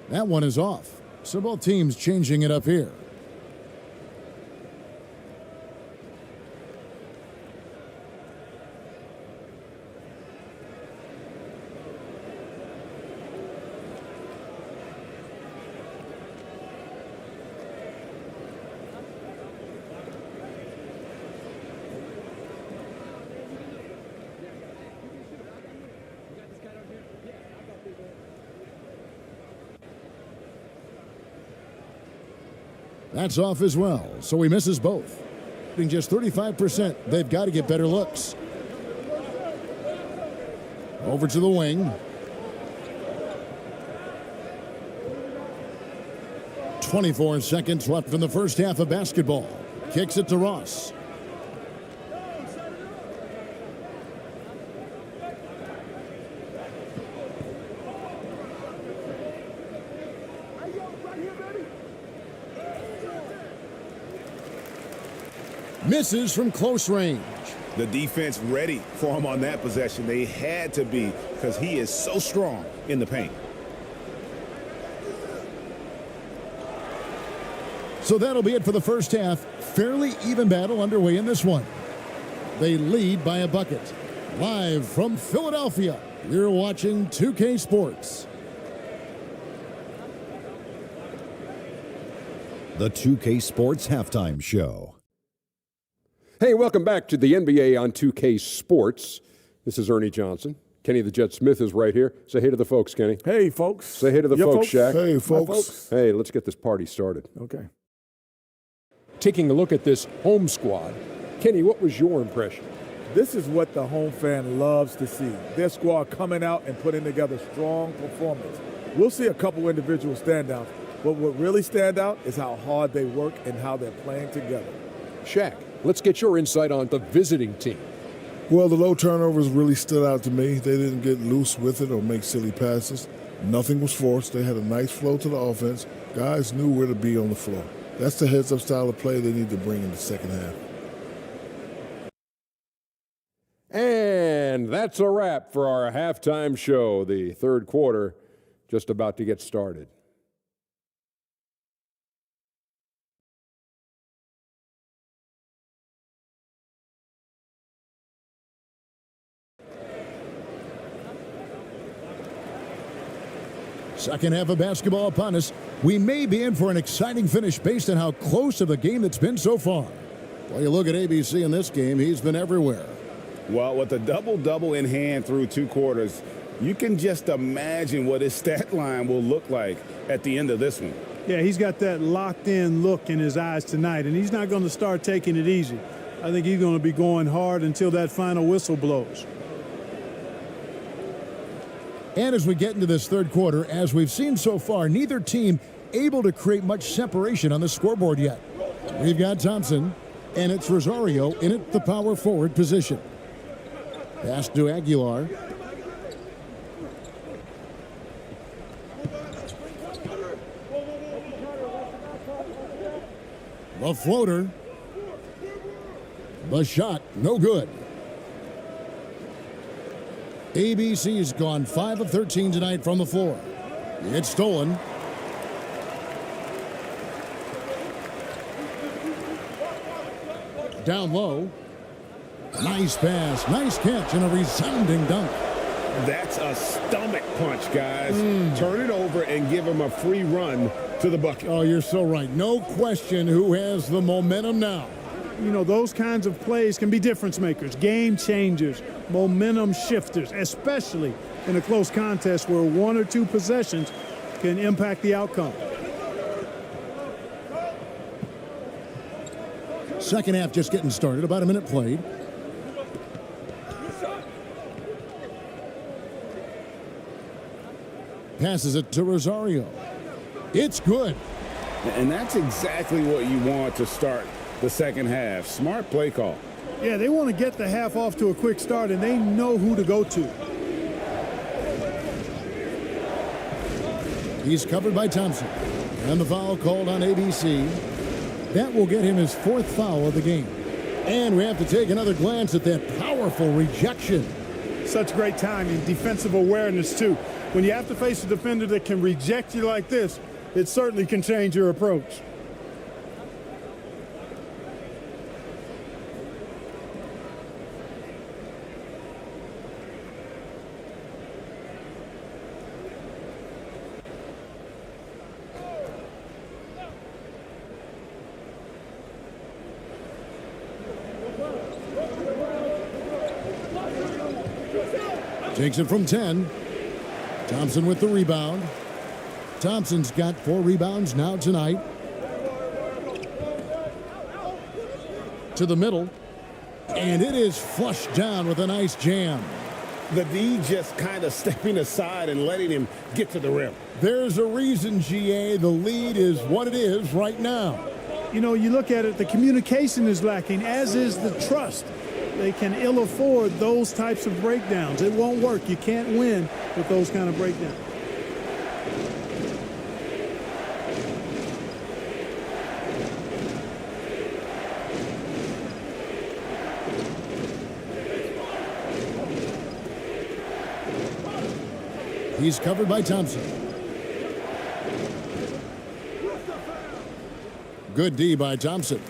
F: That one is off. So both teams changing it up here. That's off as well, so he misses both. Shooting just 35%. They've got to get better looks. Over to the wing. 24 seconds left in the first half of basketball. Kicks it to Ross. Misses from close range.
J: The defense ready for him on that possession. They had to be, because he is so strong in the paint.
F: So that'll be it for the first half. Fairly even battle underway in this one. They lead by a bucket. Live from Philadelphia, you're watching 2K Sports.
L: The 2K Sports Halftime Show.
G: Hey, welcome back to the NBA on 2K Sports. This is Ernie Johnson. Kenny the Jet Smith is right here. Say hey to the folks, Kenny.
C: Hey, folks.
G: Say hey to the folks, Shaq.
H: Hey, folks.
G: Hey, let's get this party started.
C: Okay.
G: Taking a look at this home squad, Kenny, what was your impression?
C: This is what the home fan loves to see. Their squad coming out and putting together strong performance. We'll see a couple individual standouts, but what really stand out is how hard they work and how they're playing together.
G: Shaq, let's get your insight on the visiting team.
H: Well, the low turnovers really stood out to me. They didn't get loose with it or make silly passes. Nothing was forced. They had a nice flow to the offense. Guys knew where to be on the floor. That's the heads-up style of play they need to bring in the second half.
G: And that's a wrap for our halftime show. The third quarter just about to get started.
F: Second half of basketball upon us. We may be in for an exciting finish based on how close of a game it's been so far. Well, you look at ABC in this game, he's been everywhere.
J: Well, with a double-double in hand through two quarters, you can just imagine what his stat line will look like at the end of this one.
I: Yeah, he's got that locked-in look in his eyes tonight, and he's not going to start taking it easy. I think he's going to be going hard until that final whistle blows.
F: And as we get into this third quarter, as we've seen so far, neither team able to create much separation on the scoreboard yet. We've got Thompson, and it's Rosario in at the power forward position. Pass to Aguilar. The floater. The shot, no good. ABC's gone 5 of 13 tonight from the floor. It's stolen. Down low. Nice pass, nice catch, and a resounding dunk.
J: That's a stomach punch, guys. Turn it over and give him a free run to the bucket.
F: Oh, you're so right. No question who has the momentum now.
I: You know, those kinds of plays can be difference makers, game changers, momentum shifters, especially in a close contest where one or two possessions can impact the outcome.
F: Second half just getting started, about a minute played. Passes it to Rosario. It's good.
J: And that's exactly what you want to start the second half. Smart play call.
I: Yeah, they want to get the half off to a quick start, and they know who to go to.
F: He's covered by Thompson. And the foul called on ABC. That will get him his fourth foul of the game. And we have to take another glance at that powerful rejection.
I: Such great timing, defensive awareness, too. When you have to face a defender that can reject you like this, it certainly can change your approach.
F: Takes it from 10. Thompson with the rebound. Thompson's got 4 rebounds now tonight. To the middle. And it is flushed down with a nice jam.
J: The D just kind of stepping aside and letting him get to the rim.
F: There's a reason, GA, the lead is what it is right now.
I: You know, you look at it, the communication is lacking, as is the trust. They can ill afford those types of breakdowns. It won't work. You can't win with those kind of breakdowns.
F: He's covered by Thompson. Good D by Thompson.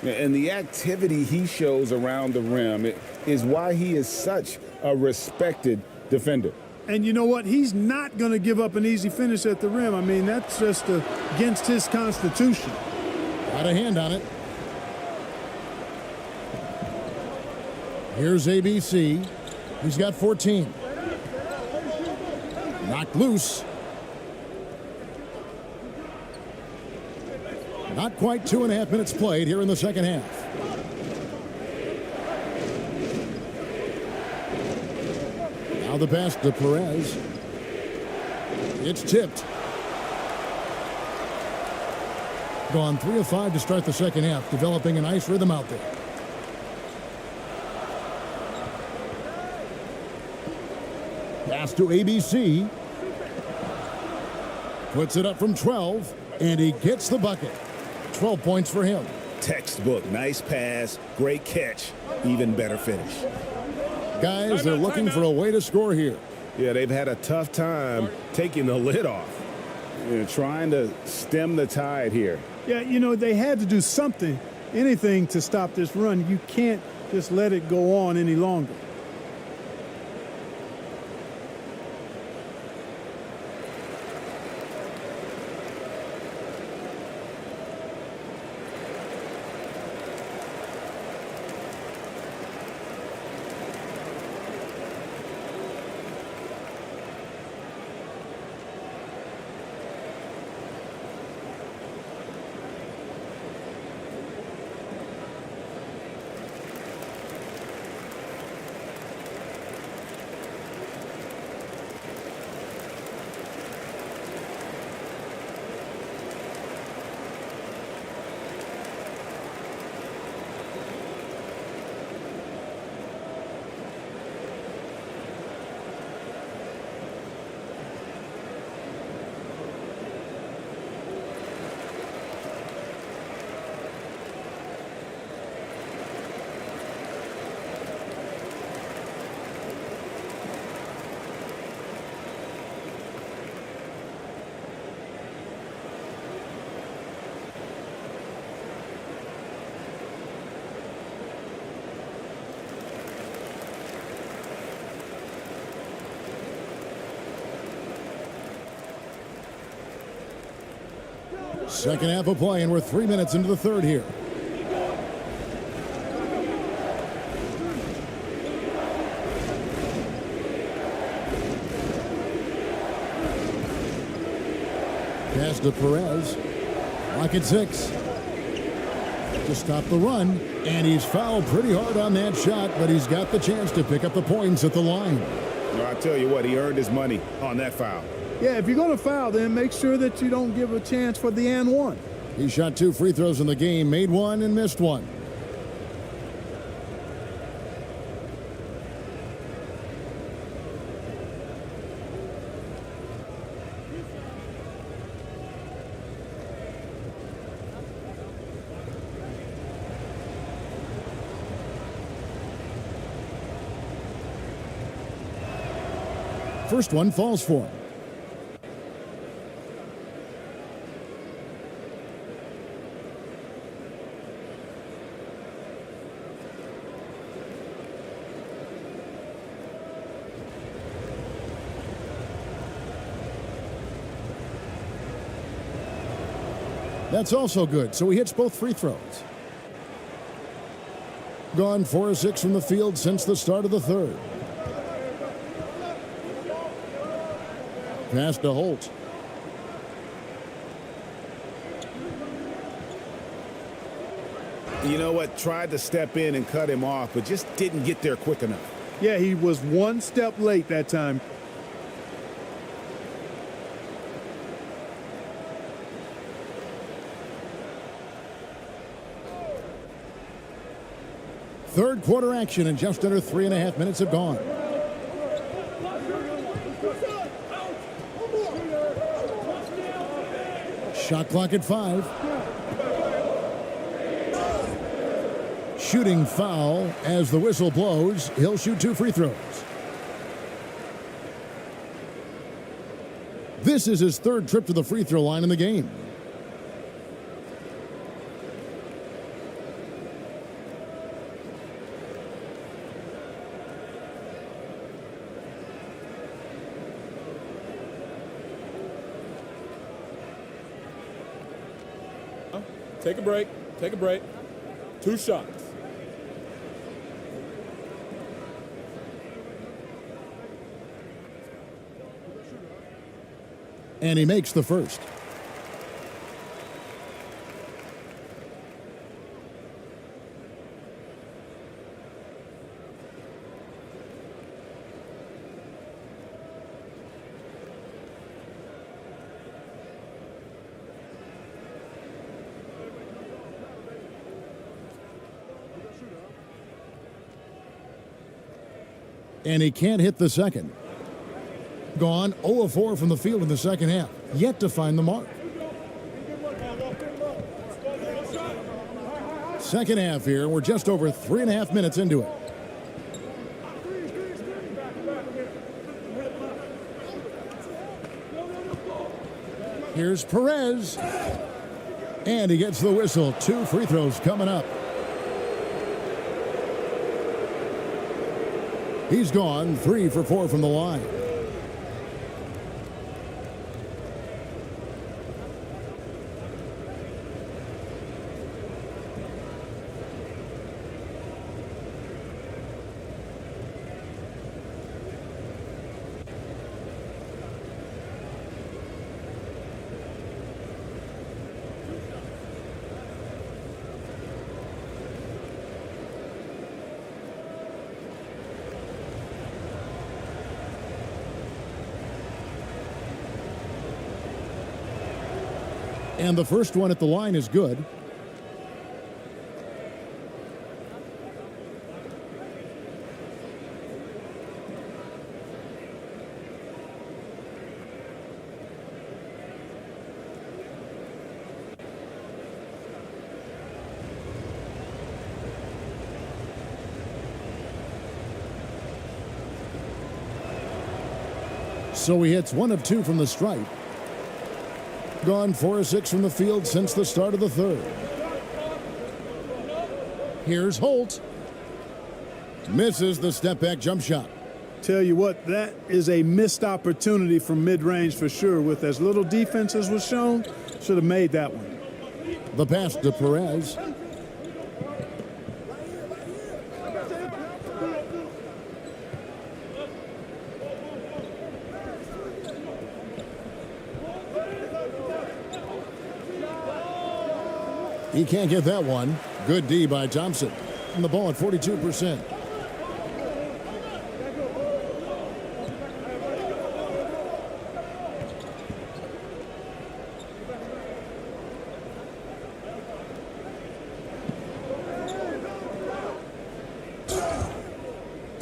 K: And the activity he shows around the rim is why he is such a respected defender.
I: And you know what? He's not going to give up an easy finish at the rim. I mean, that's just against his constitution.
F: Got a hand on it. Here's ABC. He's got 14. Knocked loose. Not quite 2.5 minutes played here in the second half. Now the pass to Perez. It's tipped. Gone 3 of 5 to start the second half, developing a nice rhythm out there. Pass to ABC. Puts it up from 12, and he gets the bucket. 12 points for him.
J: Textbook. Nice pass. Great catch. Even better finish.
F: Guys, they're looking for a way to score here.
J: Yeah, they've had a tough time taking the lid off. Trying to stem the tide here.
I: Yeah, you know, they had to do something, anything to stop this run. You can't just let it go on any longer.
F: Second half of play, and we're 3 minutes into the third here. Pass to Perez. Lock at 6. To stop the run, and he's fouled pretty hard on that shot, but he's got the chance to pick up the points at the line.
J: Well, I tell you what, he earned his money on that foul.
I: Yeah, if you're going to foul, then make sure that you don't give a chance for the and one.
F: He shot 2 free throws in the game, made 1 and missed 1. First one falls for him. That's also good, so he hits both free throws. Gone 4 of 6 from the field since the start of the third. Pass to Holt.
K: You know what? Tried to step in and cut him off, but just didn't get there quick enough.
I: Yeah, he was one step late that time.
F: Third quarter action, and just under 3.5 minutes have gone. Shot clock at 5. Shooting foul as the whistle blows. He'll shoot 2 free throws. This is his third trip to the free throw line in the game.
M: Take a break. Take a break. 2 shots.
F: And he makes the first. And he can't hit the second. Gone 0 of 4 from the field in the second half. Yet to find the mark. Second half here. We're just over 3.5 minutes into it. Here's Perez. And he gets the whistle. 2 free throws coming up. He's gone 3 for 4 from the line. And the first one at the line is good. So he hits 1 of 2 from the stripe. Gone 4 of 6 from the field since the start of the third. Here's Holt. Misses the step-back jump shot.
I: Tell you what, that is a missed opportunity from mid-range for sure. With as little defense as was shown, should have made that one.
F: The pass to Perez. He can't get that one. Good D by Thompson. And the ball at 42%.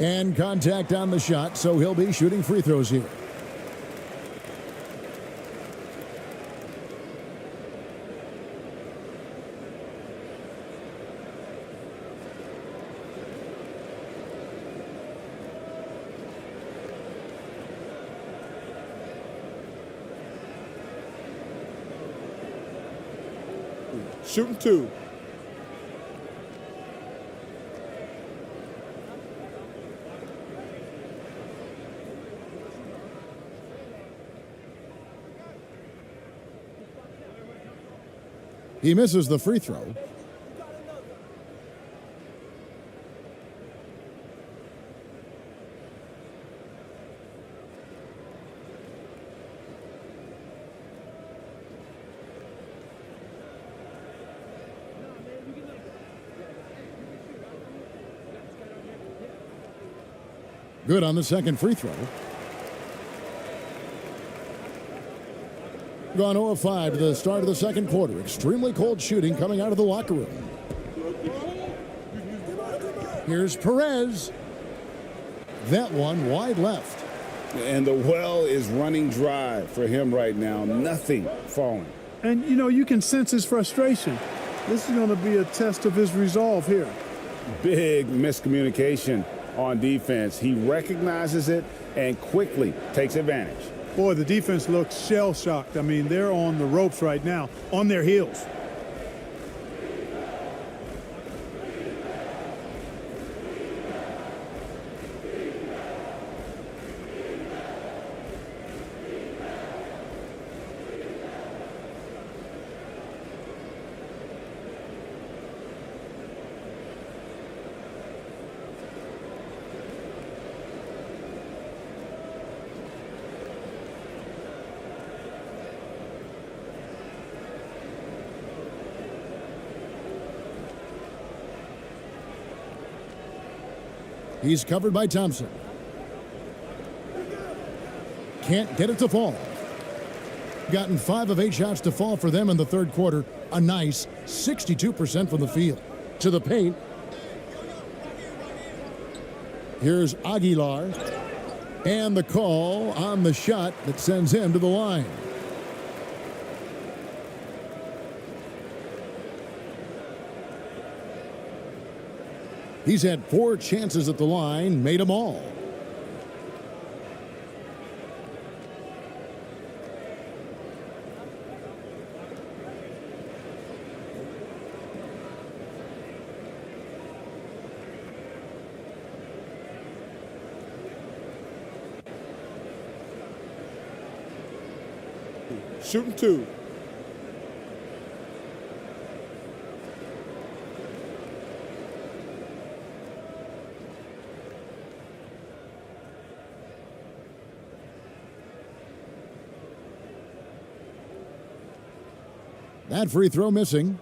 F: And contact on the shot, so he'll be shooting free throws here.
M: Shooting 2.
F: He misses the free throw. Good on the second free throw. Gone 0 of 5 to the start of the second quarter. Extremely cold shooting coming out of the locker room. Here's Perez. That one wide left.
K: And the well is running dry for him right now. Nothing falling.
I: And, you know, you can sense his frustration. This is going to be a test of his resolve here.
K: Big miscommunication on defense. He recognizes it and quickly takes advantage.
I: Boy, the defense looks shell-shocked. I mean, they're on the ropes right now, on their heels.
F: He's covered by Thompson. Can't get it to fall. Gotten 5 of 8 shots to fall for them in the third quarter. A nice 62% from the field. To the paint. Here's Aguilar. And the call on the shot that sends him to the line. He's had 4 chances at the line, made them all.
M: Shooting 2.
F: That free throw missing.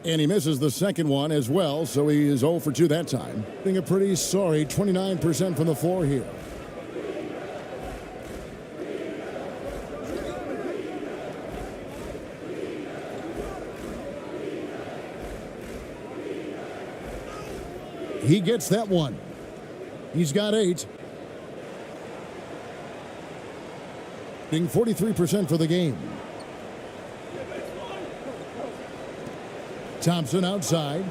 F: And he misses the second one as well, so he is 0 for 2 that time. Being a pretty sorry 29% from the floor here. He gets that one. He's got 8. Being 43% for the game. Thompson outside.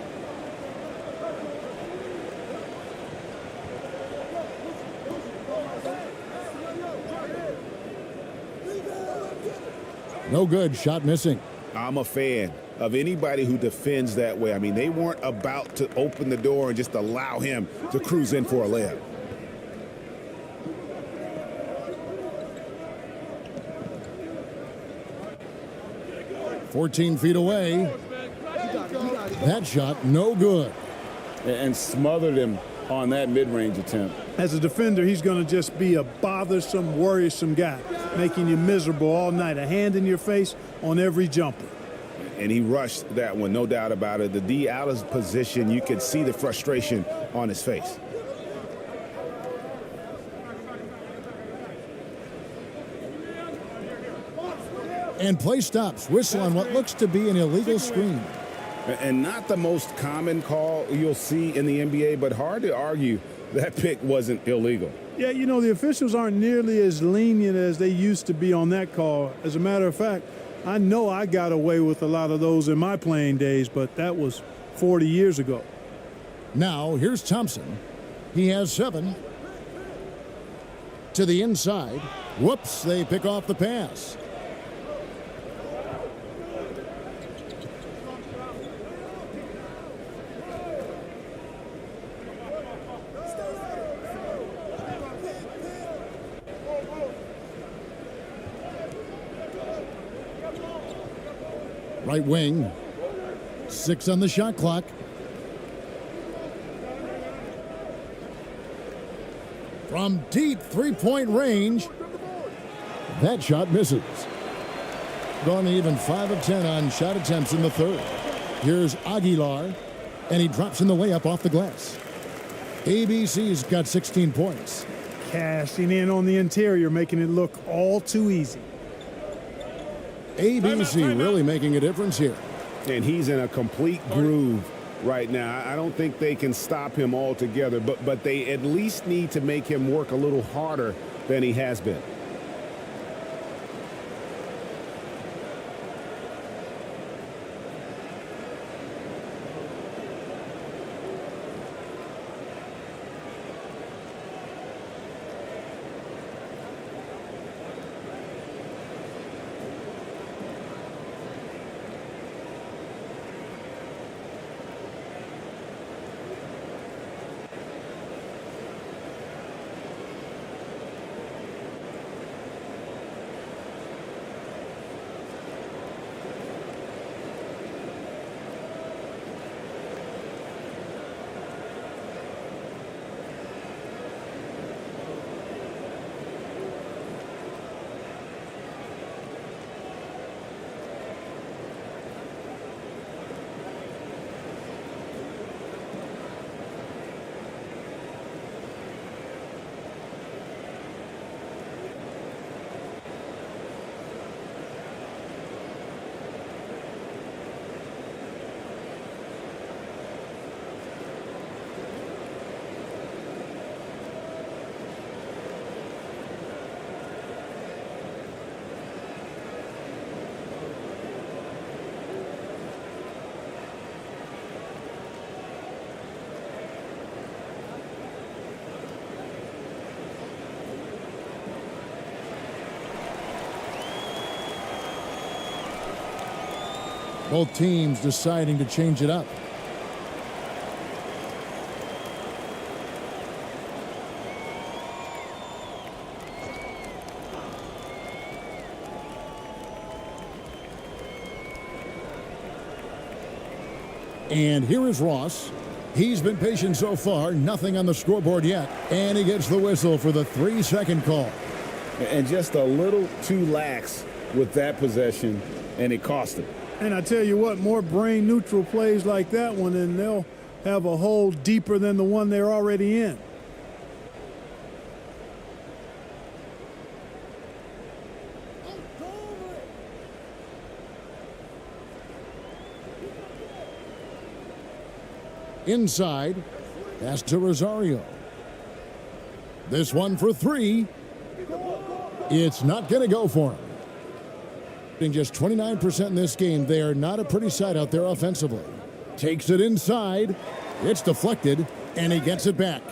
F: No good. Shot missing.
K: I'm a fan of anybody who defends that way. I mean, they weren't about to open the door and just allow him to cruise in for a layup.
F: "14 feet away. That shot, no good.
K: And smothered him on that mid-range attempt.
I: As a defender, he's going to just be a bothersome, worrisome guy, making you miserable all night, a hand in your face on every jumper.
K: And he rushed that one, no doubt about it. The D out of position, you could see the frustration on his face.
F: And play stops. Whistle on what looks to be an illegal screen.
K: And not the most common call you'll see in the NBA, but hard to argue that pick wasn't illegal.
I: Yeah, you know, the officials aren't nearly as lenient as they used to be on that call. As a matter of fact, I know I got away with a lot of those in my playing days, but that was 40 years ago.
F: Now, here's Thompson. He has 7. To the inside. Whoops, they pick off the pass. Right wing. 6 on the shot clock. From deep three-point range. That shot misses. Gone even 5 of 10 on shot attempts in the third. Here's Aguilar, and he drops in the way up off the glass. ABC's got 16 points.
I: Cashing in on the interior, making it look all too easy.
F: ABC really making a difference here.
J: And he's in a complete groove right now. I don't think they can stop him altogether, but they at least need to make him work a little harder than he has been.
F: Both teams deciding to change it up. And here is Ross. He's been patient so far, nothing on the scoreboard yet. And he gets the whistle for the 3-second call.
K: And just a little too lax with that possession, and it cost him.
I: And I tell you what, more brain neutral plays like that one, and they'll have a hole deeper than the one they're already in.
F: Inside, pass to Rosario. This one for 3. It's not going to go for him. Just 29% in this game. They are not a pretty sight out there offensively. Takes it inside. It's deflected, and he gets it back.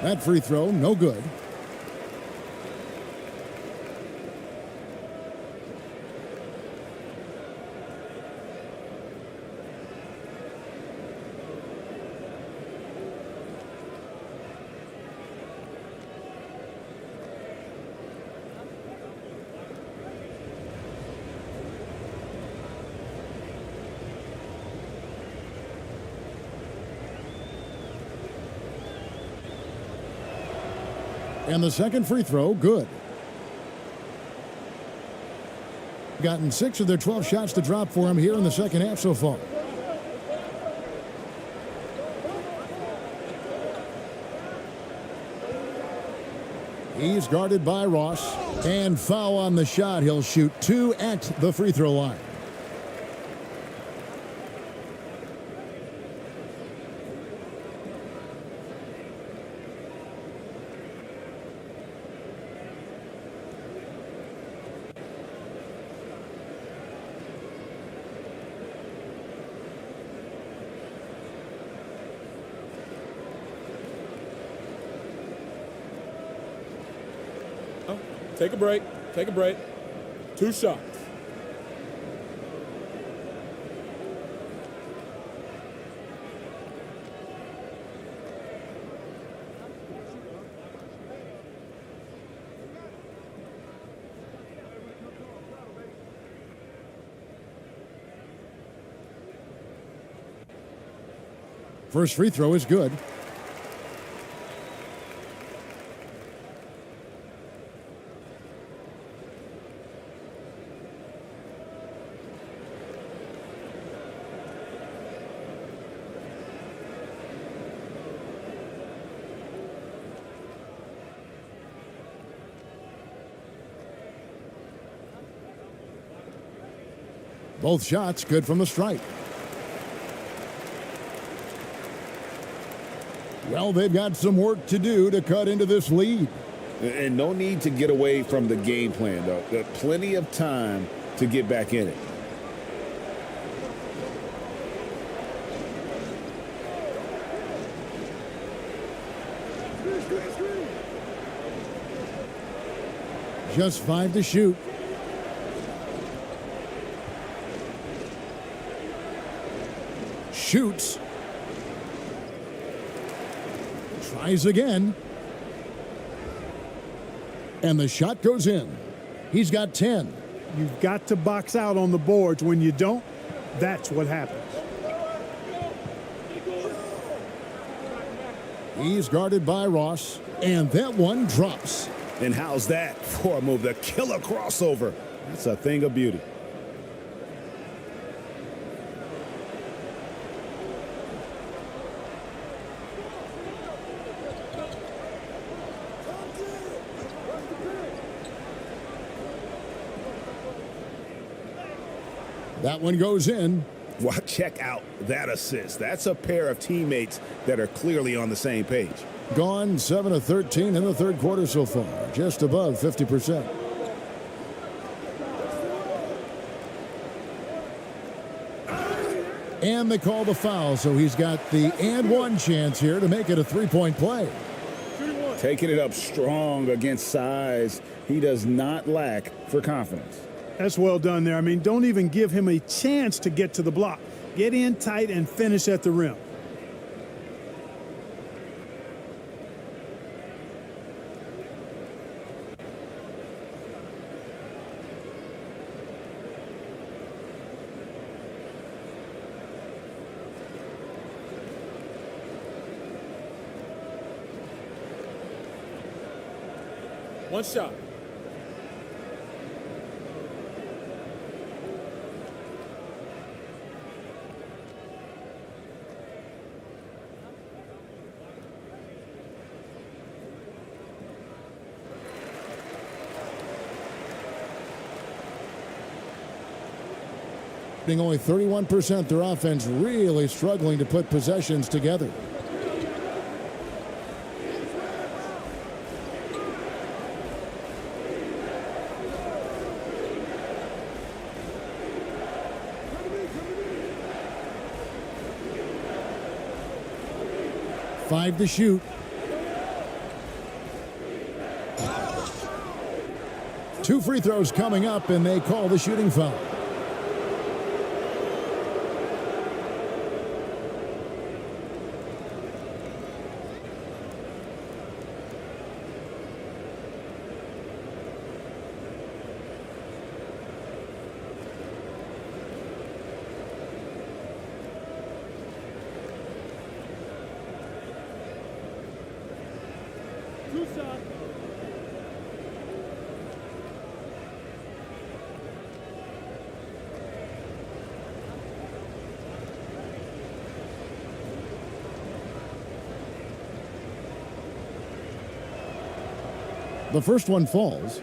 F: That free throw, no good. And the second free throw, good. Gotten 6 of their 12 shots to drop for him here in the second half so far. He's guarded by Ross. And foul on the shot. He'll shoot 2 at the free throw line.
M: Take a break. Take a break. 2 shots.
F: First free throw is good. Both shots good from the stripe. Well, they've got some work to do to cut into this lead.
K: And no need to get away from the game plan, though. There's plenty of time to get back in it.
F: Just 5 to shoot. Shoots. Tries again. And the shot goes in. He's got 10.
I: You've got to box out on the boards. When you don't, that's what happens.
F: He's guarded by Ross. And that one drops.
K: And how's that for a move? The killer crossover. That's a thing of beauty.
F: That one goes in.
K: Well, check out that assist. That's a pair of teammates that are clearly on the same page.
F: Gone 7 of 13 in the third quarter so far. Just above 50%. And they call the foul, so he's got the and one chance here to make it a three-point play.
K: Taking it up strong against size. He does not lack for confidence.
I: That's well done there. I mean, don't even give him a chance to get to the block. Get in tight and finish at the rim.
M: One shot.
F: Only 31%, their offense really struggling to put possessions together. Five to shoot. Two free throws coming up, and they call the shooting foul. The first one falls.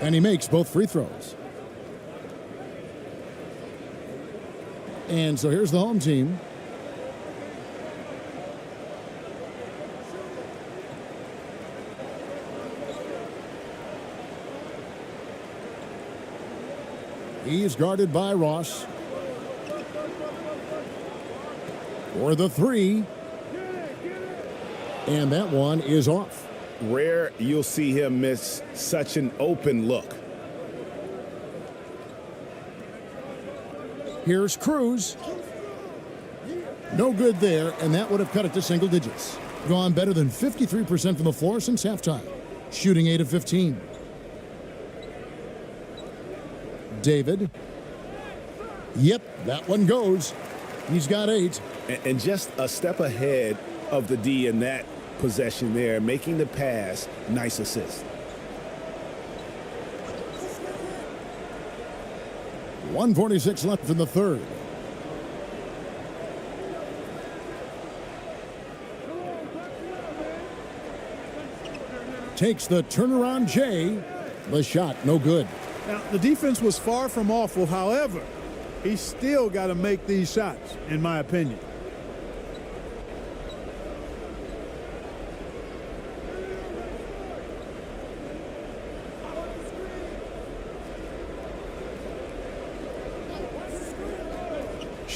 F: And he makes both free throws. And so here's the home team. He's guarded by Ross. For the three. And that one is off.
J: Rare you'll see him miss such an open look.
F: Here's Cruz. No good there, and that would have cut it to single digits. Gone better than 53% from the floor since halftime. Shooting 8 of 15. David. Yep, that one goes. He's got 8.
J: And just a step ahead of the D in that possession there, making the pass. Nice assist.
F: .146 left in the third. Takes the turnaround J. The shot, no good.
I: Now, the defense was far from awful. However, he's still got to make these shots, in my opinion.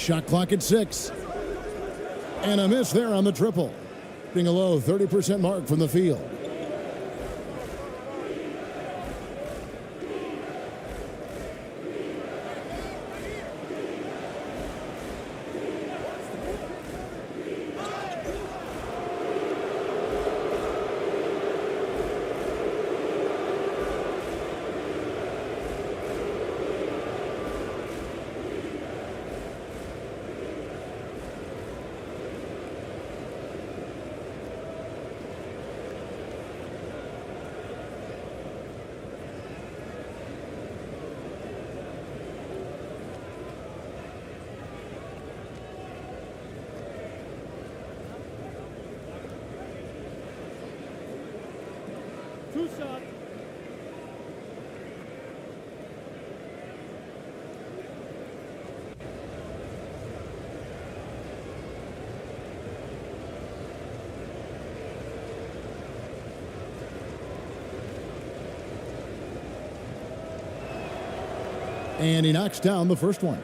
F: Shot clock at 6. And a miss there on the triple. Being a low 30% mark from the field. And he knocks down the first one.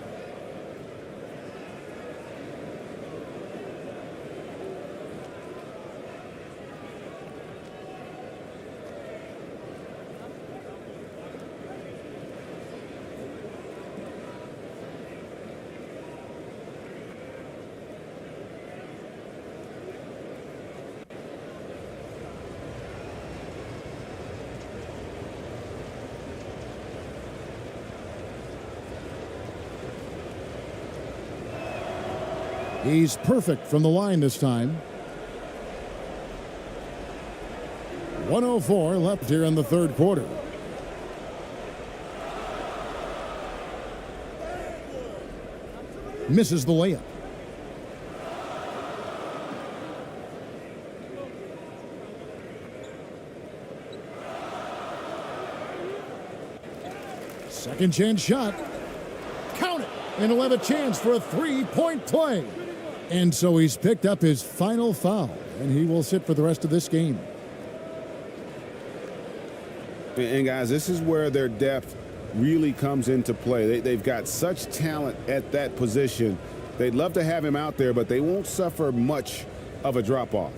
F: He's perfect from the line this time. 104 left here in the third quarter. Misses the layup. Second chance shot. Count it. And he'll have a chance for a three-point play. And so he's picked up his final foul, and he will sit for the rest of this game.
J: And guys, this is where their depth really comes into play. They've got such talent at that position. They'd love to have him out there, but they won't suffer much of a drop-off.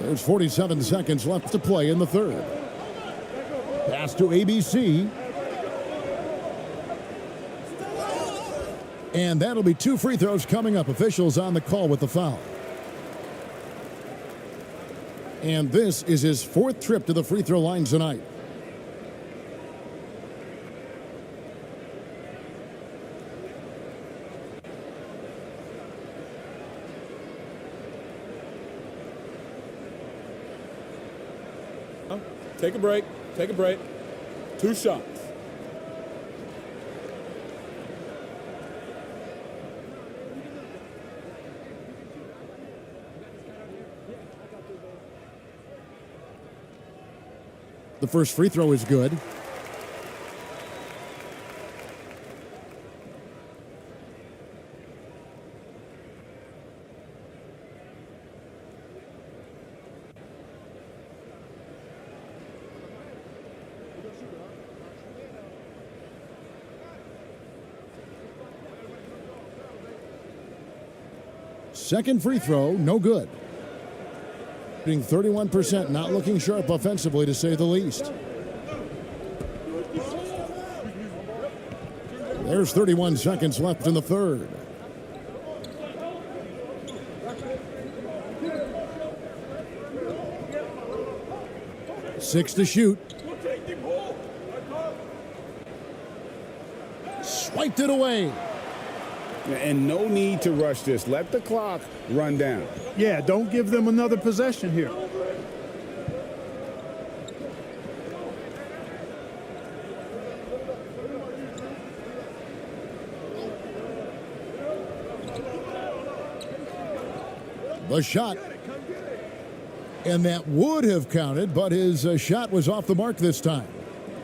F: There's 47 seconds left to play in the third. Pass to ABC. And that'll be 2 free throws coming up. Officials on the call with the foul. And this is his 4th trip to the free throw line tonight.
M: Take a break. Take a break. 2 shots.
F: The first free throw is good. Second free throw, no good. Being 31%, not looking sharp offensively, to say the least. There's 31 seconds left in the third. Six to shoot. Swiped it away.
J: And no need to rush this. Let the clock run down.
I: Yeah, don't give them another possession here.
F: The shot. And that would have counted, but his shot was off the mark this time.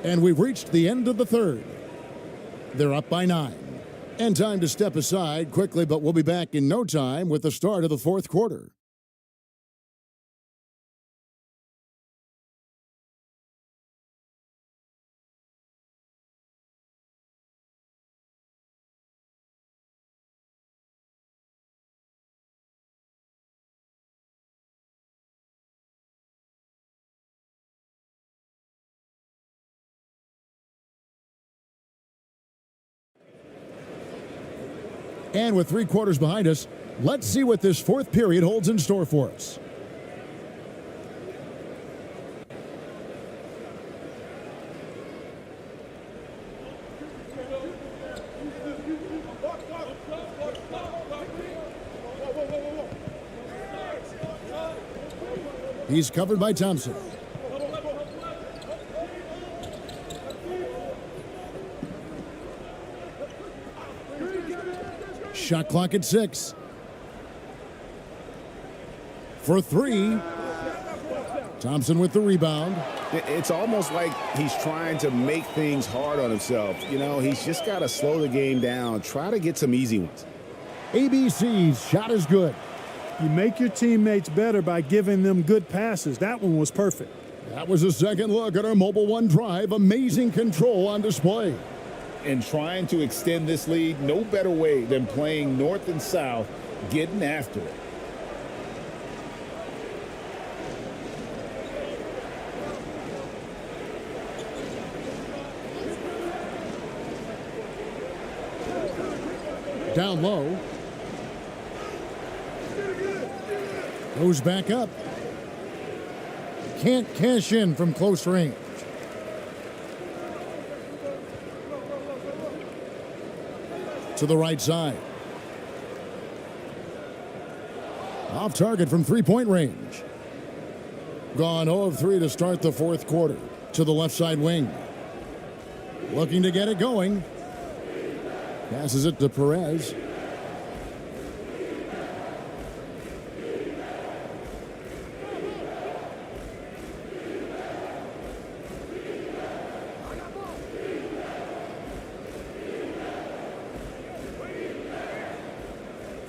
F: And we've reached the end of the third. They're up by 9. And time to step aside quickly, but we'll be back in no time with the start of the fourth quarter. And with 3 quarters behind us, let's see what this fourth period holds in store for us. He's covered by Thompson. Shot clock at 6. For 3. Thompson with the rebound.
J: It's almost like he's trying to make things hard on himself. You know, he's just got to slow the game down, try to get some easy ones.
F: ABC's shot is good.
I: You make your teammates better by giving them good passes. That one was perfect.
F: That was a second look at our Mobile One drive. Amazing control on display.
K: And trying to extend this lead, no better way than playing north and south, getting after it.
F: Down low. Goes back up. Can't cash in from close range. To the right side. Off target from three-point range. Gone 0 of 3 to start the fourth quarter. To the left side wing. Looking to get it going. Passes it to Perez.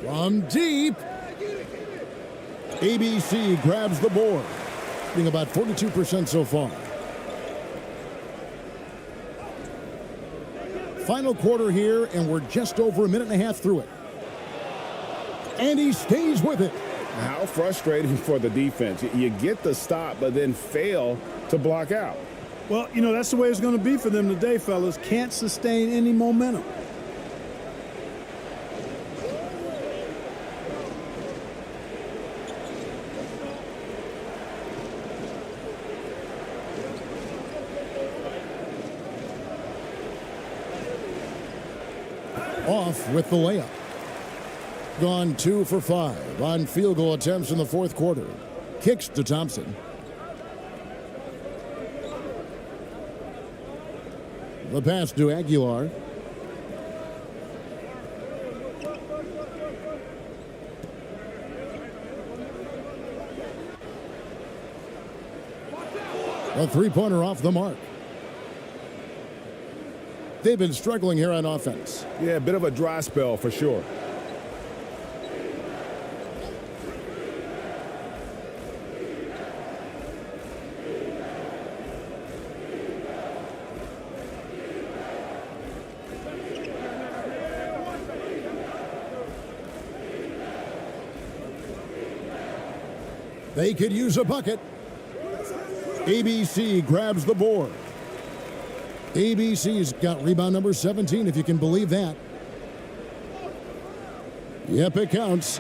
F: From deep. ABC grabs the board. Being about 42% so far. Final quarter here, and we're just over a minute and a half through it. And he stays with it.
J: How frustrating for the defense. You get the stop, but then fail to block out.
I: Well, you know, that's the way it's going to be for them today, fellas. Can't sustain any momentum.
F: Off with the layup. Gone 2 for 5 on field goal attempts in the fourth quarter. Kicks to Thompson. The pass to Aguilar. A three-pointer off the mark. They've been struggling here on offense.
J: Yeah, a bit of a dry spell for sure.
F: They could use a bucket. ABC grabs the board. ABC's got rebound number 17, if you can believe that. Yep, it counts.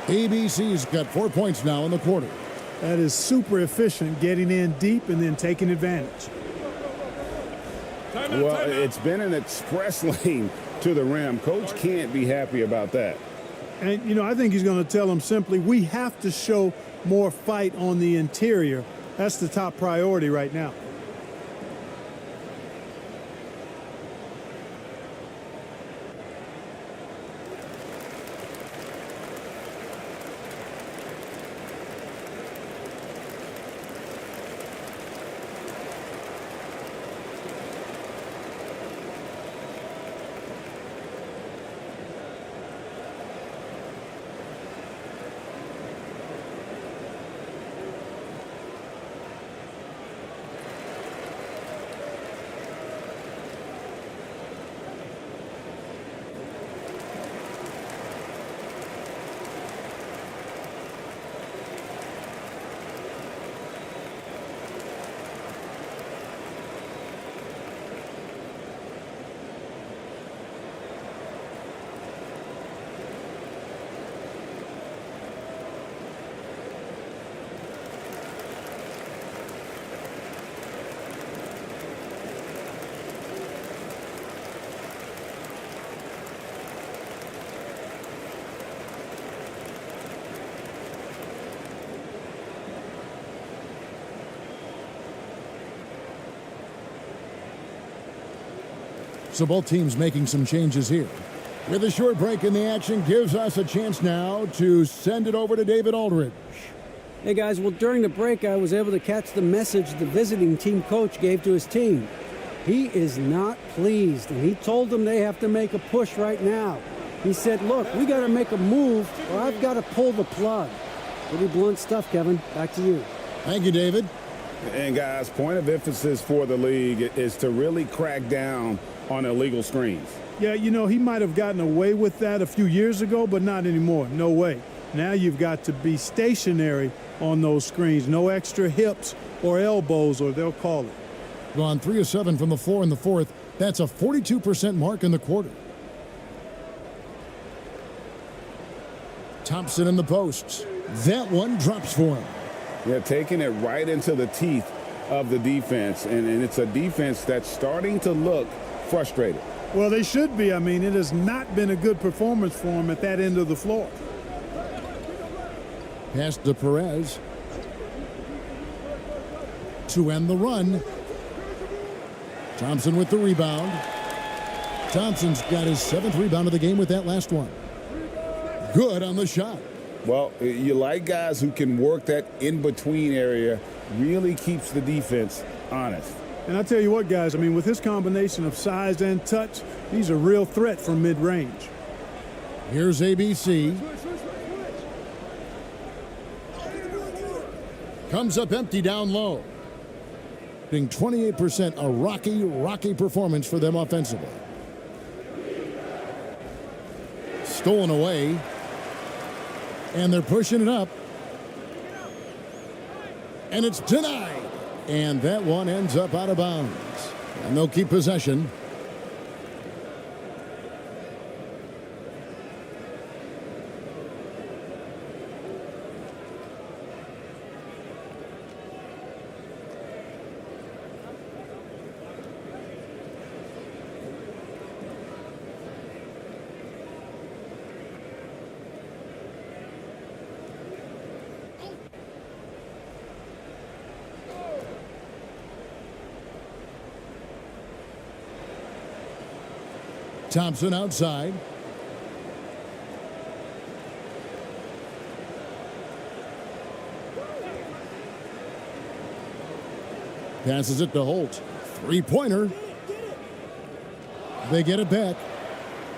F: ABC's got 4 points now in the quarter.
I: That is super efficient, getting in deep and then taking advantage.
J: Well, it's been an express lane to the rim. Coach can't be happy about that.
I: And, you know, I think he's going to tell them simply, we have to show more fight on the interior. That's the top priority right now.
F: So both teams making some changes here. With a short break in the action, gives us a chance now to send it over to David Aldridge.
N: Hey guys, well during the break I was able to catch the message the visiting team coach gave to his team. He is not pleased, and he told them they have to make a push right now. He said, look, we got to make a move or I've got to pull the plug. Pretty blunt stuff, Kevin. Back to you.
F: Thank you, David.
J: And guys, point of emphasis for the league is to really crack down on illegal screens.
I: Yeah, you know, he might have gotten away with that a few years ago, but not anymore. No way. Now you've got to be stationary on those screens. No extra hips or elbows, or they'll call it.
F: Gone 3 of 7 from the floor in the fourth. That's a 42% mark in the quarter. Thompson in the posts. That one drops for him.
J: Yeah, taking it right into the teeth of the defense, and it's a defense that's starting to look frustrated.
I: Well, they should be. I mean, it has not been a good performance for them at that end of the floor.
F: Pass to Perez. To end the run. Thompson with the rebound. Thompson's got his 7th rebound of the game with that last one. Good on the shot.
J: Well, you like guys who can work that in-between area, really keeps the defense honest.
I: And I tell you what, guys, I mean, with his combination of size and touch, he's a real threat from mid-range.
F: Here's ABC. Comes up empty down low. Being 28%, a rocky performance for them offensively. Stolen away. And they're pushing it up. And it's denied. And that one ends up out of bounds. And they'll keep possession. Thompson outside. Passes it to Holt. Three-pointer. They get it back.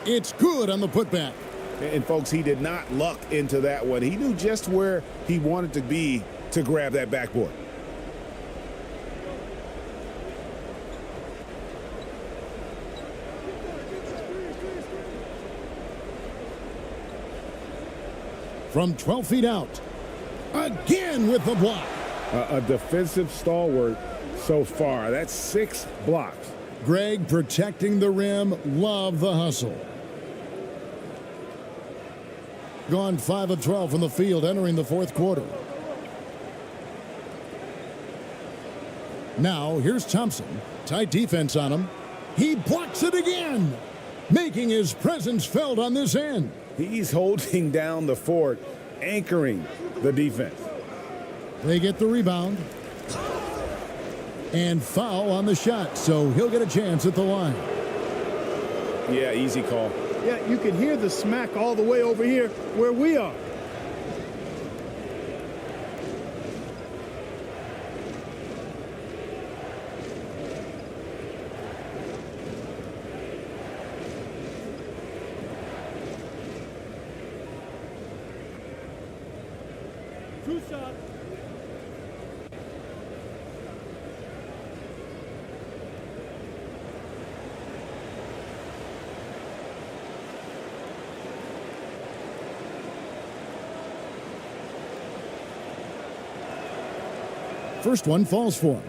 F: It's good on the putback.
J: And, folks, he did not luck into that one. He knew just where he wanted to be to grab that backboard.
F: From 12 feet out. Again with the block.
J: A defensive stalwart so far. That's 6 blocks.
F: Greg protecting the rim. Love the hustle. Gone 5 of 12 from the field entering the fourth quarter. Now here's Thompson. Tight defense on him. He blocks it again. Making his presence felt on this end.
J: He's holding down the fort, anchoring the defense.
F: They get the rebound. And foul on the shot, so he'll get a chance at the line.
J: Yeah, easy call.
I: Yeah, you can hear the smack all the way over here where we are. Two shots.
F: First one falls for him.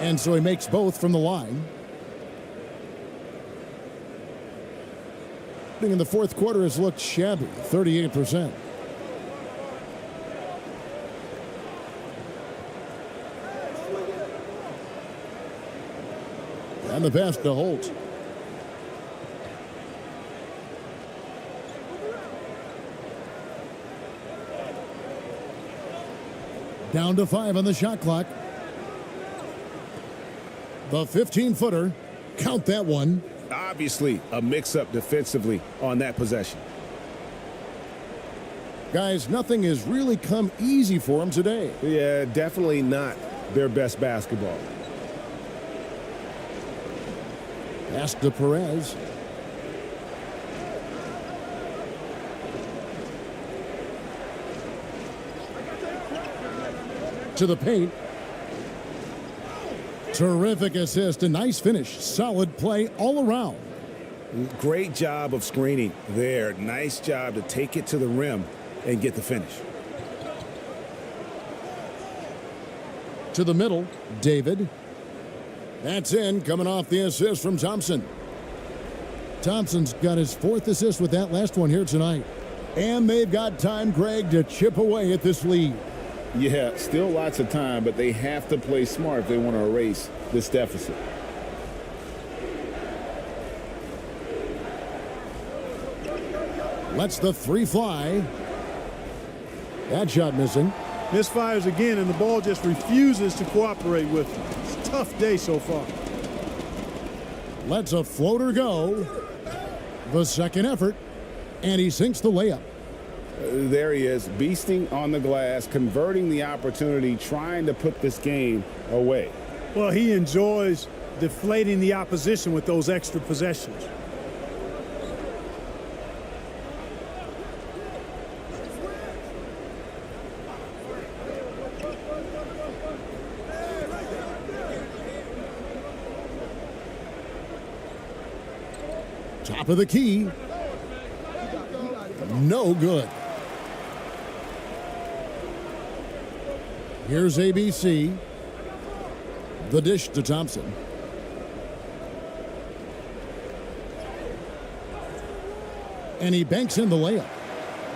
F: And so he makes both from the line. In the fourth quarter has looked shabby, 38%. And the pass to Holt. Down to 5 on the shot clock. The 15-footer. Count that one.
J: Obviously, a mix-up defensively on that possession.
F: Guys, nothing has really come easy for them today.
J: Yeah, definitely not their best basketball.
F: Pass to Perez. To the paint. Terrific assist, a nice finish. Solid play all around.
J: Great job of screening there. Nice job to take it to the rim and get the finish.
F: To the middle, David. That's in, coming off the assist from Thompson. Thompson's got his 4th assist with that last one here tonight. And they've got time, Greg, to chip away at this lead.
K: Yeah, still lots of time, but they have to play smart if they want to erase this deficit.
F: Lets the 3 fly. That shot missing.
I: Misfires again, and the ball just refuses to cooperate with him. It's a tough day so far.
F: Lets a floater go. The second effort, and he sinks the layup.
J: There he is, beasting on the glass, converting the opportunity, trying to put this game away.
I: Well, he enjoys deflating the opposition with those extra possessions.
F: Top of the key. No good. Here's ABC. The dish to Thompson. And he banks in the layup.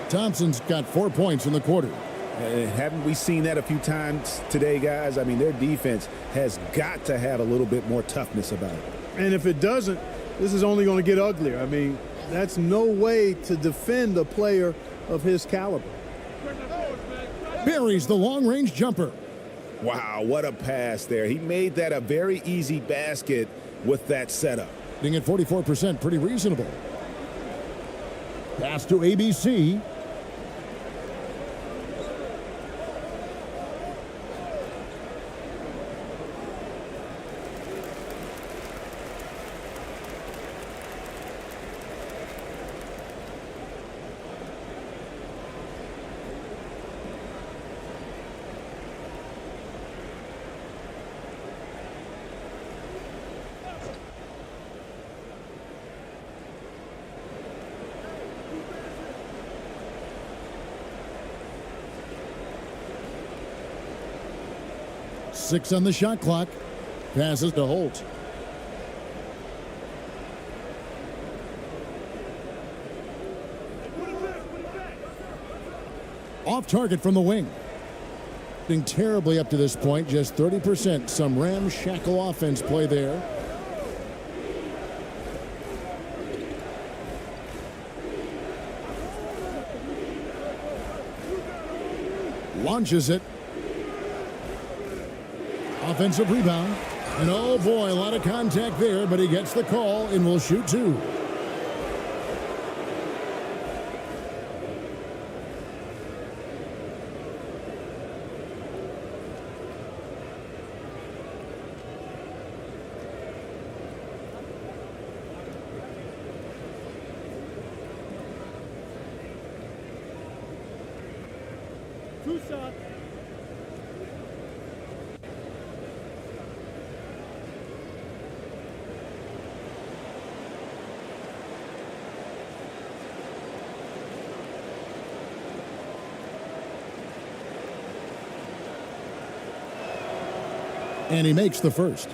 F: Thompson's got 4 points in the quarter.
J: Haven't we seen that a few times today, guys? I mean, their defense has got to have a little bit more toughness about it.
I: And if it doesn't, this is only going to get uglier. I mean, that's no way to defend a player of his caliber.
F: Buries the long-range jumper.
J: Wow, what a pass there. He made that a very easy basket with that setup.
F: Being at 44%, pretty reasonable. Pass to ABC. Six on the shot clock. Passes to Holt. Off target from the wing. Being terribly up to this point, just 30%. Some ramshackle offense play there. Launches it. Offensive rebound. And oh boy, a lot of contact there, but he gets the call and will shoot two.
I: Two shots.
F: And he makes the first.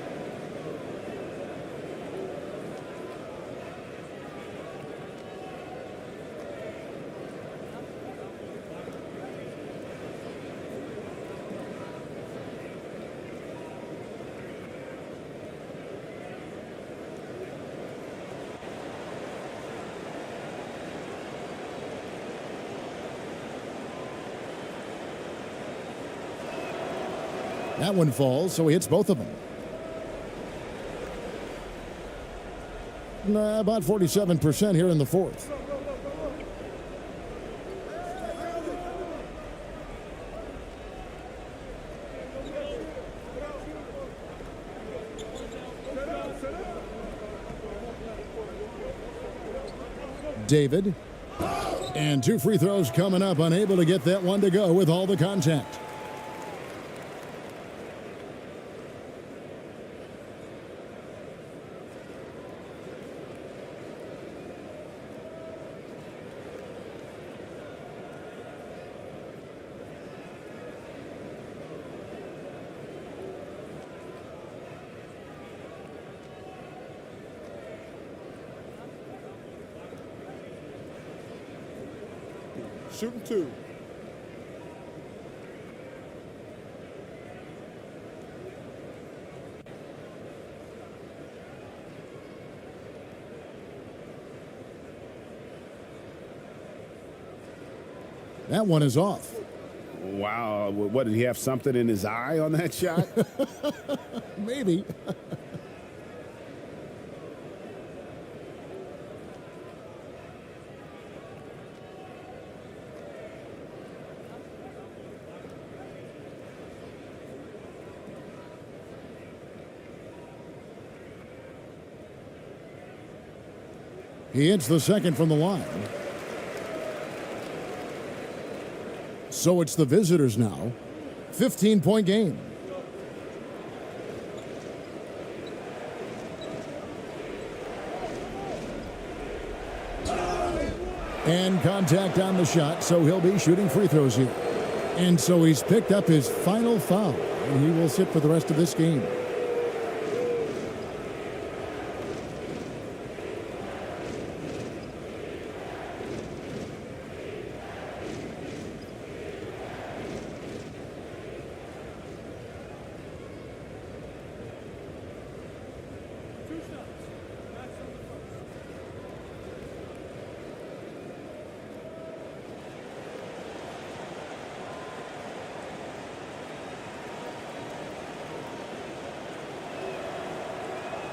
F: That one falls, so he hits both of them. About 47% here in the fourth. David. And two free throws coming up, unable to get that one to go with all the contact.
C: Shooting two.
F: That one is off.
J: Wow, what, did he have something in his eye on that shot?
F: Maybe. He hits the second from the line. So it's the visitors now. 15-point game. And contact on the shot, so he'll be shooting free throws here. And so he's picked up his final foul, and he will sit for the rest of this game.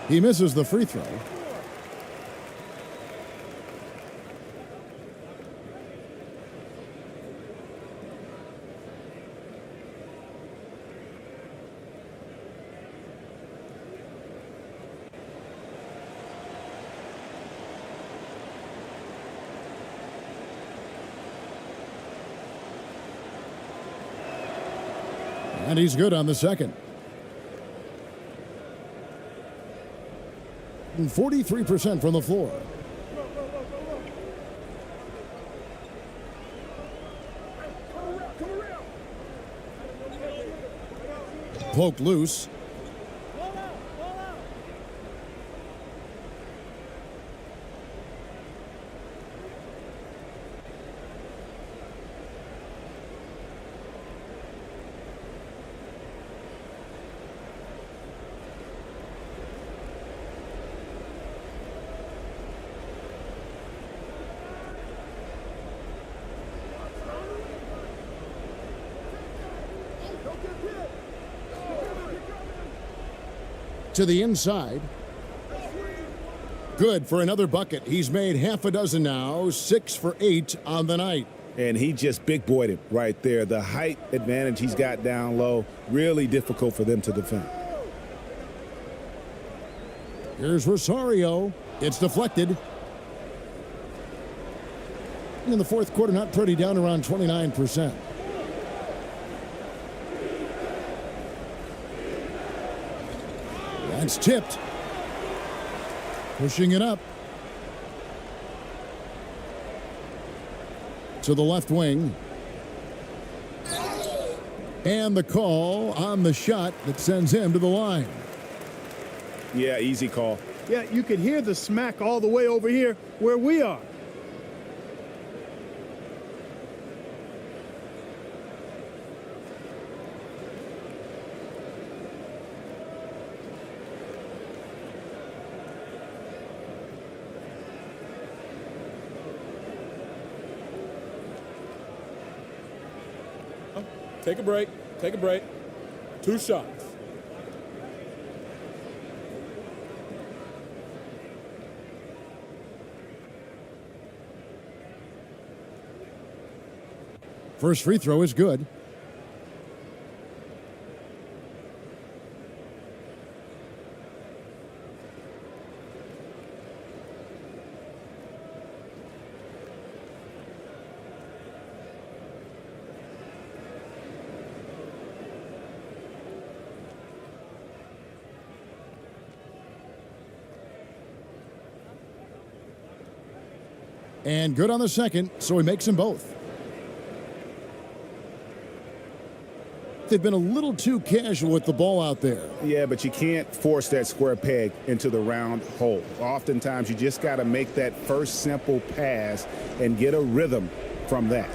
F: He misses the free throw. And he's good on the second. 43% from the floor. Poked loose. To the inside. Good for another bucket. He's made half a dozen now, 6 for 8 on the night.
J: And he just big boyed it right there. The height advantage he's got down low, really difficult for them to defend.
F: Here's Rosario. It's deflected. In the fourth quarter, not pretty, down around 29%. That's tipped. Pushing it up. To the left wing. And the call on the shot that sends him to the line.
J: Yeah, easy call.
I: Yeah, you could hear the smack all the way over here where we are.
M: Take a break. Take a break. 2 shots.
F: First free throw is good. And good on the second, so he makes them both. They've been a little too casual with the ball out there.
J: Yeah, but you can't force that square peg into the round hole. Oftentimes, you just got to make that first simple pass and get a rhythm from that.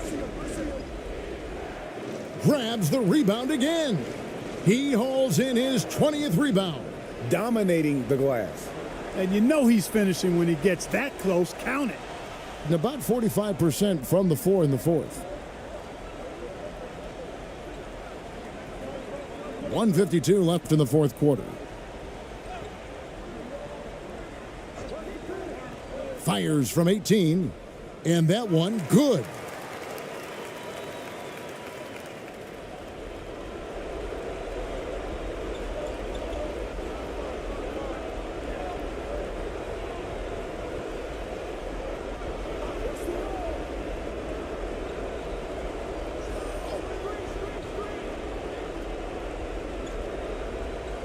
F: Grabs the rebound again. He hauls in his 20th rebound.
K: Dominating the glass.
I: And you know he's finishing when he gets that close. Count it.
F: And about 45% from the floor in the fourth. 1:52 left in the fourth quarter. Fires from 18, and that one good.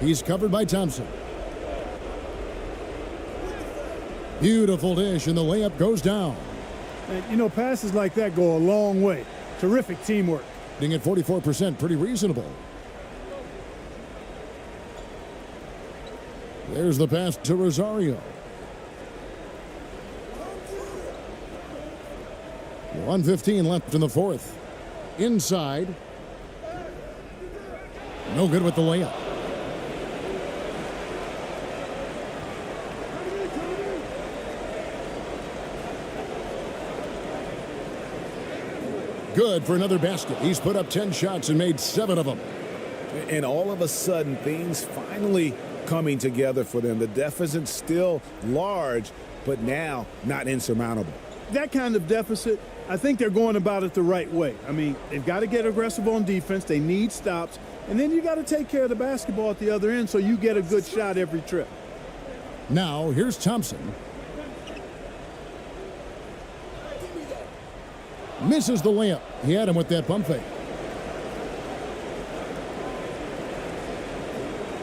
F: He's covered by Thompson. Beautiful dish, and the layup goes down.
I: And, you know, passes like that go a long way. Terrific teamwork.
F: Being at 44%, pretty reasonable. There's the pass to Rosario. 1:15 left in the fourth. Inside. No good with the layup. Good for another basket. He's put up 10 shots and made 7 of them.
K: And all of a sudden, things finally coming together for them. The deficit's still large, but now not insurmountable.
I: That kind of deficit, I think they're going about it the right way. I mean, they've got to get aggressive on defense. They need stops. And then you got to take care of the basketball at the other end so you get a good shot every trip.
F: Now, here's Thompson. Misses the layup. He had him with that pump fake.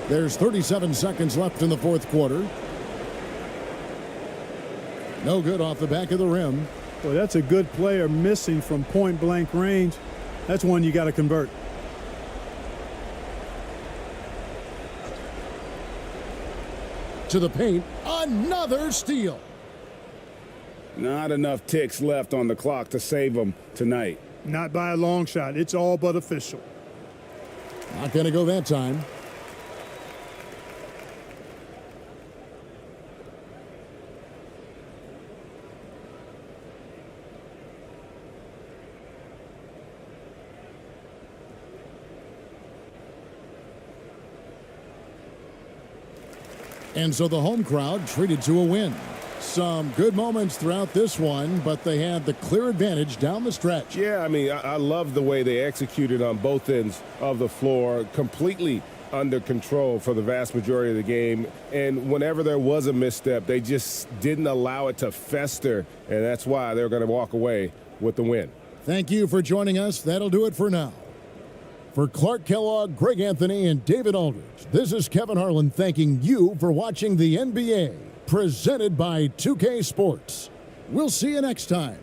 F: There's 37 seconds left in the fourth quarter. No good off the back of the rim.
I: Well, that's a good player missing from point-blank range. That's one you got to convert.
F: To the paint. Another steal.
J: Not enough ticks left on the clock to save them tonight.
I: Not by a long shot. It's all but official.
F: Not going to go that time. And so the home crowd treated to a win. Some good moments throughout this one, but they had the clear advantage down the stretch.
J: Yeah, I mean, I love the way they executed on both ends of the floor, completely under control for the vast majority of the game. And whenever there was a misstep, they just didn't allow it to fester, and that's why they're going to walk away with the win.
F: Thank you for joining us. That'll do it for now. For Clark Kellogg, Greg Anthony, and David Aldridge, this is Kevin Harlan thanking you for watching the NBA, presented by 2K Sports. We'll see you next time.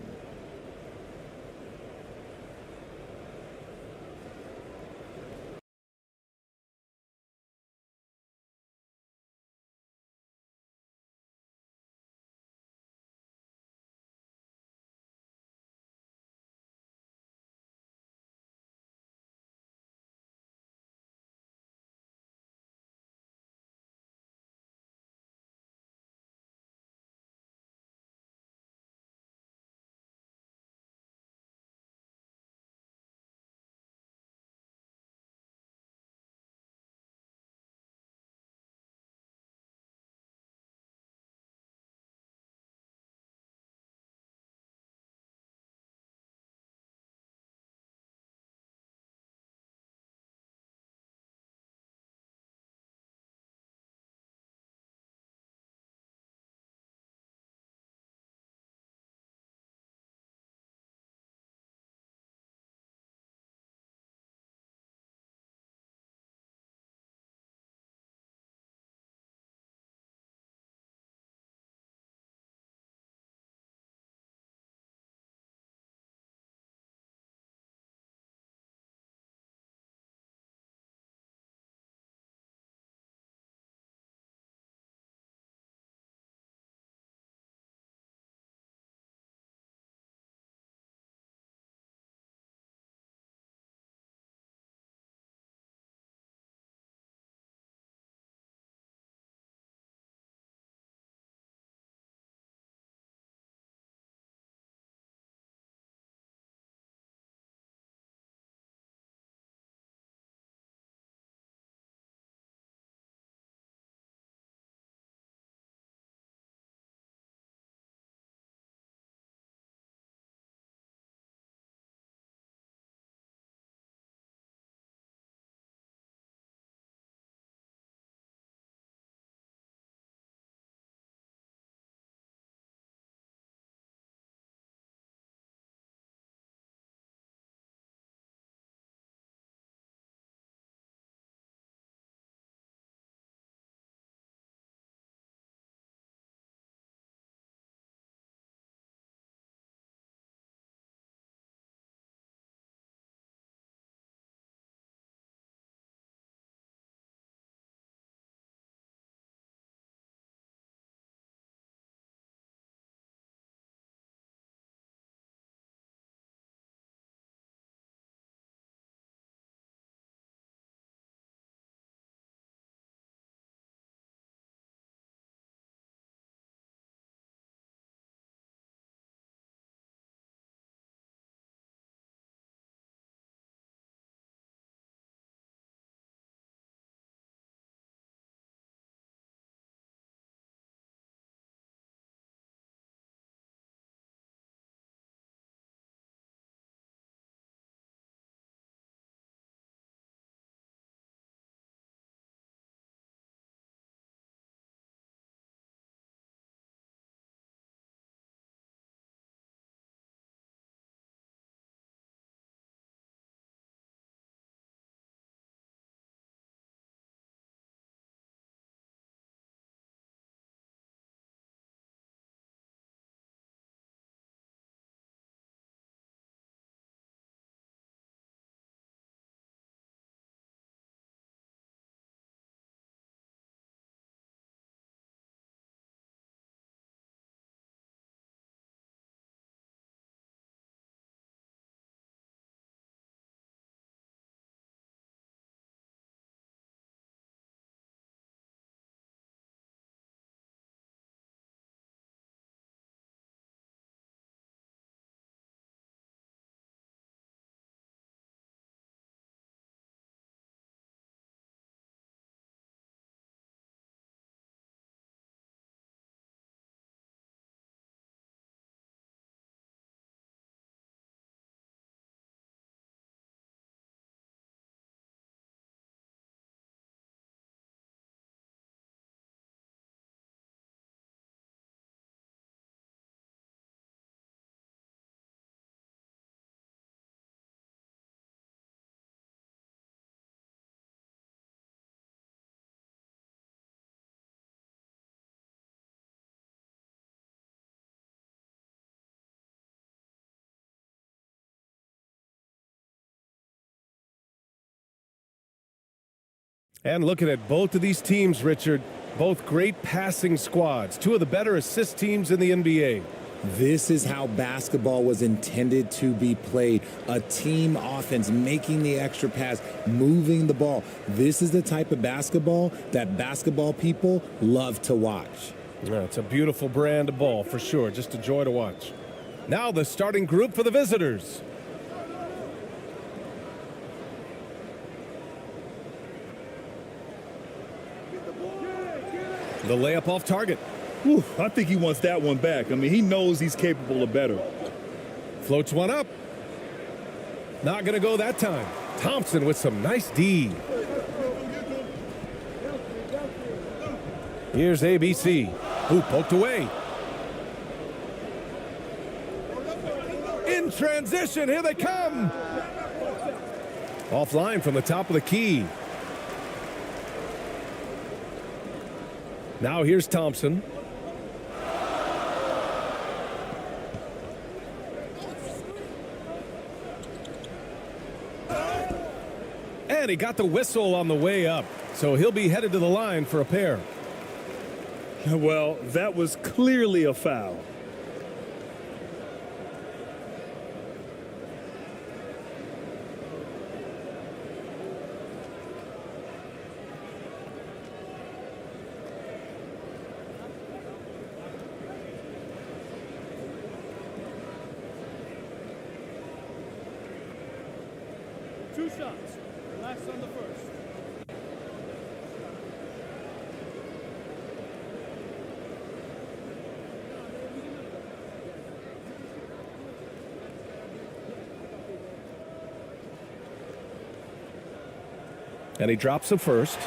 A: And looking at both of these teams, Richard, both great passing squads, two of the better assist teams in the NBA.
O: This is how basketball was intended to be played. A team offense, making the extra pass, moving the ball. This is the type of basketball that basketball people love to watch.
A: Yeah, it's a beautiful brand of ball for sure. Just a joy to watch. Now the starting group for the visitors. The layup off target.
B: Whew, I think he wants that one back. I mean, he knows he's capable of better.
A: Floats one up. Not going to go that time. Thompson with some nice D. Here's ABC. Who poked away. In transition, here they come. Offline from the top of the key. Now here's Thompson. And he got the whistle on the way up, so he'll be headed to the line for a pair.
B: Well, that was clearly a foul.
I: Two shots. Last on the first.
A: And he drops the first.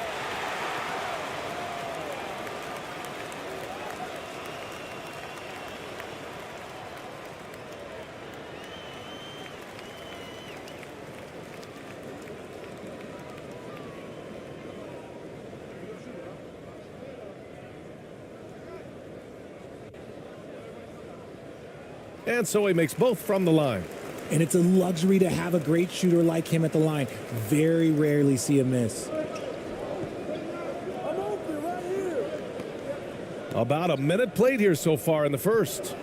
A: And so he makes both from the line.
O: And it's a luxury to have a great shooter like him at the line. Very rarely see a miss.
A: About a minute played here so far in the first.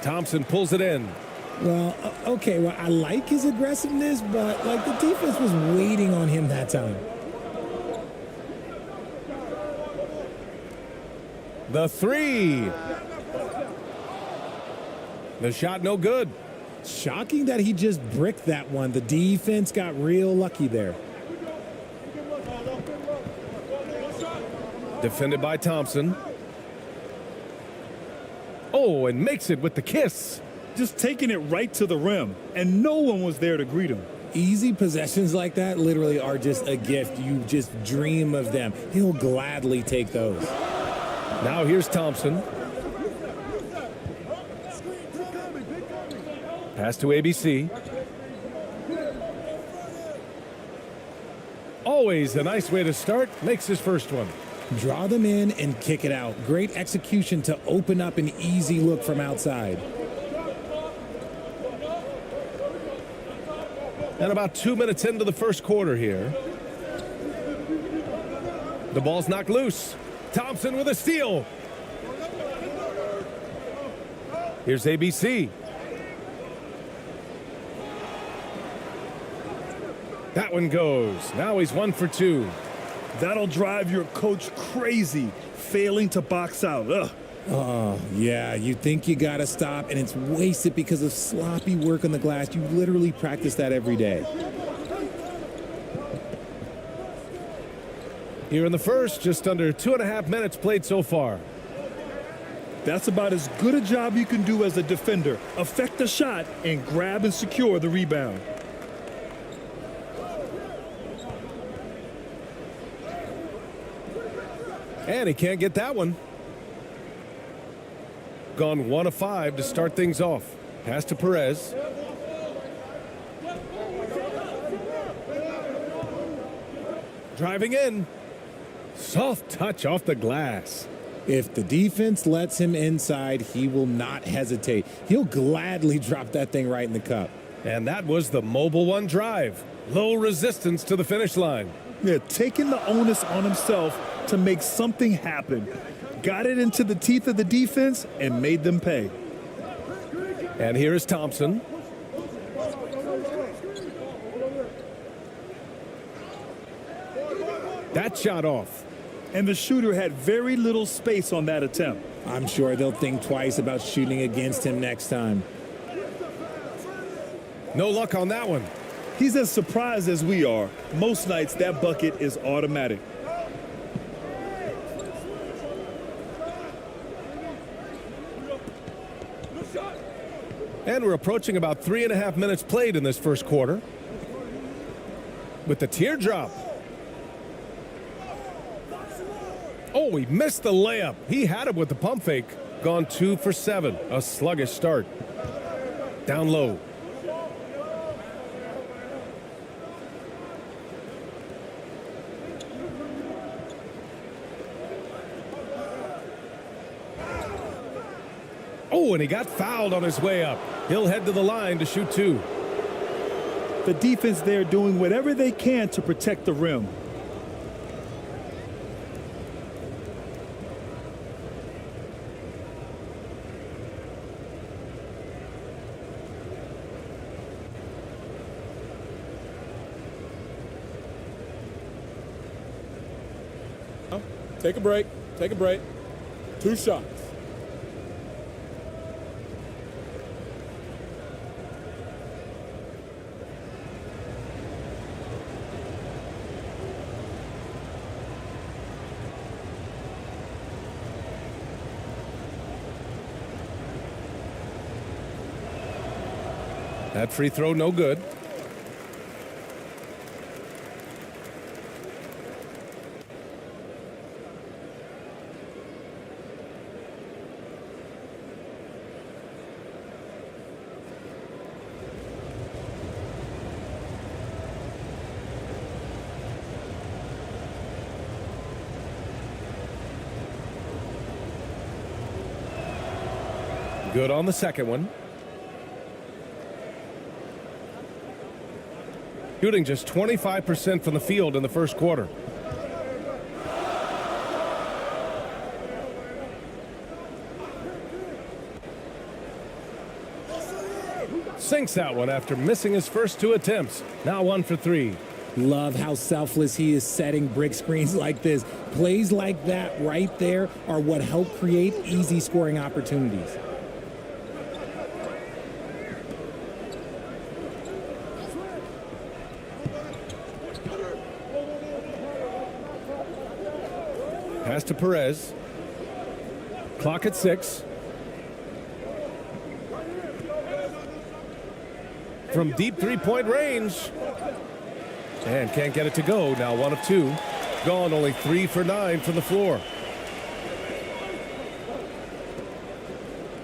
A: Thompson pulls it in.
O: Well, okay, well, I like his aggressiveness, but like the defense was waiting on him that time.
A: The three. The shot no good.
O: Shocking that he just bricked that one. The defense got real lucky there.
A: Defended by Thompson. Oh, and makes it with the kiss.
B: Just taking it right to the rim, and no one was there to greet him.
O: Easy possessions like that literally are just a gift. You just dream of them. He'll gladly take those.
A: Now here's Thompson. Pass to ABC. Always a nice way to start. Makes his first one.
O: Draw them in and kick it out. Great execution to open up an easy look from outside.
A: And about 2 minutes into the first quarter here. The ball's knocked loose. Thompson with a steal. Here's ABC. That one goes. Now he's 1 for 2.
B: That'll drive your coach crazy, failing to box out. Ugh.
O: Oh, yeah, you think you got to stop, and it's wasted because of sloppy work on the glass. You literally practice that every day.
A: Here in the first, just under 2.5 minutes played so far.
B: That's about as good a job you can do as a defender. Affect the shot and grab and secure the rebound.
A: And he can't get that one. Gone 1 of 5 to start things off. Pass to Perez. Driving in. Soft touch off the glass.
O: If the defense lets him inside, he will not hesitate. He'll gladly drop that thing right in the cup.
A: And that was the Mobile One drive. Low resistance to the finish line.
B: Yeah, taking the onus on himself to make something happen. Got it into the teeth of the defense and made them pay.
A: And here is Thompson. That shot off.
B: And the shooter had very little space on that attempt.
O: I'm sure they'll think twice about shooting against him next time.
A: No luck on that one.
B: He's as surprised as we are. Most nights, that bucket is automatic.
A: And we're approaching about 3.5 minutes played in this first quarter. With the teardrop. Oh, he missed the layup. He had it with the pump fake. Gone 2 for 7. A sluggish start. Down low. Oh, and he got fouled on his way up. He'll head to the line to shoot 2.
B: The defense there doing whatever they can to protect the rim.
M: Take a break. Take a break. 2 shots.
A: That free throw no good. Good on the second one. Shooting just 25% from the field in the first quarter. Sinks that one after missing his first 2 attempts. Now 1 for 3.
O: Love how selfless he is setting brick screens like this. Plays like that right there are what help create easy scoring opportunities.
A: Pass to Perez. Clock at 6. From deep three-point range. And can't get it to go. Now 1 of 2. Gone only 3 for 9 from the floor.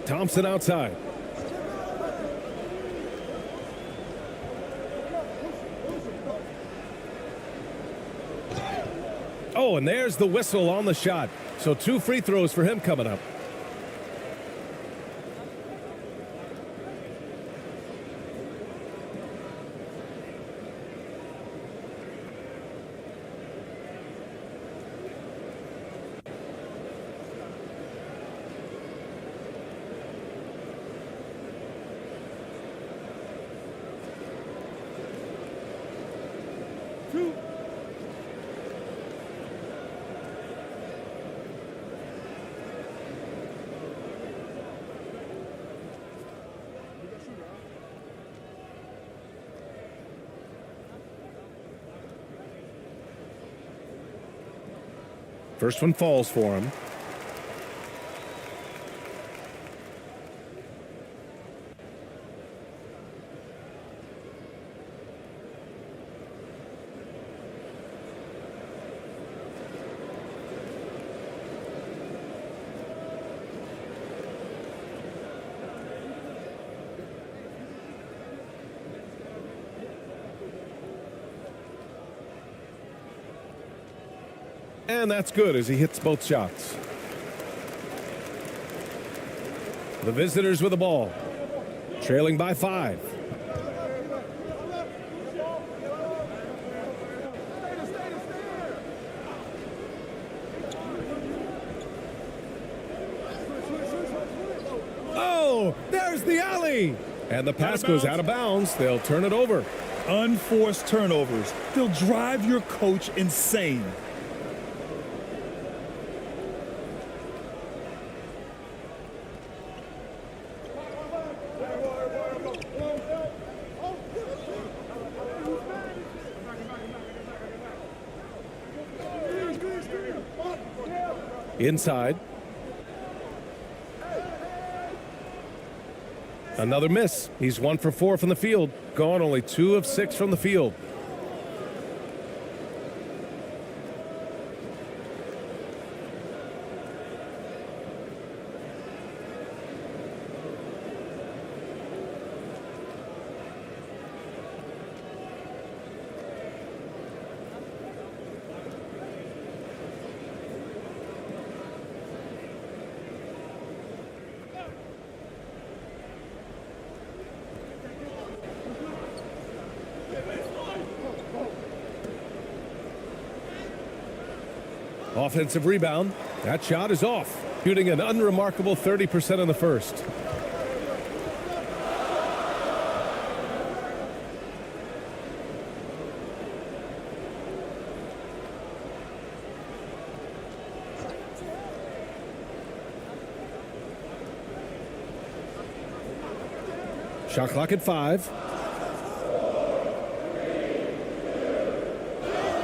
A: Thompson outside. Oh, and there's the whistle on the shot. So 2 free throws for him coming up. First one falls for him. And that's good as he hits both shots. The visitors with the ball, trailing by 5. Oh, there's the alley. And the pass goes out of bounds. They'll turn it over.
B: Unforced turnovers. They'll drive your coach insane.
A: Inside. Another miss. He's 1 for 4 from the field. Gone only 2 of 6 from the field. Offensive rebound. That shot is off. Shooting an unremarkable 30% in the first. Shot clock at 5.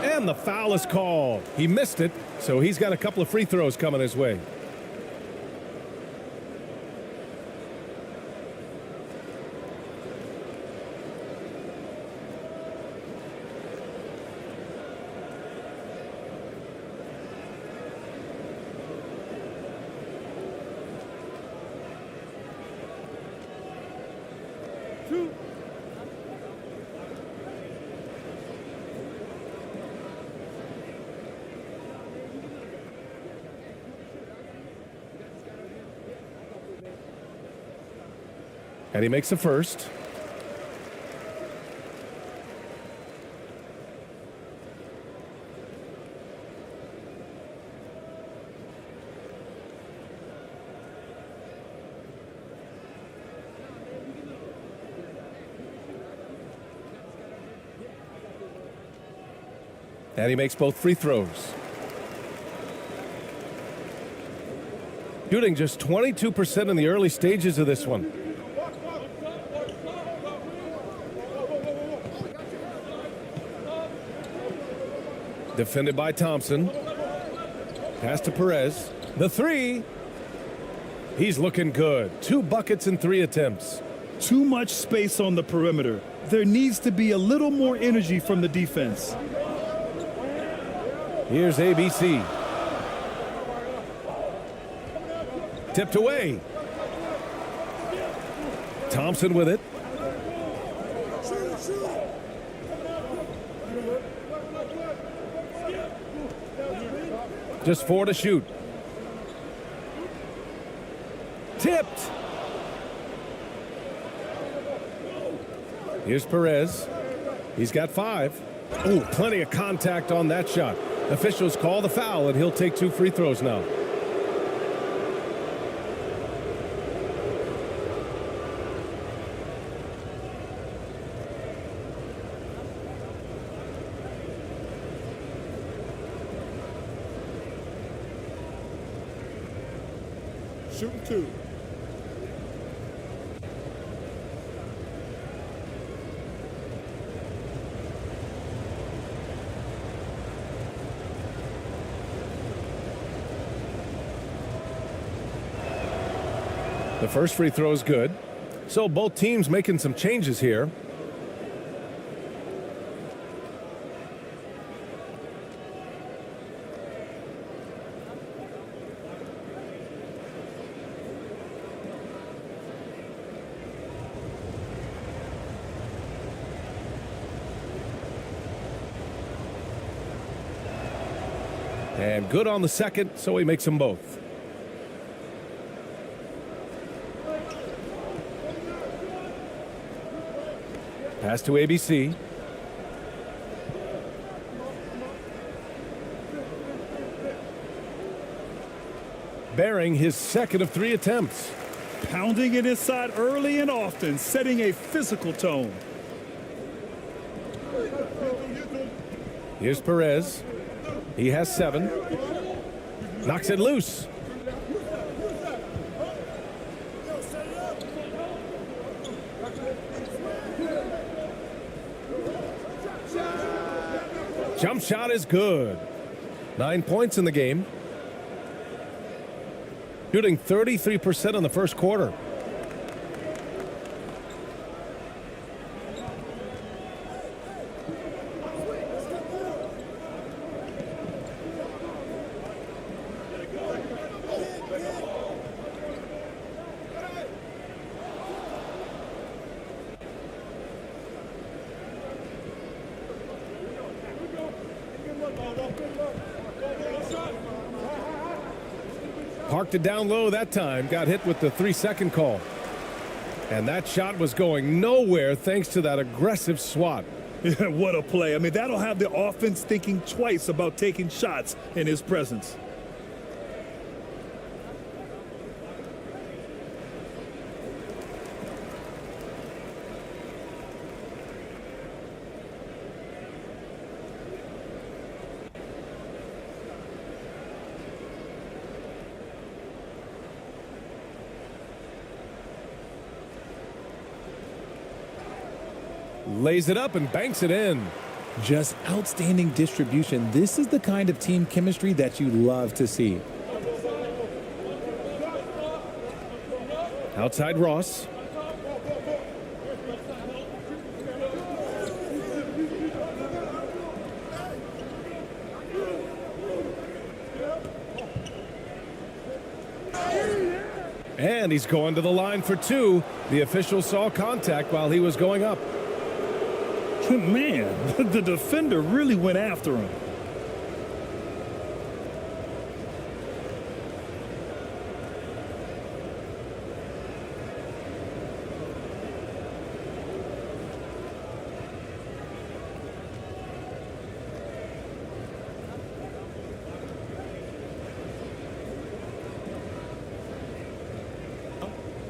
A: And the foul is called. He missed it, so he's got a couple of free throws coming his way. And he makes the first. And he makes both free throws. Shooting just 22% in the early stages of this one. Defended by Thompson. Pass to Perez. The three. He's looking good. 2 buckets in 3 attempts.
B: Too much space on the perimeter. There needs to be a little more energy from the defense.
A: Here's ABC. Tipped away. Thompson with it. Just 4 to shoot. Tipped. Here's Perez. He's got 5. Oh, plenty of contact on that shot. Officials call the foul, and he'll take 2 free throws now.
M: Shooting 2.
A: The first free throw is good. So both teams making some changes here. And good on the second, so he makes them both. Pass to ABC. Bearing his second of 3 attempts.
B: Pounding it inside early and often, setting a physical tone.
A: Here's Perez. He has 7. Knocks it loose. Jump shot is good. 9 points in the game. Shooting 33% in the first quarter. Parked it down low that time. Got hit with the 3-second call. And that shot was going nowhere thanks to that aggressive swat.
B: What a play. I mean, that'll have the offense thinking twice about taking shots in his presence.
A: Lays it up and banks it in.
O: Just outstanding distribution. This is the kind of team chemistry that you love to see.
A: Outside Ross. And he's going to the line for 2. The official saw contact while he was going up.
B: Man, the defender really went after him.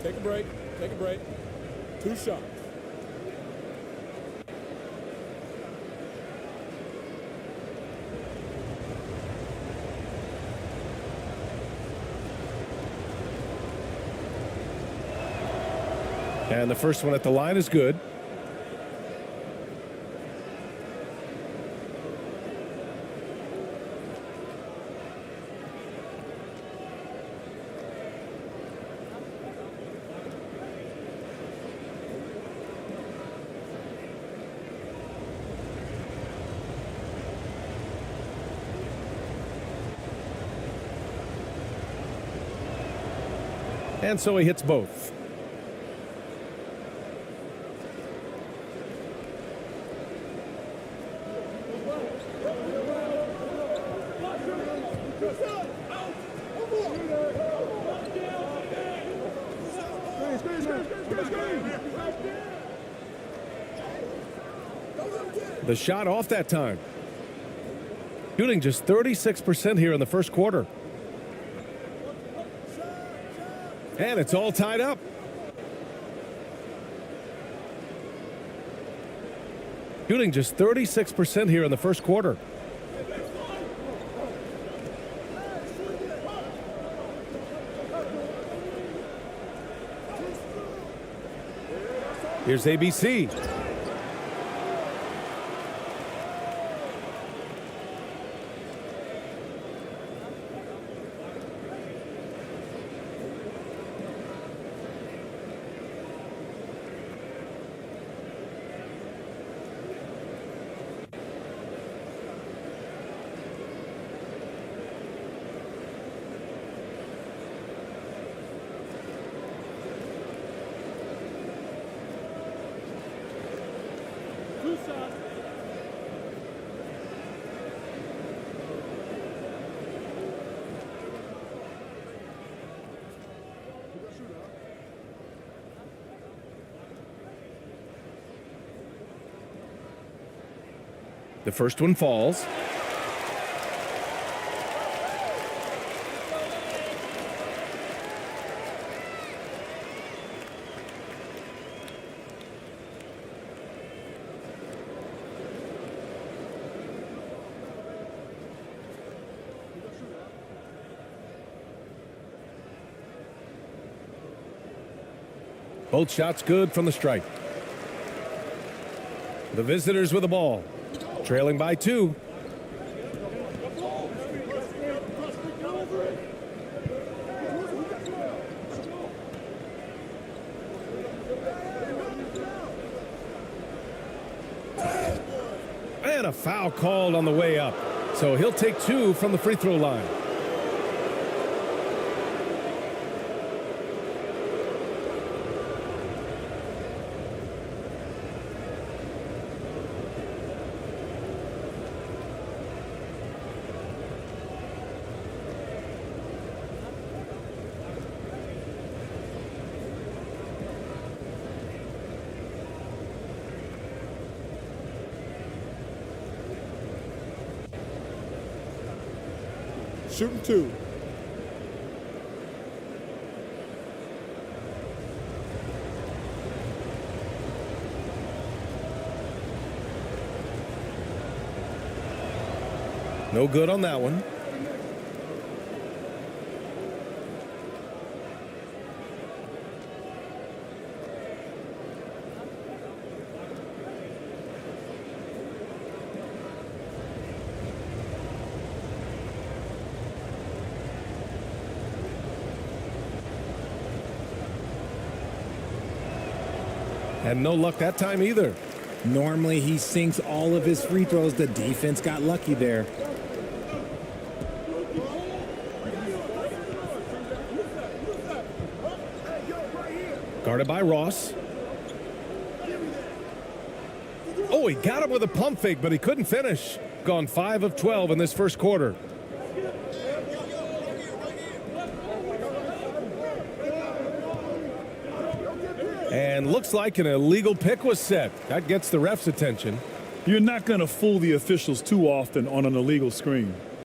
M: Take a break. Take a break. 2 shots.
A: And the first one at the line is good. And so he hits both. The shot off that time. Shooting just 36% here in the first quarter. And it's all tied up. Shooting just 36% here in the first quarter. Here's ABC. The first one falls. Both shots good from the stripe. The visitors with the ball, trailing by 2. And a foul called on the way up. So he'll take 2 from the free throw line.
M: Shooting 2.
A: No good on that one. And no luck that time either.
O: Normally he sinks all of his free throws. The defense got lucky there.
A: Guarded by Ross. Oh, he got him with a pump fake, but he couldn't finish. Gone 5 of 12 in this first quarter. And looks like an illegal pick was set. That gets the ref's attention.
B: You're not going to fool the officials too often on an illegal screen.